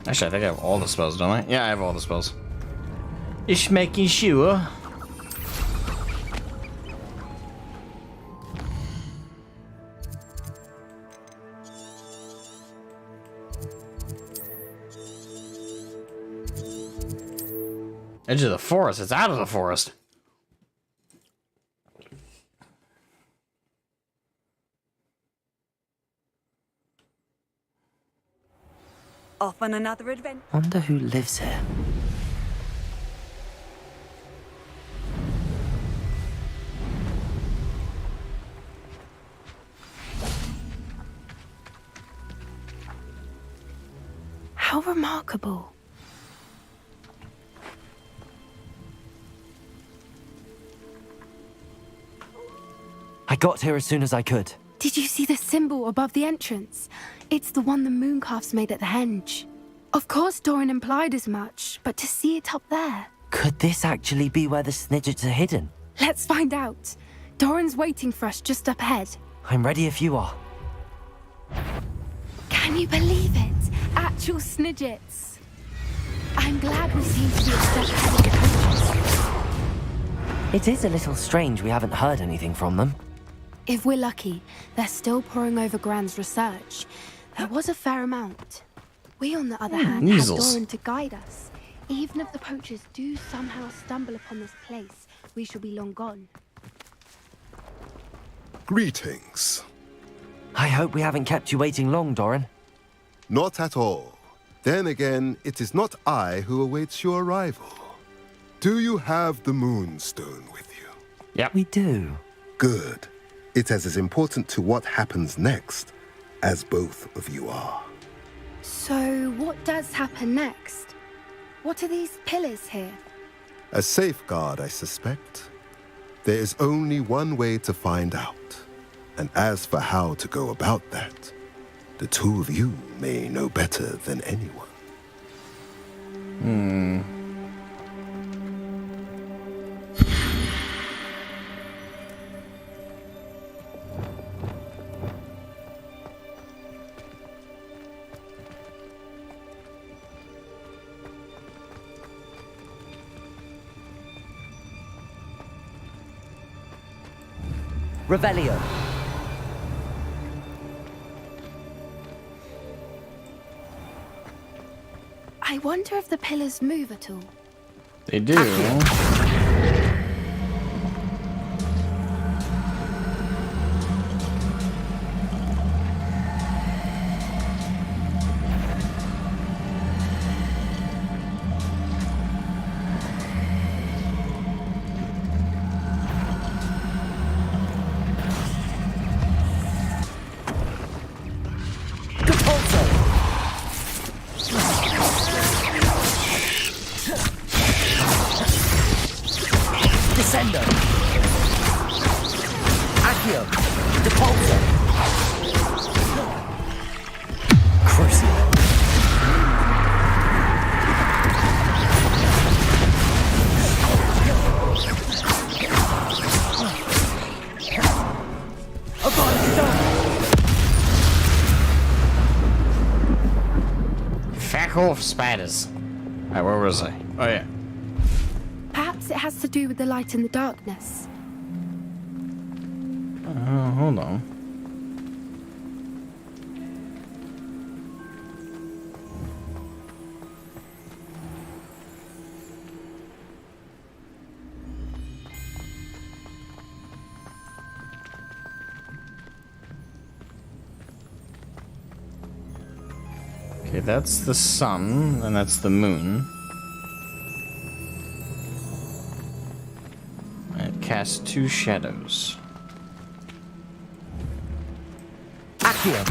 Actually, I think I have all the spells, don't I? Yeah, I have all the spells. Just making sure. Edge of the forest. It's out of the forest. Off on another adventure. Wonder who lives here. How remarkable. I got here as soon as I could. Did you see the symbol above the entrance? It's the one the mooncalfs made at the henge. Of course Doran implied as much, but to see it up there... Could this actually be where the Snidgets are hidden? Let's find out. Doran's waiting for us just up ahead. I'm ready if you are. Can you believe it? Actual Snidgets. I'm glad we seem to be a step ahead of the creatures. It is a little strange we haven't heard anything from them. If we're lucky, they're still poring over Gran's research. There was a fair amount. We, on the other hand, have Doran to guide us. Even if the poachers do somehow stumble upon this place, we shall be long gone. Greetings. I hope we haven't kept you waiting long, Doran. Not at all. Then again, it is not I who awaits your arrival. Do you have the Moonstone with you? Yep. We do. Good. It is as important to what happens next as both of you are. So, what does happen next? What are these pillars here? A safeguard, I suspect. There is only one way to find out. And as for how to go about that, the two of you may know better than anyone. Revelio. I wonder if the pillars move at all. They do. Descendo. Accio. Depulso. Crucio. Fuck off, spiders. Alright, where was I? Oh, yeah. Perhaps it has to do with the light and the darkness. Hold on. Okay, that's the sun, and that's the moon. And it casts two shadows. Accio.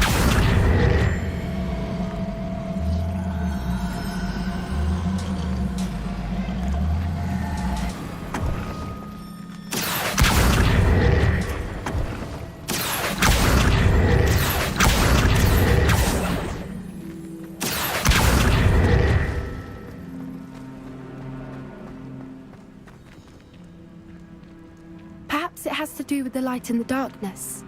has to do with the light and the darkness.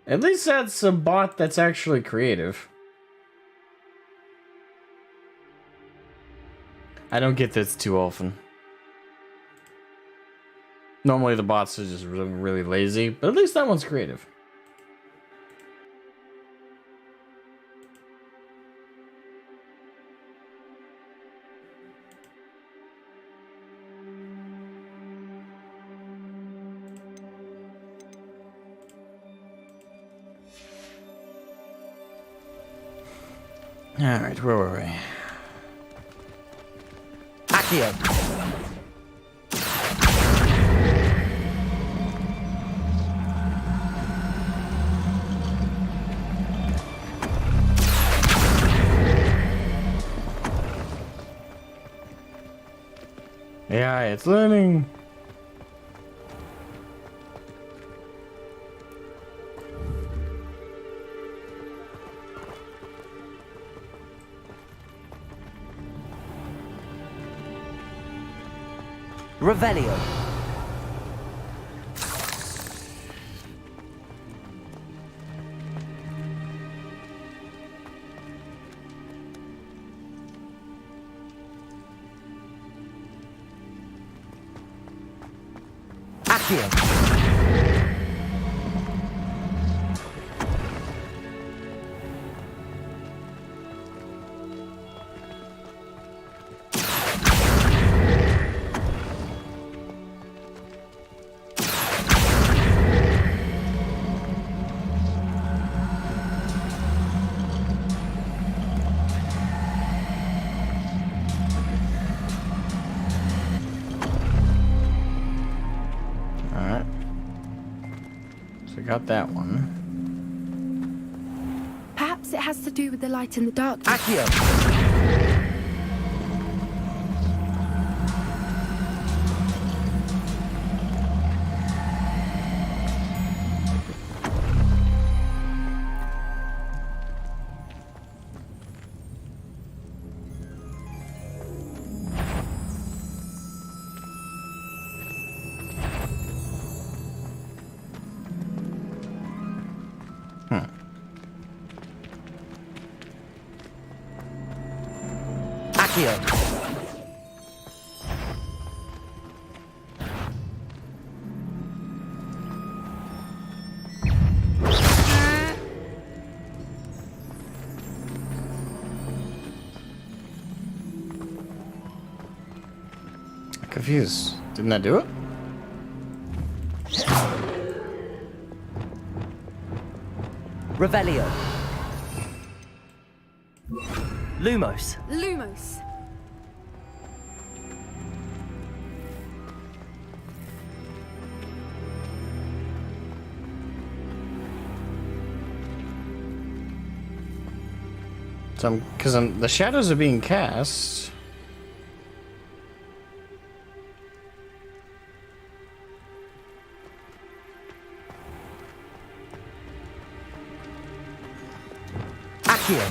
At least that's a bot that's actually creative. I don't get this too often. Normally the bots are just really, really lazy, but at least that one's creative. Alright, where were we? Accio! Yeah, it's learning. Revelio. Accio. Alright. So got that one. Perhaps it has to do with the light and the darkness. Accio. Accio. Confused. Didn't that do it? Revelio. Lumos. Lumos. So because the shadows are being cast. Accio.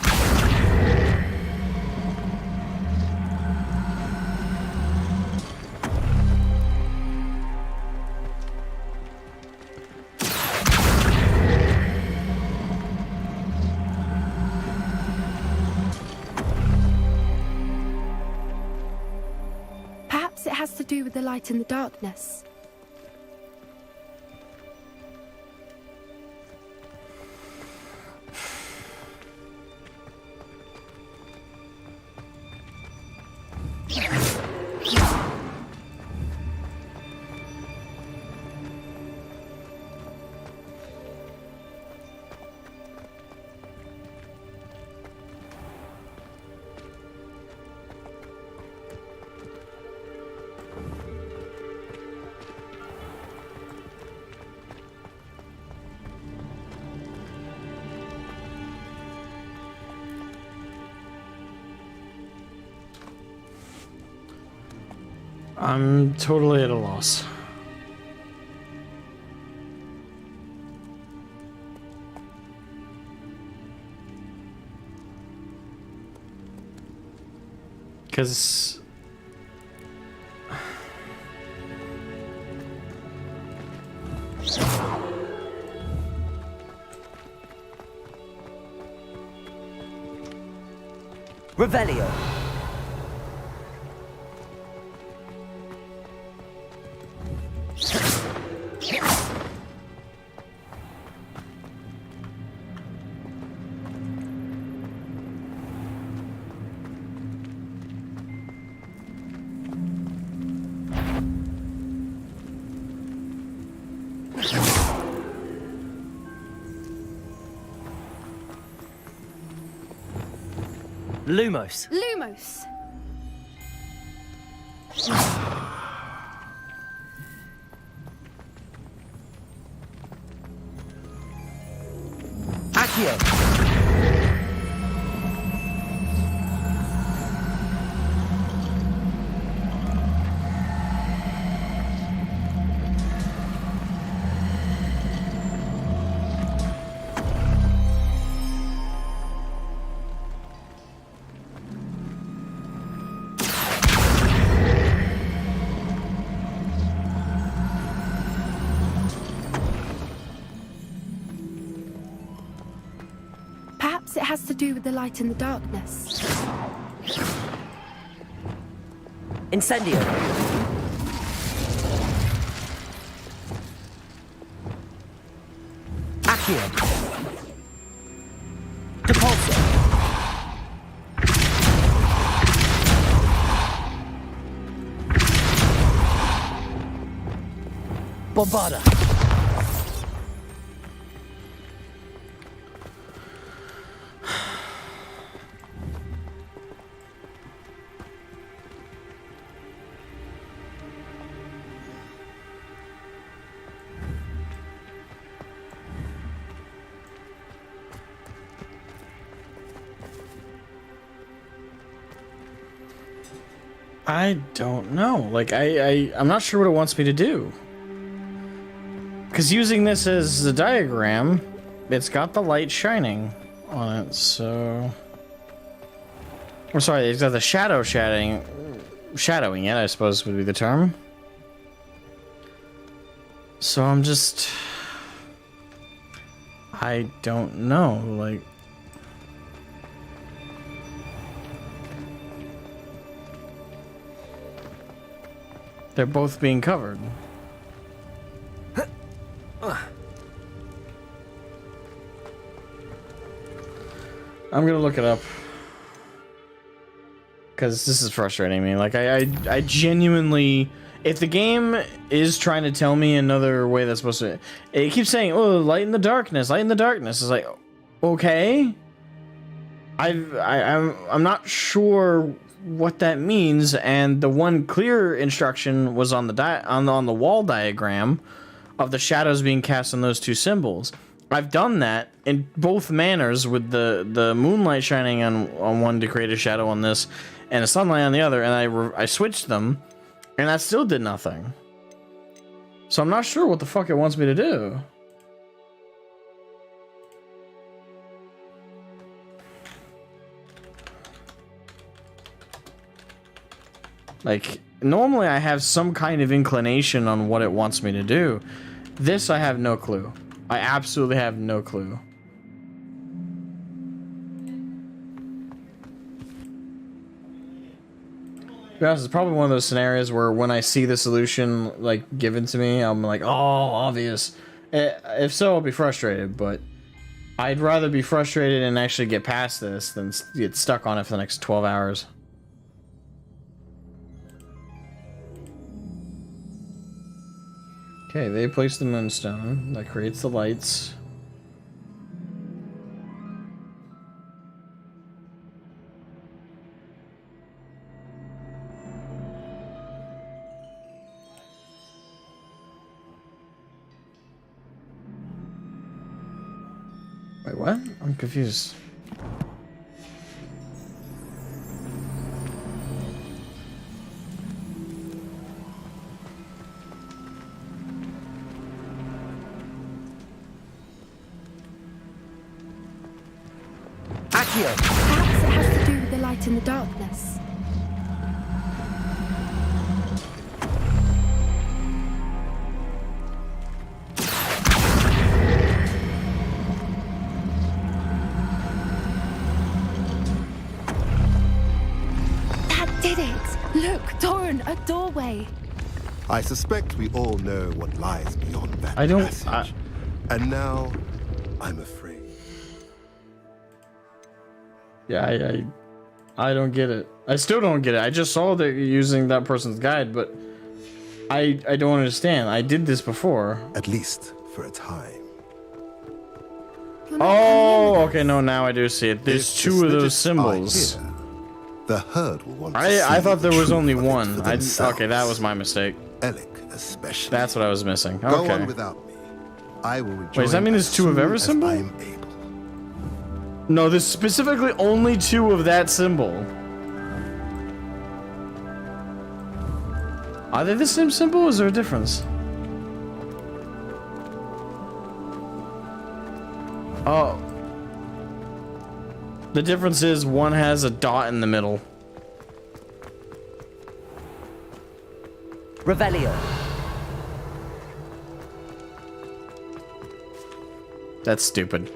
Perhaps it has to do with the light and the darkness. I'm totally at a loss. Because Revelio. Lumos. Lumos. Accio. Perhaps it has to do with the light in the darkness. Incendio. Accio. Depulso. Bombarda. I don't know. Like, I'm not sure what it wants me to do. Because using this as a diagram, it's got the light shining on it, so... I'm sorry, it's got the shadowing it, I suppose would be the term. So I'm just... I don't know, like... They're both being covered. I'm gonna look it up. Because this is frustrating me. Like, I genuinely... If the game is trying to tell me another way that's supposed to... It keeps saying, oh, light in the darkness, light in the darkness. It's like, okay. I'm not sure what that means, and the one clear instruction was on the on the wall diagram of the shadows being cast on those two symbols. I've done that in both manners, with the moonlight shining on one to create a shadow on this, and the sunlight on the other, and I switched them, and that still did nothing. So I'm not sure what the fuck it wants me to do. Like, normally I have some kind of inclination on what it wants me to do. This, I have no clue. I absolutely have no clue. To be honest, it's probably one of those scenarios where when I see the solution, like, given to me, I'm like, oh, obvious. If so, I'll be frustrated, but I'd rather be frustrated and actually get past this than get stuck on it for the next 12 hours. Okay, they place the moonstone. That creates the lights. Wait, what? I'm confused. Perhaps it has to do with the light in the darkness. That did it! Look, Doran, a doorway. I suspect we all know what lies beyond that I don't- passage. And now, I'm afraid. Yeah, I don't get it. I still don't get it. I just saw that you're using that person's guide, but I don't understand. I did this before. At least for a time. Oh, okay. No, now I do see it. There's If two of the those Snidgets symbols. are here, the herd will want to I see thought there the was truth only of it one. for Okay, themselves. that was my mistake. Alec, especially. That's what I was missing. Go Okay. on without me. I will rejoin. Wait, does that mean there's as two of soon every as symbol? I am able. No, there's specifically only two of that symbol. Are they the same symbol, or is there a difference? Oh. The difference is one has a dot in the middle. Revelio. That's stupid.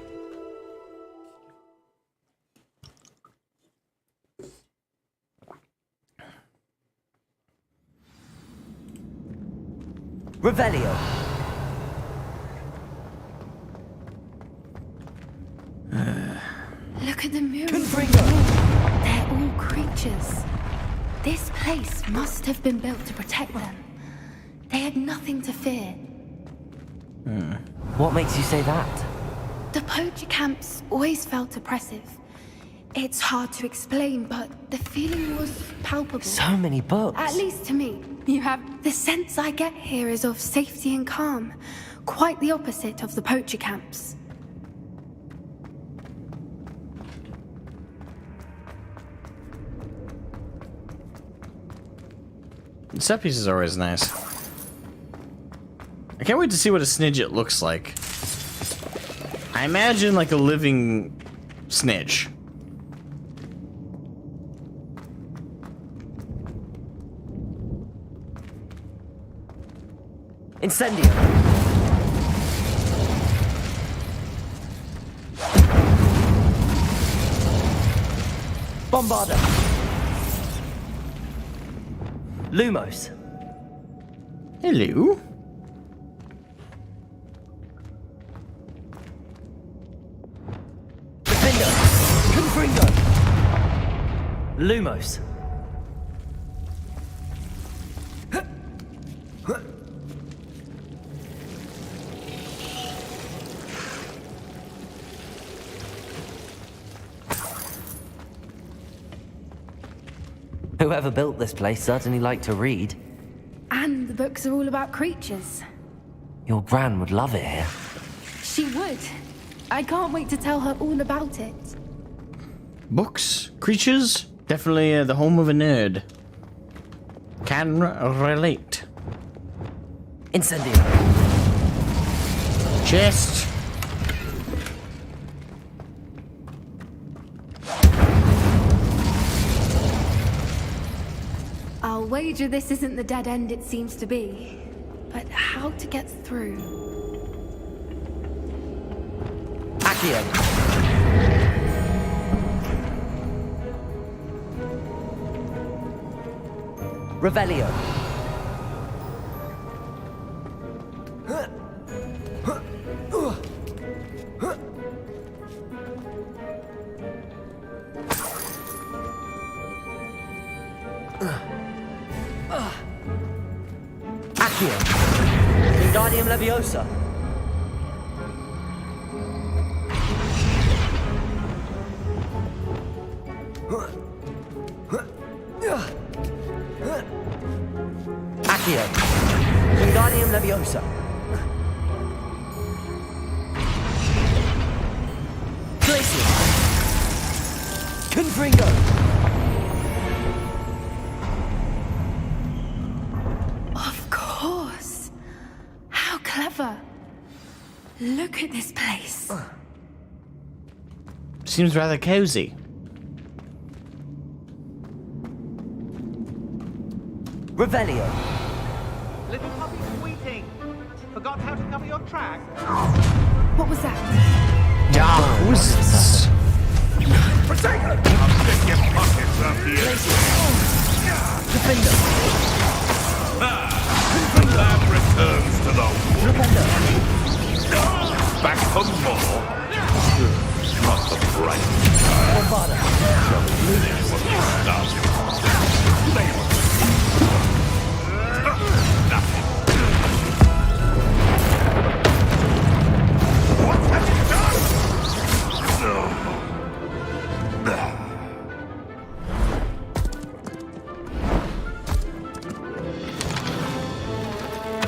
Revelio. Look at the murals. They're all creatures. This place must have been built to protect them. They had nothing to fear. What makes you say that? The poacher camps always felt oppressive. It's hard to explain, but the feeling was palpable. So many books. At least to me. You have... The sense I get here is of safety and calm. Quite the opposite of the poacher camps. Set piece is always nice. I can't wait to see what a Snidget looks like. I imagine like a living snitch. Incendio. Bombarda. Lumos. Hello. Defender. Confringo. Lumos. Whoever built this place certainly liked to read. And the books are all about creatures. Your gran would love it here. She would. I can't wait to tell her all about it. Books, creatures, definitely the home of a nerd. Can relate. Incendio. Chest. I'll wager this isn't the dead end it seems to be. But how to get through? Accio. Revelio. Accio. Wingardium Leviosa. Accio. Wingardium Leviosa. Glacius. Confringo. Of course. How clever. Look at this place. seems rather cozy. Revelio. Little puppy squeaking. Forgot how to cover your track. What was that? Yeah, who's this? Protect her! I'll stick your pockets up here. Defender. Lab returns to the back for more. Not the bright. Bombada. Nothing.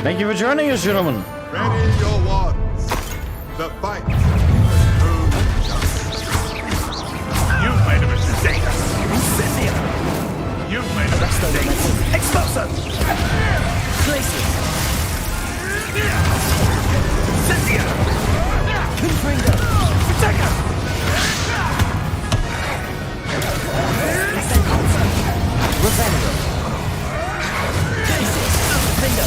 Thank you for joining us, gentlemen. Ready your wands. The fight. You've made a mistake. Incendia! You've made a mistake. Expulso! Glacier! Incendia! Confringo! Protector! Revelio! Glacier! Bingo!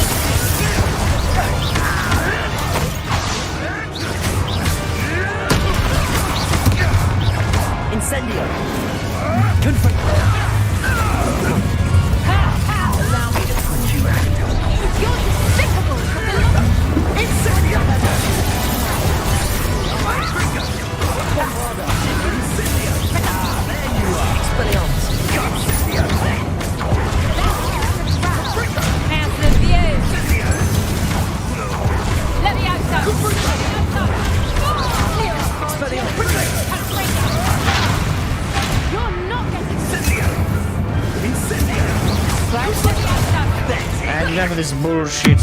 Incendio! Confringo! Allow me to put you out. You're despicable! Incendio! There you are! Expelliarmus! Hands of view! Let me outside! You're not getting And enough of this bullshit.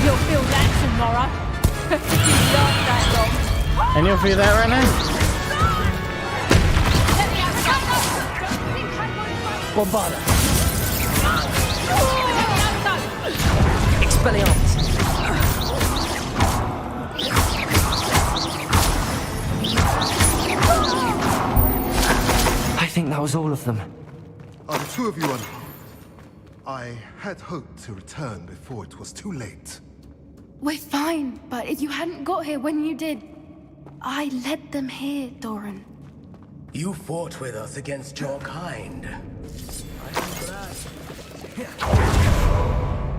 You'll feel that tomorrow. You last that long. And you'll feel that right now? Bombada. Expelliarmus. I think that was all of them. Are the two of you unharmed? I had hoped to return before it was too late. We're fine, but if you hadn't got here when you did, I led them here, Doran. You fought with us against your kind.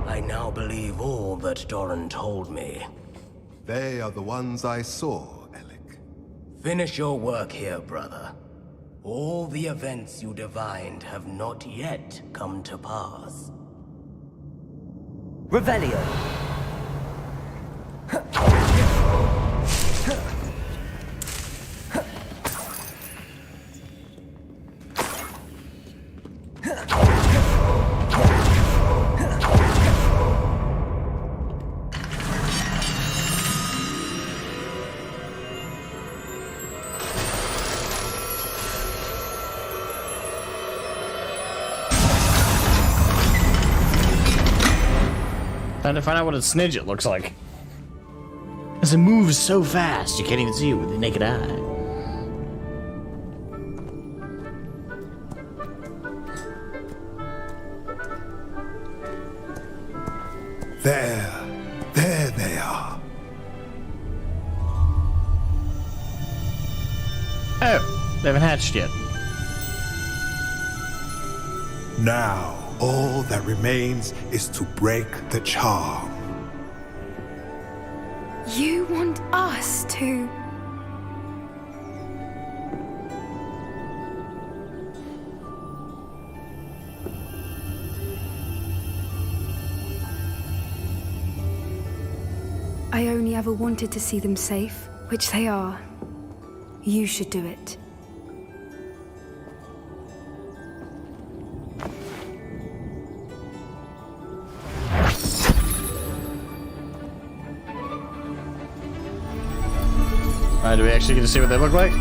I now believe all that Doran told me. They are the ones I saw, Alec. Finish your work here, brother. All the events you divined have not yet come to pass. Revelio. Time to find out what a snidget looks like. As it moves so fast, you can't even see it with the naked eye. There they are. Oh, they haven't hatched yet. Now, all that remains is to break the charm. You want us to... I only ever wanted to see them safe, which they are. You should do it. Do we actually get to see what they look like?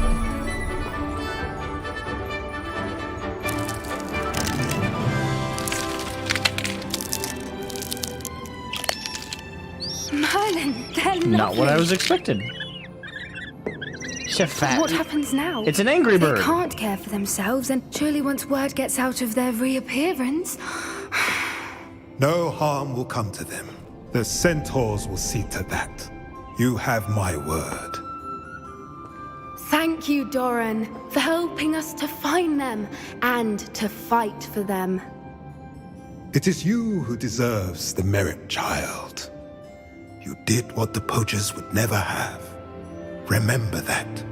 Merlin, they're Not what I lovely. was expecting. What happens now? It's an angry bird. They can't care for themselves, and surely once word gets out of their reappearance... No harm will come to them. The centaurs will see to that. You have my word. Thank you, Doran, for helping us to find them and to fight for them. It is you who deserves the merit, child. You did what the poachers would never have. Remember that.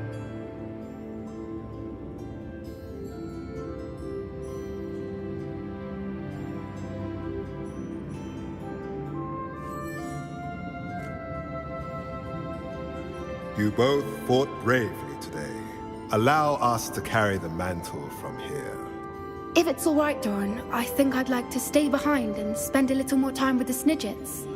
You both fought bravely today. Allow us to carry the mantle from here. If it's all right, Doran, I think I'd like to stay behind and spend a little more time with the Snidgets.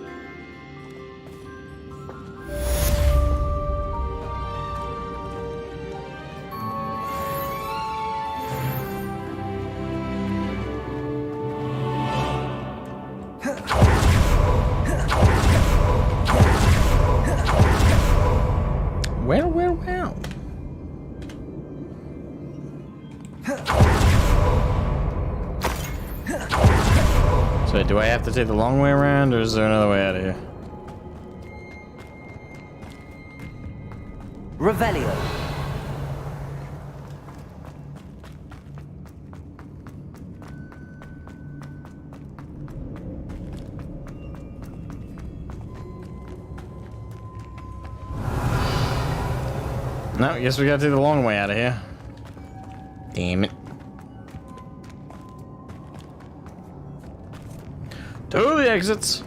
Well. So do I have to take the long way around, or is there another way out of here? Revelio. No, I guess we gotta take the long way out of here. Damn it. To the exits.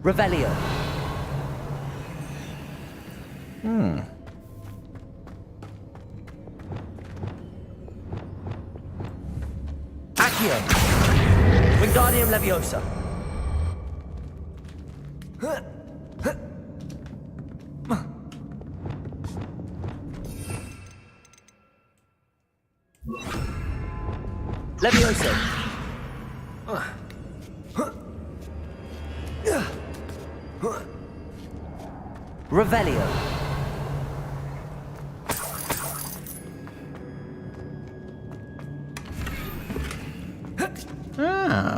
Revelio. Accio. Wingardium Leviosa. Leviosa. Revelio.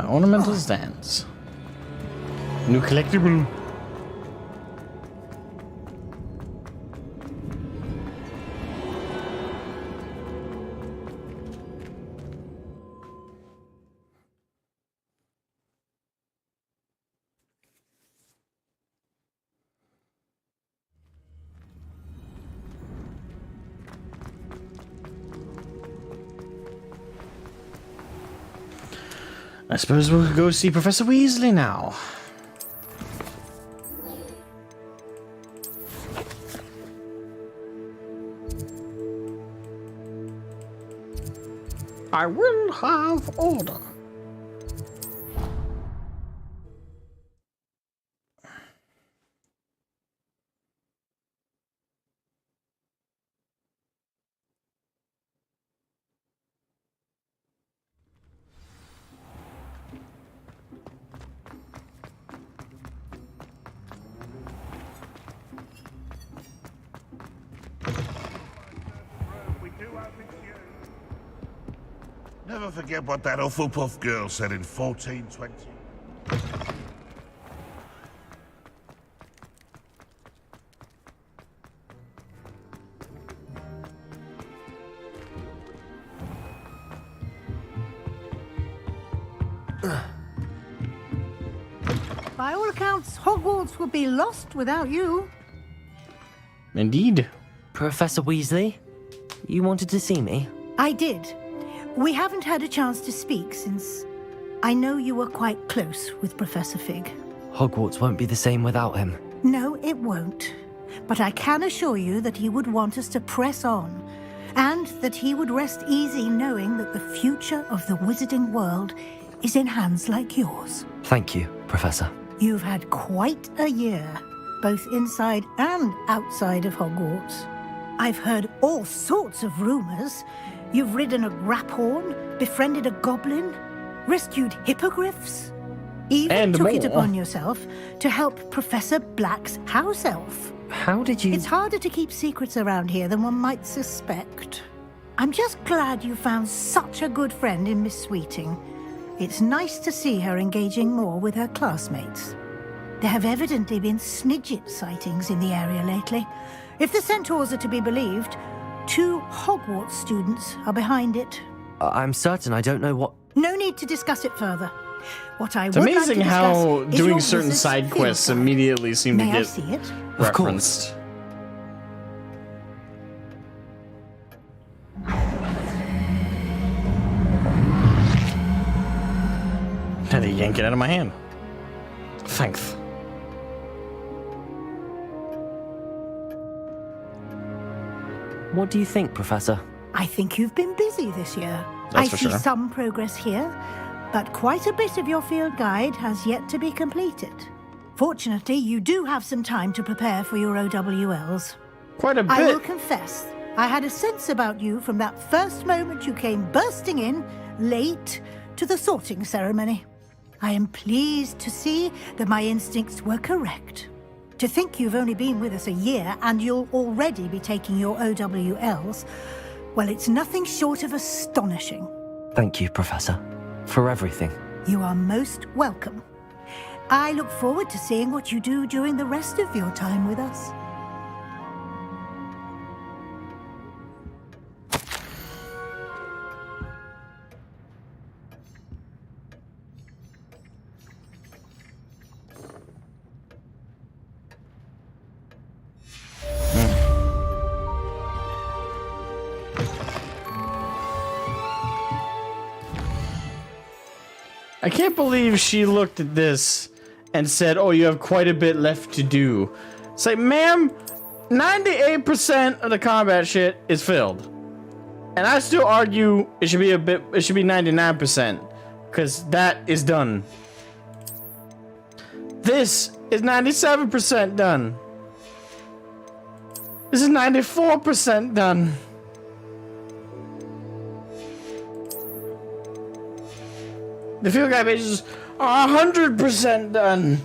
Ornamental stands. New collectible. I suppose we'll go see Professor Weasley now. I will have order. Never forget what that Hufflepuff girl said in 1420. By all accounts, Hogwarts will be lost without you. Indeed. Professor Weasley, you wanted to see me? I did. We haven't had a chance to speak since I know you were quite close with Professor Fig. Hogwarts won't be the same without him. No, it won't. But I can assure you that he would want us to press on, and that he would rest easy knowing that the future of the wizarding world is in hands like yours. Thank you, Professor. You've had quite a year, both inside and outside of Hogwarts. I've heard all sorts of rumors. You've ridden a graphorn, befriended a goblin, rescued hippogriffs, even took it upon yourself to help Professor Black's house elf. How did you... It's harder to keep secrets around here than one might suspect. I'm just glad you found such a good friend in Miss Sweeting. It's nice to see her engaging more with her classmates. There have evidently been Snidget sightings in the area lately. If the centaurs are to be believed, 2 Hogwarts students are behind it. I'm certain I don't know what... No need to discuss it further. What I It's would amazing like to how discuss is doing your certain wizard's side field quests guide. immediately seem to May I get see it? referenced. Now they yank it out of my hand. Thanks. What do you think, Professor? I think you've been busy this year. That's I for see sure. some progress here, but quite a bit of your field guide has yet to be completed. Fortunately, you do have some time to prepare for your OWLs. Quite a bit. I will confess, I had a sense about you from that first moment you came bursting in, late, to the sorting ceremony. I am pleased to see that my instincts were correct. To think you've only been with us a year and you'll already be taking your OWLs, well, it's nothing short of astonishing. Thank you, Professor, for everything. You are most welcome. I look forward to seeing what you do during the rest of your time with us. I can't believe she looked at this and said, oh, you have quite a bit left to do. It's like, ma'am, 98% of the combat shit is filled. And I still argue it should be 99%, because that is done. This is 97% done. This is 94% done. The field guide pages are 100% done.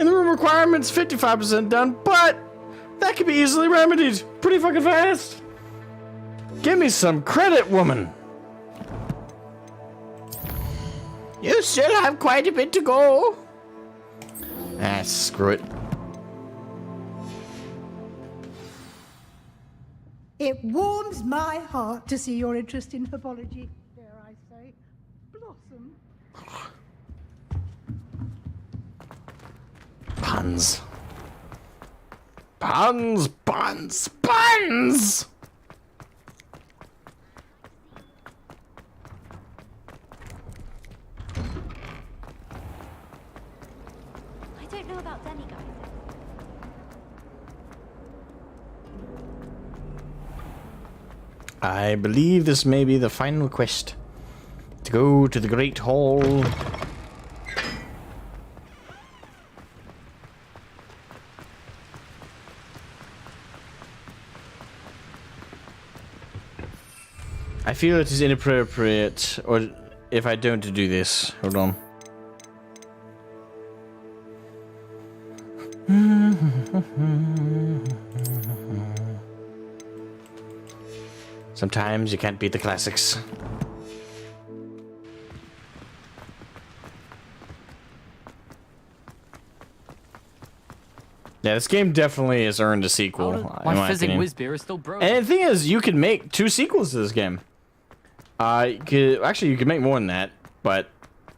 And the room requirements 55% done, but that can be easily remedied pretty fucking fast. Give me some credit, woman. You still have quite a bit to go. Ah, screw it. It warms my heart to see your interest in herbology, dare I say. Blossom. Puns. Puns, puns, puns! I don't know about demigods. I believe this may be the final quest. To go to the Great Hall. I feel it is inappropriate, or if I don't do this. Hold on. Sometimes you can't beat the classics. Yeah, this game definitely has earned a sequel. in My fizzing opinion. whiz beer is still broken. And the thing is, you can make 2 sequels to this game. Actually, you can make more than that, but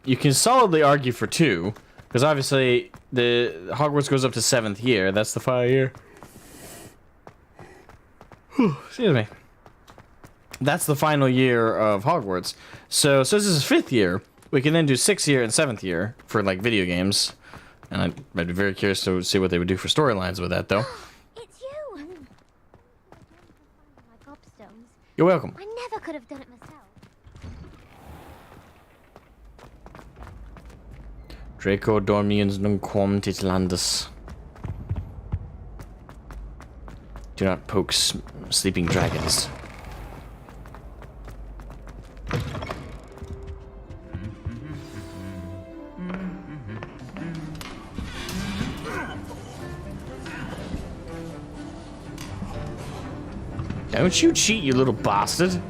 you can solidly argue for 2, because obviously the Hogwarts goes up to 7th year. That's the fire year. Excuse me. That's the final year of Hogwarts. So this is 5th year. We can then do 6th year and 7th year for like video games. And I'd be very curious to see what they would do for storylines with that, though. It's you! My gobstones. You're welcome. I never could have done it myself. Draco dormiens nunquam titilandus. Do not poke sleeping dragons. Don't you cheat, you little bastard.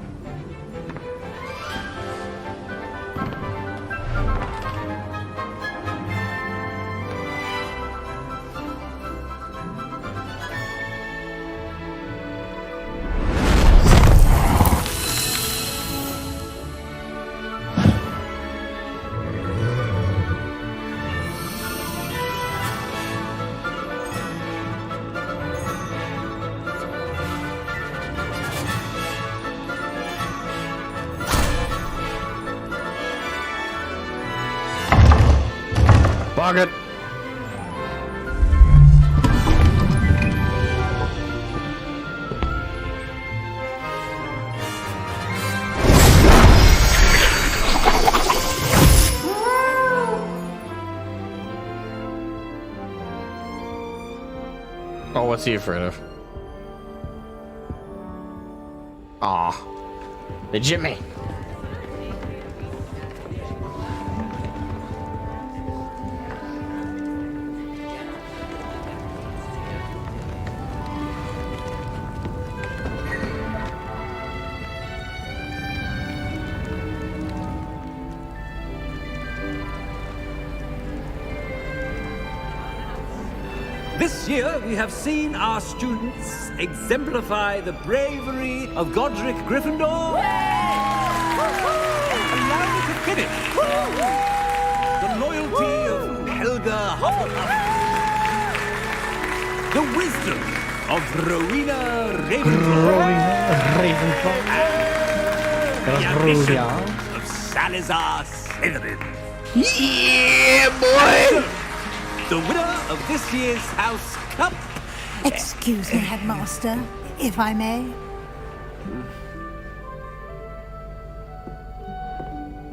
Target. Oh, what's he afraid of? Aw. They jit me. This year, we have seen our students exemplify the bravery of Godric Gryffindor. Allow me to finish. The loyalty of Helga Hufflepuff. The wisdom of Rowena Ravenclaw. And the ambition of Salazar Slytherin. Yeah, boy! The winner of this year's House Cup. Excuse me, Headmaster, if I may.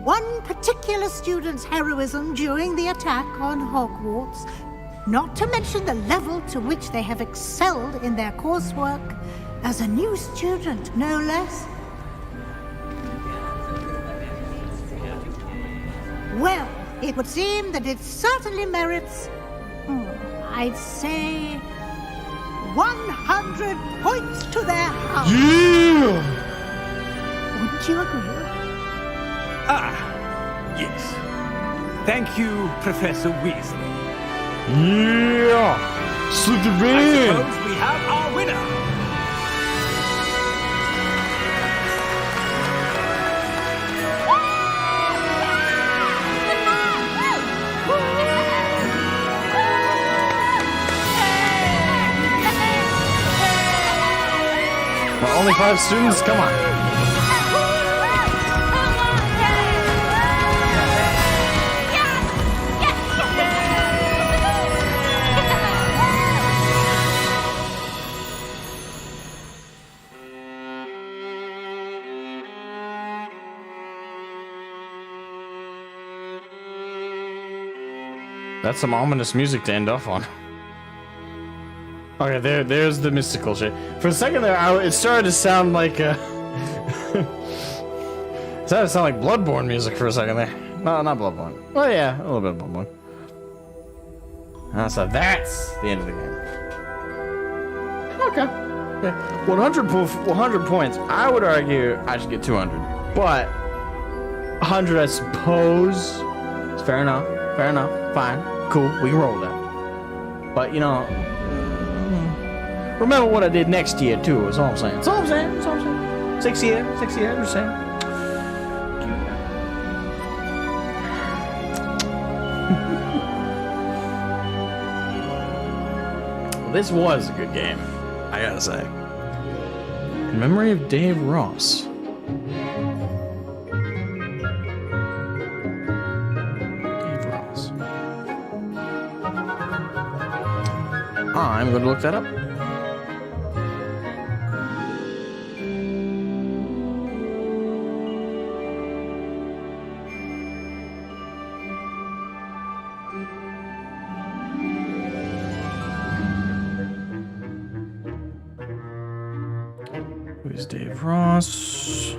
One particular student's heroism during the attack on Hogwarts, not to mention the level to which they have excelled in their coursework, as a new student, no less. Well, it would seem that it certainly merits, I'd say, 100 points to their house. Yeah! Wouldn't you agree? Ah, yes. Thank you, Professor Weasley. Yeah! Slytherin! I suppose we have our winner. Well, only 5 students? Come on. That's some ominous music to end off on. Okay, there's the mystical shit. For a second there, it started to sound like it started to sound like Bloodborne music for a second there. No, not Bloodborne. Well, yeah, a little bit of Bloodborne. So that's the end of the game. Okay. Yeah. 100 points. I would argue I should get 200, but 100, I suppose. It's fair enough. Fair enough. Fine. Cool. We can roll that. But you know. Remember what I did next year, too, is all I'm saying. That's all I'm saying. That's all I'm saying. 6 years, I'm just saying. Well, this was a good game, I gotta say. In memory of Dave Ross. I'm going to look that up. Who's Dave Ross?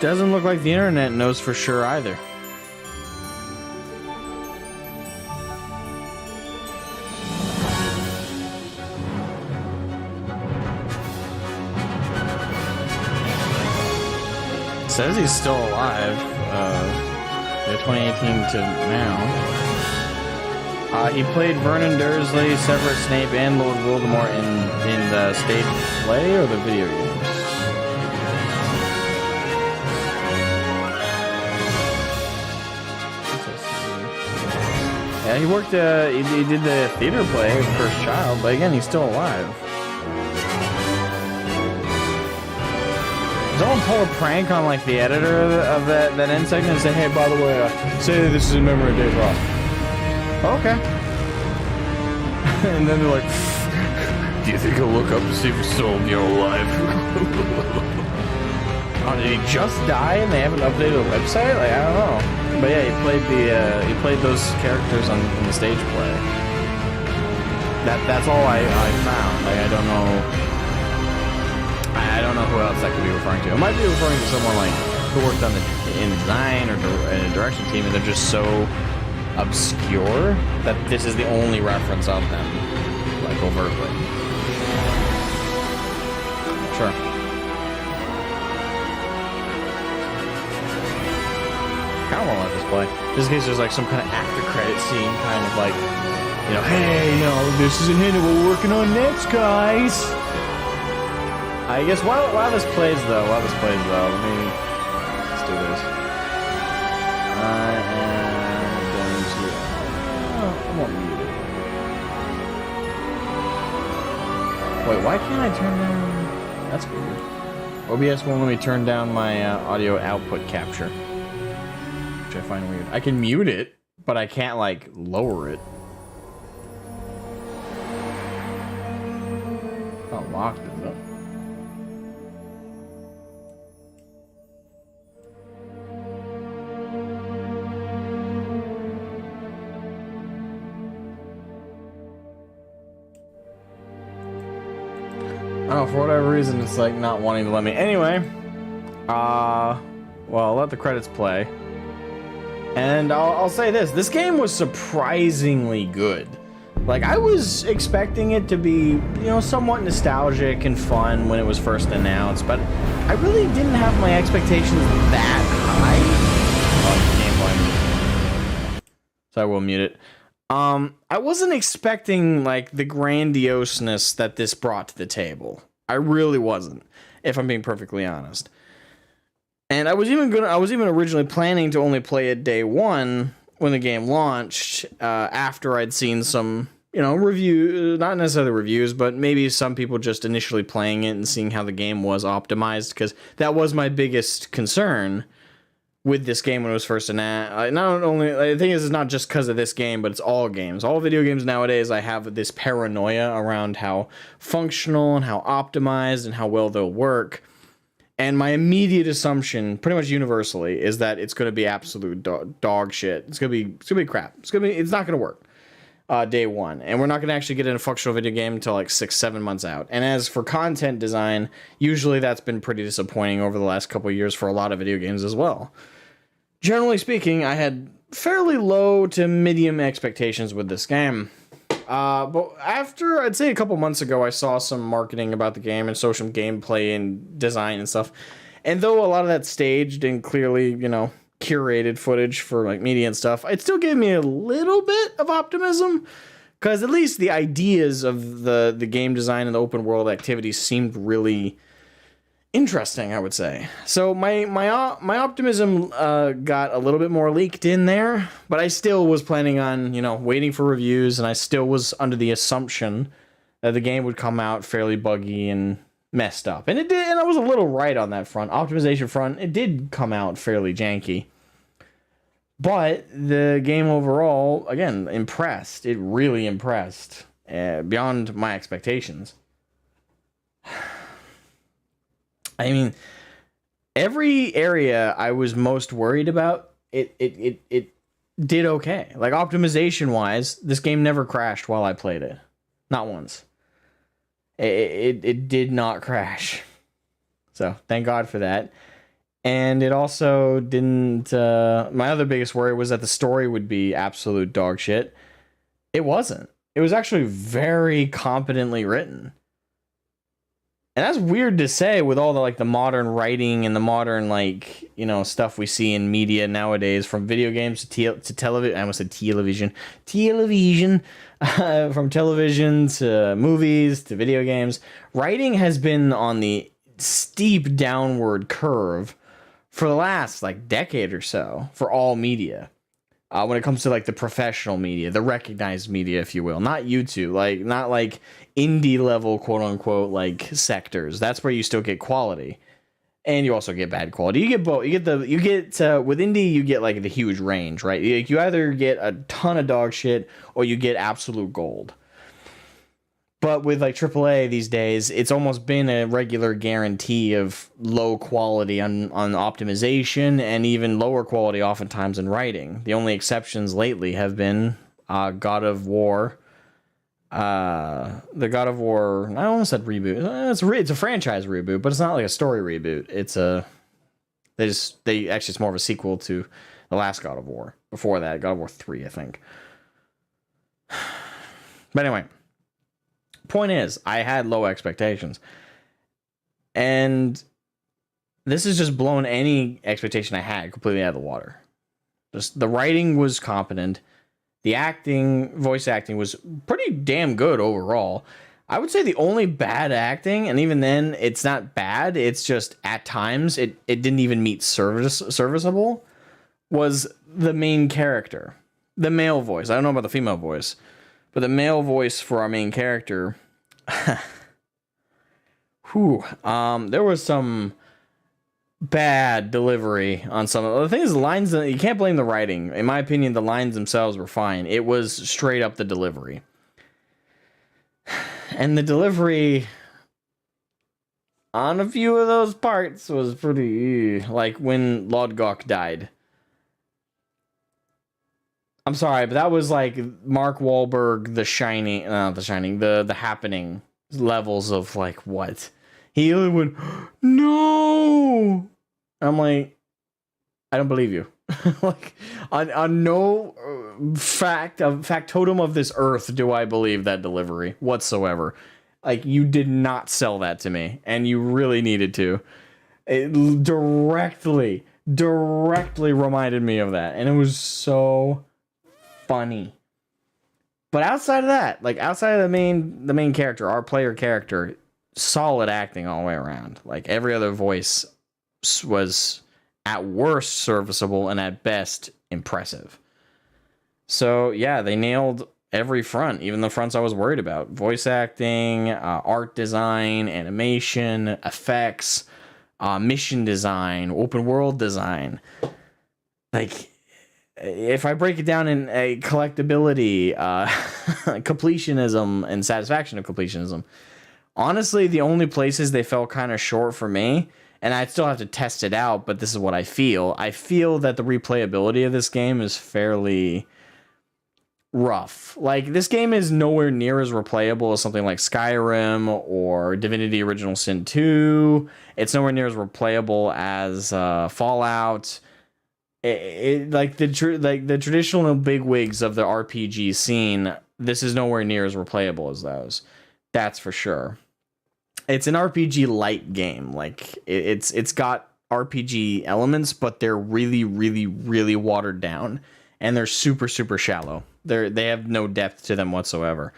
Doesn't look like the internet knows for sure either. Says he's still alive. 2018 to now. He played Vernon Dursley, Severus Snape, and Lord Voldemort in the stage play or the video games. Yeah, he worked. He did the theater play, First Child, but again, he's still alive. Did someone pull a prank on like the editor of that end segment and say, "Hey, by the way, say this is in memory of Dave Ross." Okay. And then they're like, "Do you think he'll look up to see if he's still alive?" Oh, did he just die and they haven't updated the website? Like, I don't know. But yeah, he played those characters in the stage play. That's all I found. Like, I don't know who else that could be referring to. It might be referring to someone like who worked on in design or in a direction team, and they're just so obscure that this is the only reference of them, like overtly. Sure. I kind of want to let this play. Just in case there's like some kind of after credit scene, kind of like, you know, hey, you know, this is a hint of what we're working on next, guys. I guess while this plays though, let's do this. I won't mute it. Wait, why can't I turn down? That's weird. OBS won't let me turn down my audio output capture. I find weird. I can mute it, but I can't like lower it. Not locked, is it? I don't know, for whatever reason it's like not wanting to let me. Anyway, well, I'll let the credits play. And I'll say this game was surprisingly good. Like, I was expecting it to be, you know, somewhat nostalgic and fun when it was first announced, but I really didn't have my expectations that high. Oh, so I will mute it. I wasn't expecting, like, the grandioseness that this brought to the table. I really wasn't, if I'm being perfectly honest. And I was even originally planning to only play it day one when the game launched, after I'd seen some, you know, not necessarily reviews, but maybe some people just initially playing it and seeing how the game was optimized, because that was my biggest concern with this game when it was first announced. Not only, the thing is, it's not just because of this game, but it's all games. All video games nowadays, I have this paranoia around how functional and how optimized and how well they'll work. And my immediate assumption, pretty much universally, is that it's going to be absolute dog shit. It's going to be crap. It's not going to work day one. And we're not going to actually get in a functional video game until like 6-7 months out. And as for content design, usually that's been pretty disappointing over the last couple of years for a lot of video games as well. Generally speaking, I had fairly low to medium expectations with this game. But after, I'd say a couple months ago, I saw some marketing about the game and social gameplay and design and stuff. And though a lot of that's staged and clearly, you know, curated footage for like media and stuff, it still gave me a little bit of optimism, because at least the ideas of the game design and the open world activities seemed really interesting, I would say. So my optimism got a little bit more leaked in there, but I still was planning on, you know, waiting for reviews, and I still was under the assumption that the game would come out fairly buggy and messed up. And it did, and I was a little right on that front. Optimization front, it did come out fairly janky. But the game overall, again, impressed. It really impressed. Beyond my expectations. I mean, every area I was most worried about, it did okay. Like, optimization-wise, this game never crashed while I played it. Not once. It did not crash. So, thank God for that. And it also didn't... my other biggest worry was that the story would be absolute dog shit. It wasn't. It was actually very competently written. And that's weird to say with all the, like, the modern writing and the modern, like, you know, stuff we see in media nowadays, from video games to television. I almost said television. Television. From television to movies to video games. Writing has been on the steep downward curve for the last, like, decade or so for all media. When it comes to, like, the professional media, the recognized media, if you will. Not YouTube, like, not like indie level, quote unquote, like, sectors. That's where you still get quality. And you also get bad quality. You get both. with indie, you get, like, the huge range, right? You either get a ton of dog shit or you get absolute gold. But with, like, AAA these days, it's almost been a regular guarantee of low quality on optimization, and even lower quality oftentimes in writing. The only exceptions lately have been God of War. The God of War, I almost said reboot. It's a franchise reboot, but it's not like a story reboot. It's it's more of a sequel to the last God of War. Before that, God of War 3, I think. But anyway. Point is, I had low expectations. And this has just blown any expectation I had completely out of the water. Just the writing was competent. The acting, voice acting, was pretty damn good overall. I would say the only bad acting, and even then, it's not bad, it's just at times it didn't even meet serviceable, was the main character. The male voice. I don't know about the female voice. But the male voice for our main character, there was some bad delivery on some of the things. The lines, you can't blame the writing. In my opinion, the lines themselves were fine. It was straight up the delivery. And the delivery on a few of those parts was pretty, like when Lodgok died. I'm sorry, but that was like Mark Wahlberg, the Happening levels of, like, what? He literally went, no! I'm like, I don't believe you. Like, on no factotum of this earth do I believe that delivery whatsoever. Like, you did not sell that to me, and you really needed to. It directly reminded me of that, and it was so funny. But outside of that, like, outside of the main character, our player character, solid acting all the way around. Like, every other voice was at worst serviceable and at best impressive. So yeah, they nailed every front, even the fronts I was worried about. Voice acting, art design, animation, effects, mission design, open world design. Like, if I break it down in a collectability, completionism, and satisfaction of completionism, honestly, the only places they fell kind of short for me, and I'd still have to test it out, but this is what I feel. I feel that the replayability of this game is fairly rough. Like, this game is nowhere near as replayable as something like Skyrim or Divinity Original Sin 2. It's nowhere near as replayable as Fallout. Like the traditional bigwigs of the RPG scene, this is nowhere near as replayable as those. That's for sure. It's an RPG light game. Like, it's got RPG elements, but they're really, really, really watered down, and they're super, super shallow. They have no depth to them whatsoever.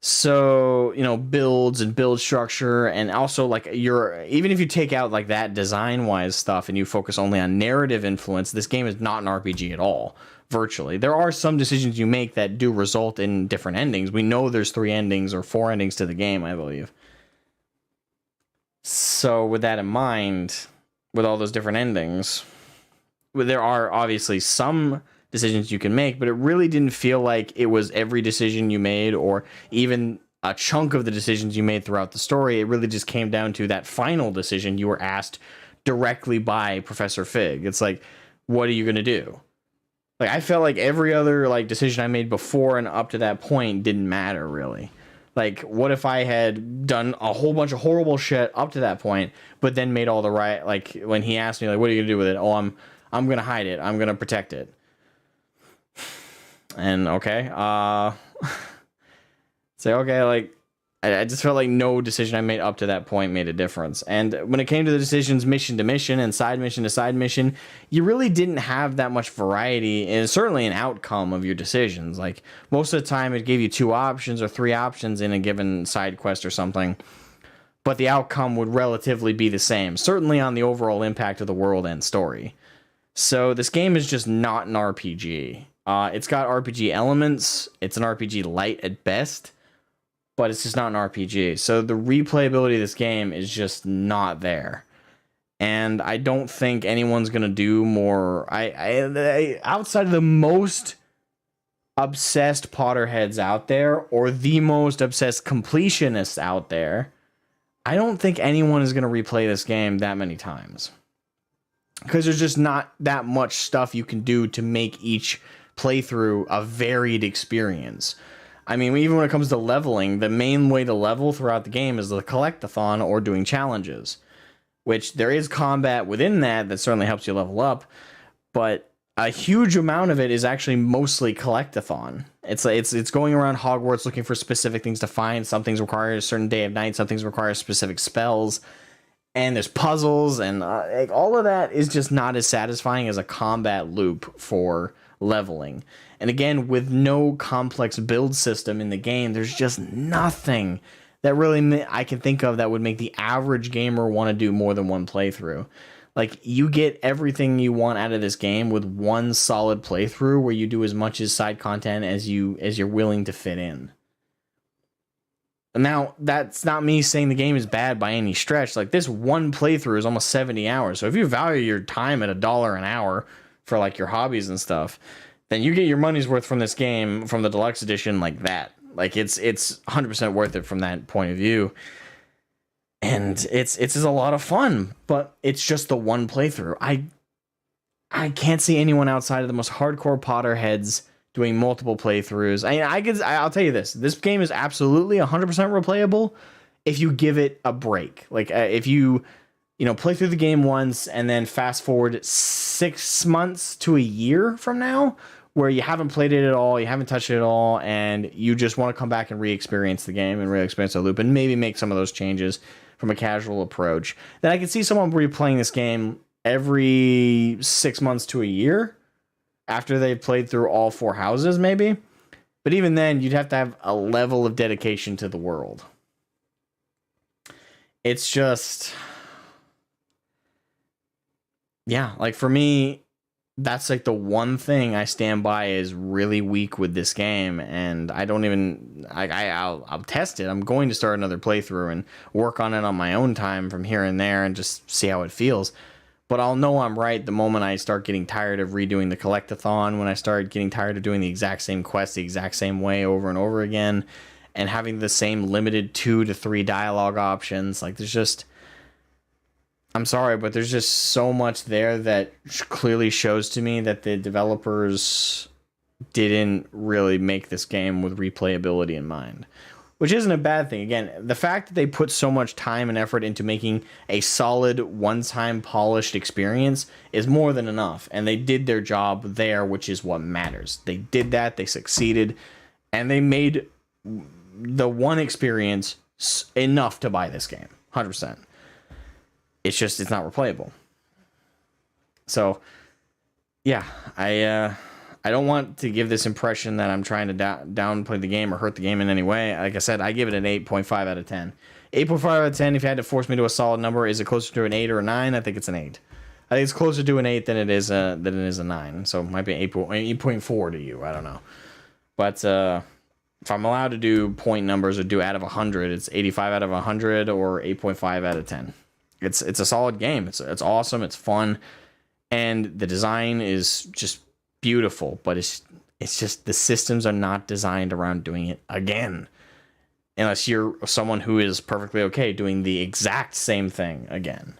So, you know, builds and build structure, and also like even if you take out like that design wise stuff and you focus only on narrative influence, this game is not an RPG at all. Virtually, there are some decisions you make that do result in different endings. We know there's 3 endings or 4 endings to the game, I believe. So with that in mind, with all those different endings, there are obviously some decisions you can make, but it really didn't feel like it was every decision you made or even a chunk of the decisions you made throughout the story. It really just came down to that final decision you were asked directly by Professor Fig. It's like, what are you going to do? Like, I felt like every other like decision I made before and up to that point didn't matter really. Like, what if I had done a whole bunch of horrible shit up to that point, but then made all the right, like when he asked me like, what are you gonna do with it? Oh, I'm gonna hide it. I'm gonna protect it. And okay, say okay, like I just felt like no decision I made up to that point made a difference. And when it came to the decisions mission to mission and side mission to side mission, you really didn't have that much variety and certainly an outcome of your decisions. Like most of the time it gave you 2 options or 3 options in a given side quest or something, but the outcome would relatively be the same, certainly on the overall impact of the world and story. So this game is just not an RPG. It's got RPG elements. It's an RPG light at best, but it's just not an RPG. So the replayability of this game is just not there. And I don't think anyone's going to do more. I outside of the most obsessed Potterheads out there or the most obsessed completionists out there, I don't think anyone is going to replay this game that many times. Because there's just not that much stuff you can do to make each playthrough a varied experience. I mean, even when it comes to leveling, the main way to level throughout the game is the collectathon or doing challenges, which there is combat within that certainly helps you level up, but a huge amount of it is actually mostly collectathon. It's going around Hogwarts looking for specific things to find. Some things require a certain day of night, some things require specific spells, and there's puzzles, and like all of that is just not as satisfying as a combat loop for leveling. And again, with no complex build system in the game, there's just nothing that really I can think of that would make the average gamer want to do more than one playthrough. Like, you get everything you want out of this game with one solid playthrough where you do as much as side content as you're willing to fit in. Now, that's not me saying the game is bad by any stretch. Like, this one playthrough is almost 70 hours. So if you value your time at $1 an hour for like your hobbies and stuff, then you get your money's worth from this game, from the deluxe edition, like that. Like, it's 100% worth it from that point of view. And it's just a lot of fun, but it's just the one playthrough. I can't see anyone outside of the most hardcore Potterheads doing multiple playthroughs. I'll tell you this game is absolutely 100% replayable if you give it a break. Like, if you play through the game once and then fast forward 6 months to a year from now, where you haven't played it at all, you haven't touched it at all, and you just want to come back and re-experience the game and re-experience the loop and maybe make some of those changes from a casual approach, then I can see someone replaying this game every 6 months to a year after they've played through all 4 houses, maybe. But even then, you'd have to have a level of dedication to the world. It's just... yeah, like for me, that's like the one thing I stand by is really weak with this game, and I don't even I'll test it. I'm going to start another playthrough and work on it on my own time from here and there and just see how it feels. But I'll know I'm right the moment I start getting tired of redoing the collectathon, when I start getting tired of doing the exact same quest the exact same way over and over again, and having the same limited 2 to 3 dialogue options. Like, there's just... I'm sorry, but there's just so much there that clearly shows to me that the developers didn't really make this game with replayability in mind, which isn't a bad thing. Again, the fact that they put so much time and effort into making a solid, one-time polished experience is more than enough, and they did their job there, which is what matters. They did that, they succeeded, and they made the one experience enough to buy this game, 100%. It's just, it's not replayable. So, yeah, I don't want to give this impression that I'm trying to downplay the game or hurt the game in any way. Like I said, I give it an 8.5 out of 10. 8.5 out of 10, if you had to force me to a solid number, is it closer to an 8 or a 9? I think it's an 8. I think it's closer to an 8 than it is a 9. So it might be 8.4 to you. I don't know. But if I'm allowed to do point numbers or do out of 100, it's 85 out of 100 or 8.5 out of 10. It's a solid game. It's awesome. It's fun. And the design is just beautiful, but it's just the systems are not designed around doing it again, unless you're someone who is perfectly okay doing the exact same thing again.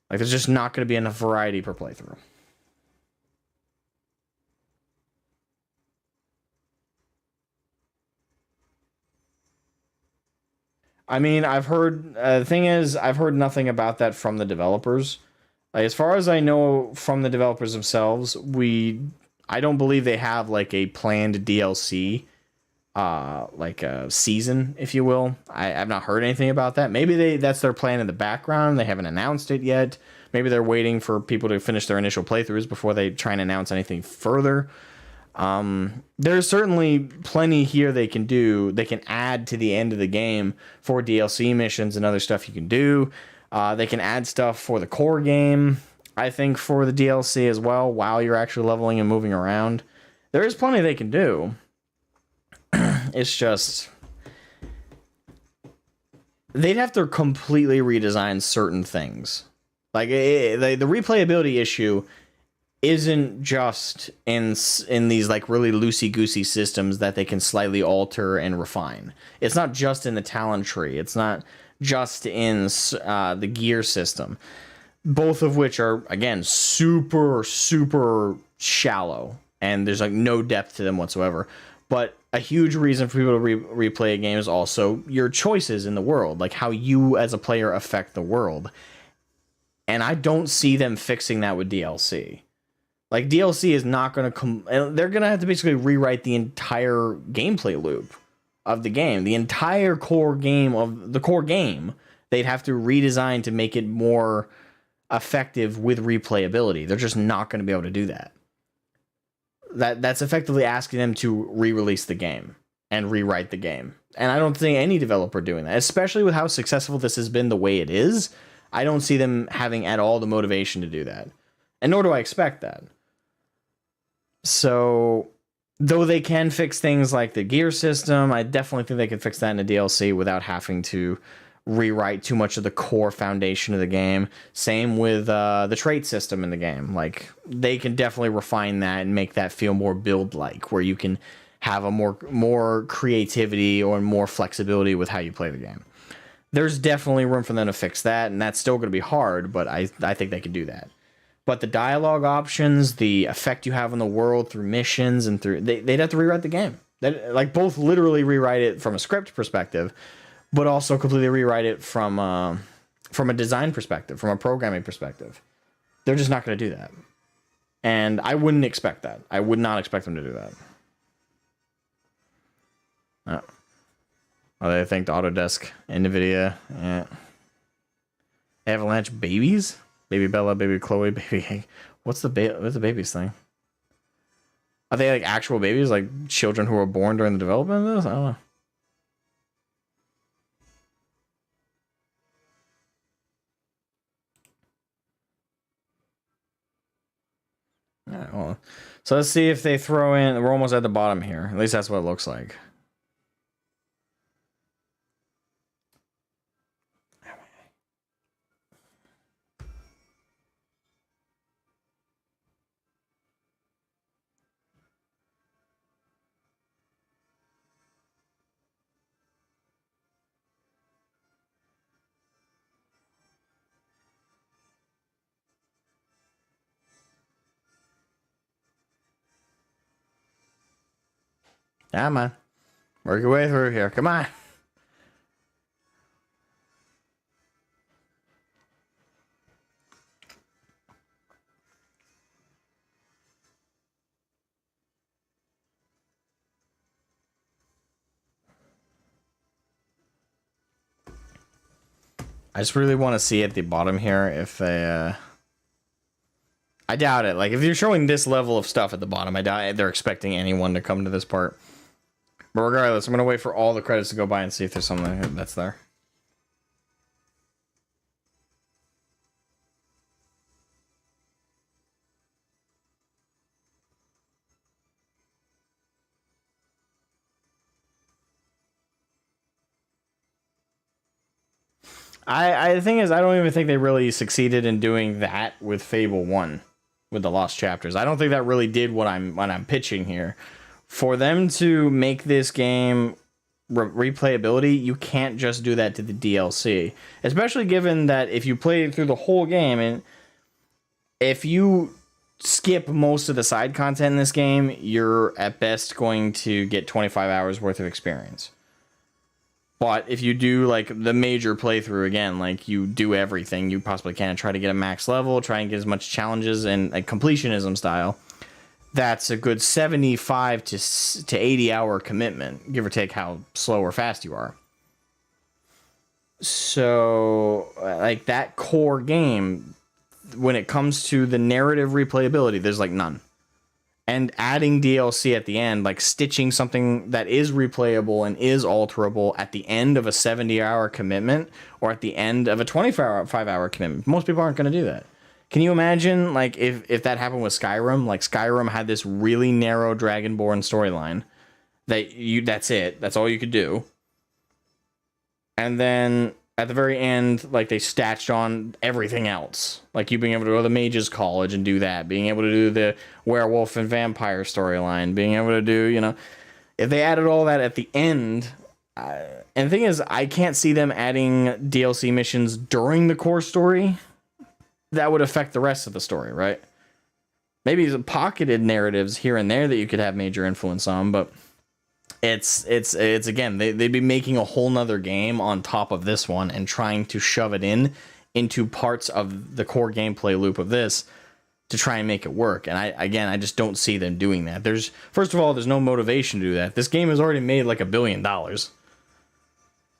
Like, there's just not going to be enough variety per playthrough. I mean, I've heard the thing is, I've heard nothing about that from the developers. Like, as far as I know from the developers themselves, I don't believe they have like a planned DLC, like a season, if you will. I've not heard anything about that. Maybe that's their plan in the background. They haven't announced it yet. Maybe they're waiting for people to finish their initial playthroughs before they try and announce anything further. There's certainly plenty here they can do. They can add to the end of the game for DLC missions and other stuff you can do. They can add stuff for the core game, I think, for the DLC as well, while you're actually leveling and moving around. There is plenty they can do. It's just, they'd have to completely redesign certain things. Like, the replayability issue isn't just in these like really loosey-goosey systems that they can slightly alter and refine. It's not just in the talent tree. It's not just in the gear system. Both of which are, again, super, super shallow. And there's like no depth to them whatsoever. But a huge reason for people to replay a game is also your choices in the world. Like how you as a player affect the world. And I don't see them fixing that with DLC. Like, DLC is not going to come... They're going to have to basically rewrite the entire gameplay loop of the game. The entire core game of the core game, they'd have to redesign to make it more effective with replayability. They're just not going to be able to do that. That's effectively asking them to re-release the game and rewrite the game. And I don't see any developer doing that, especially with how successful this has been the way it is. I don't see them having at all the motivation to do that. And nor do I expect that. So, though they can fix things like the gear system, I definitely think they can fix that in a DLC without having to rewrite too much of the core foundation of the game. Same with the trait system in the game. Like, they can definitely refine that and make that feel more build-like, where you can have a more creativity or more flexibility with how you play the game. There's definitely room for them to fix that, and that's still going to be hard, but I think they can do that. But the dialogue options, the effect you have on the world through missions and through... They'd have to rewrite the game. Like, both literally rewrite it from a script perspective, but also completely rewrite it from a design perspective, from a programming perspective. They're just not going to do that. And I wouldn't expect that. I would not expect them to do that. Oh. Oh, they thanked Autodesk, NVIDIA, yeah. Avalanche babies? Baby Bella, baby Chloe, baby Hank. What's the babies thing? Are they like actual babies, like children who were born during the development of this? I don't know. All right, well, so let's see if they throw in. We're almost at the bottom here. At least that's what it looks like. Come on. Work your way through here. Come on. I just really want to see at the bottom here if they I doubt it. Like, if you're showing this level of stuff at the bottom, I doubt they're expecting anyone to come to this part. But regardless, I'm going to wait for all the credits to go by and see if there's something that's there. The thing is, I don't even think they really succeeded in doing that with Fable 1, with the Lost Chapters. I don't think that really did what I'm pitching here. For them to make this game replayability, you can't just do that to the DLC. Especially given that if you play through the whole game, and if you skip most of the side content in this game, you're at best going to get 25 hours worth of experience. But if you do like the major playthrough again, like you do everything you possibly can and try to get a max level, try and get as much challenges and like completionism style, that's a good 75 to 80 hour commitment, give or take how slow or fast you are. So like that core game, when it comes to the narrative replayability, there's like none. And adding DLC at the end, like stitching something that is replayable and is alterable at the end of a 70-hour commitment or at the end of a 25-hour commitment. Most people aren't going to do that. Can you imagine, like, if that happened with Skyrim? Like, Skyrim had this really narrow Dragonborn storyline that's it. That's all you could do. And then at the very end, like, they statched on everything else. Like, you being able to go to the Mages College and do that. Being able to do the werewolf and vampire storyline. Being able to do, you know... If they added all that at the end... and the thing is, I can't see them adding DLC missions during the core story. That would affect the rest of the story, right? Maybe some pocketed narratives here and there that you could have major influence on, but... It's again, they'd be making a whole nother game on top of this one and trying to shove it into parts of the core gameplay loop of this to try and make it work. And I just don't see them doing that. First of all, there's no motivation to do that. This game has already made like $1 billion.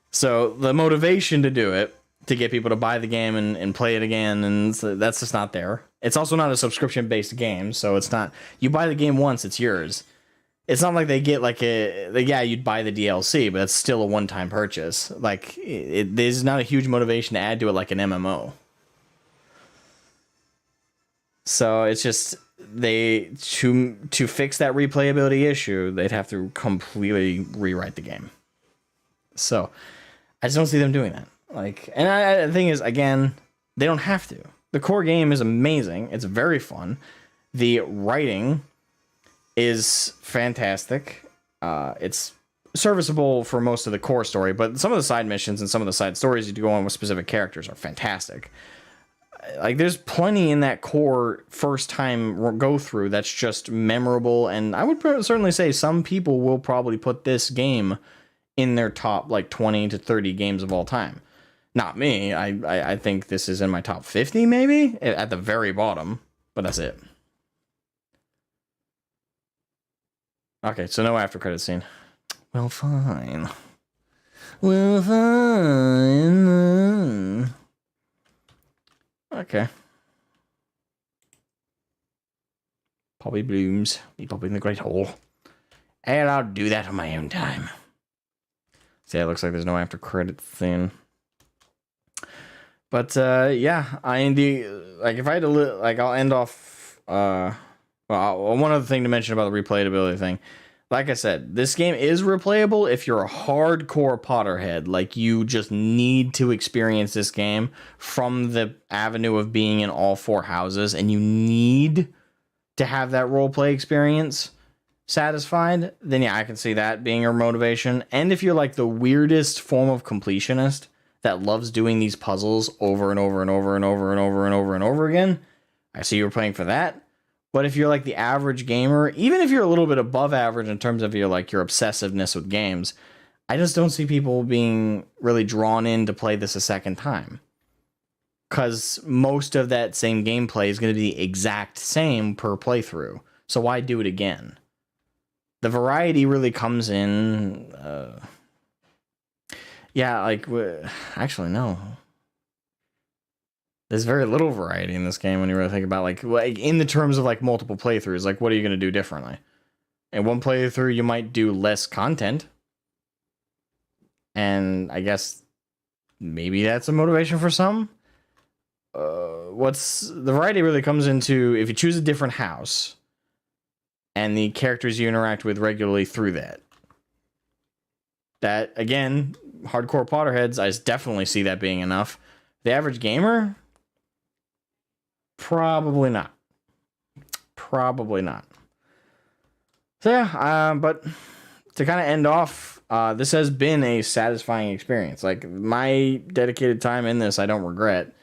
So the motivation to do it, to get people to buy the game and play it again, and so that's just not there. It's also not a subscription-based game, so it's not, you buy the game once, it's yours. It's not like they get like you'd buy the DLC, but that's still a one-time purchase. Like, there's not a huge motivation to add to it like an MMO. So it's just, to fix that replayability issue, they'd have to completely rewrite the game. So I just don't see them doing that. Like, and the thing is, again, they don't have to. The core game is amazing. It's very fun. The writing is fantastic. It's serviceable for most of the core story, but some of the side missions and some of the side stories you do go on with specific characters are fantastic. Like, there's plenty in that core first time go through that's just memorable, and I would certainly say some people will probably put this game in their top like 20 to 30 games of all time. Not me. I think this is in my top 50 maybe at the very bottom, but that's it. Okay, so no after credit scene. Well, fine. Well, fine. Okay. Poppy blooms. Be popping the great hole. And I'll do that on my own time. See, it looks like there's no after credit scene. But, yeah, like, if I had to, like, I'll end off, well, one other thing to mention about the replayability thing. Like I said, this game is replayable if you're a hardcore Potterhead. Like, you just need to experience this game from the avenue of being in all four houses, and you need to have that roleplay experience satisfied. Then, yeah, I can see that being your motivation. And if you're, like, the weirdest form of completionist that loves doing these puzzles over and over and over and over and over and over and over again, I see you're playing for that. But if you're like the average gamer, even if you're a little bit above average in terms of your obsessiveness with games, I just don't see people being really drawn in to play this a second time. Because most of that same gameplay is going to be the exact same per playthrough. So why do it again? The variety really comes in... yeah, like... actually, no. There's very little variety in this game when you really think about like in the terms of like multiple playthroughs. Like, what are you going to do differently? In one playthrough, you might do less content, and I guess maybe that's a motivation for some. What's the variety really comes into if you choose a different house and the characters you interact with regularly through that. That, again, hardcore Potterheads, I definitely see that being enough. The average gamer? Probably not. Probably not. So yeah, but to kind of end off, this has been a satisfying experience. Like, my dedicated time in this, I don't regret.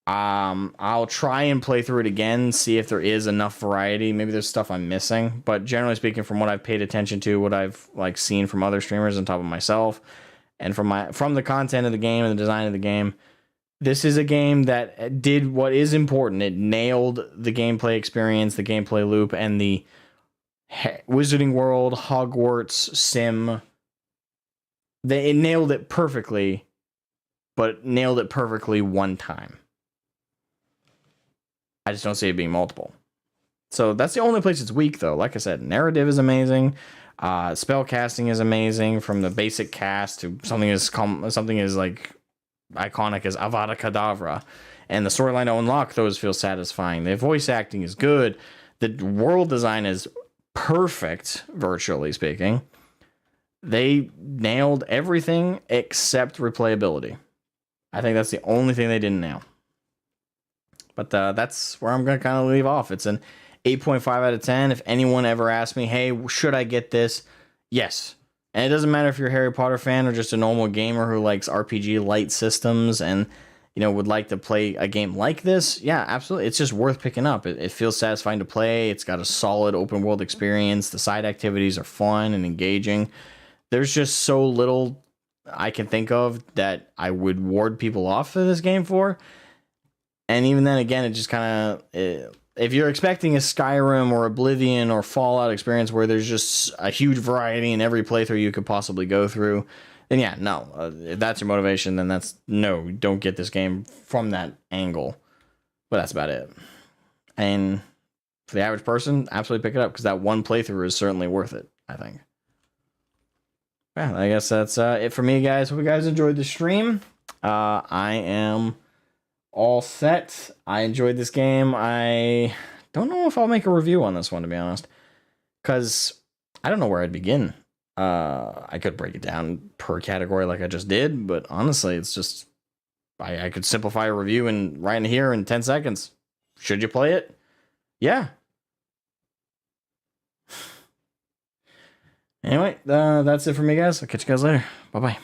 I'll try and play through it again, see if there is enough variety. Maybe there's stuff I'm missing, but generally speaking, from what I've paid attention to, what I've like seen from other streamers on top of myself, and from the content of the game and the design of the game, this is a game that did what is important. It nailed the gameplay experience, the gameplay loop, and the Wizarding World, Hogwarts, sim. It nailed it perfectly, but nailed it perfectly one time. I just don't see it being multiple. So that's the only place it's weak, though. Like I said, narrative is amazing. Spell casting is amazing, from the basic cast to something as like iconic as Avada Kedavra. And the storyline to unlock those feels satisfying. The voice acting is good. The world design is perfect, virtually speaking. They nailed everything except replayability. I think that's the only thing they didn't nail. But that's where I'm going to kind of leave off. It's an 8.5 out of 10. If anyone ever asks me, hey, should I get this? Yes. And it doesn't matter if you're a Harry Potter fan or just a normal gamer who likes RPG light systems and, you know, would like to play a game like this. Yeah, absolutely. It's just worth picking up. It feels satisfying to play. It's got a solid open world experience. The side activities are fun and engaging. There's just so little I can think of that I would ward people off of this game for. And even then, again, it just kind of, if you're expecting a Skyrim or Oblivion or Fallout experience where there's just a huge variety in every playthrough you could possibly go through, then yeah, no. If that's your motivation, then no, don't get this game from that angle. But that's about it. And for the average person, absolutely pick it up, because that one playthrough is certainly worth it, I think. Yeah, I guess that's it for me, guys. Hope you guys enjoyed the stream. I am all set. I enjoyed this game. I don't know if I'll make a review on this one, to be honest, because I don't know where I'd begin. I could break it down per category like I just did, but honestly, it's just I could simplify a review and right in here in 10 seconds. Should you play it? Yeah. Anyway, that's it for me, guys. I'll catch you guys later. Bye-bye.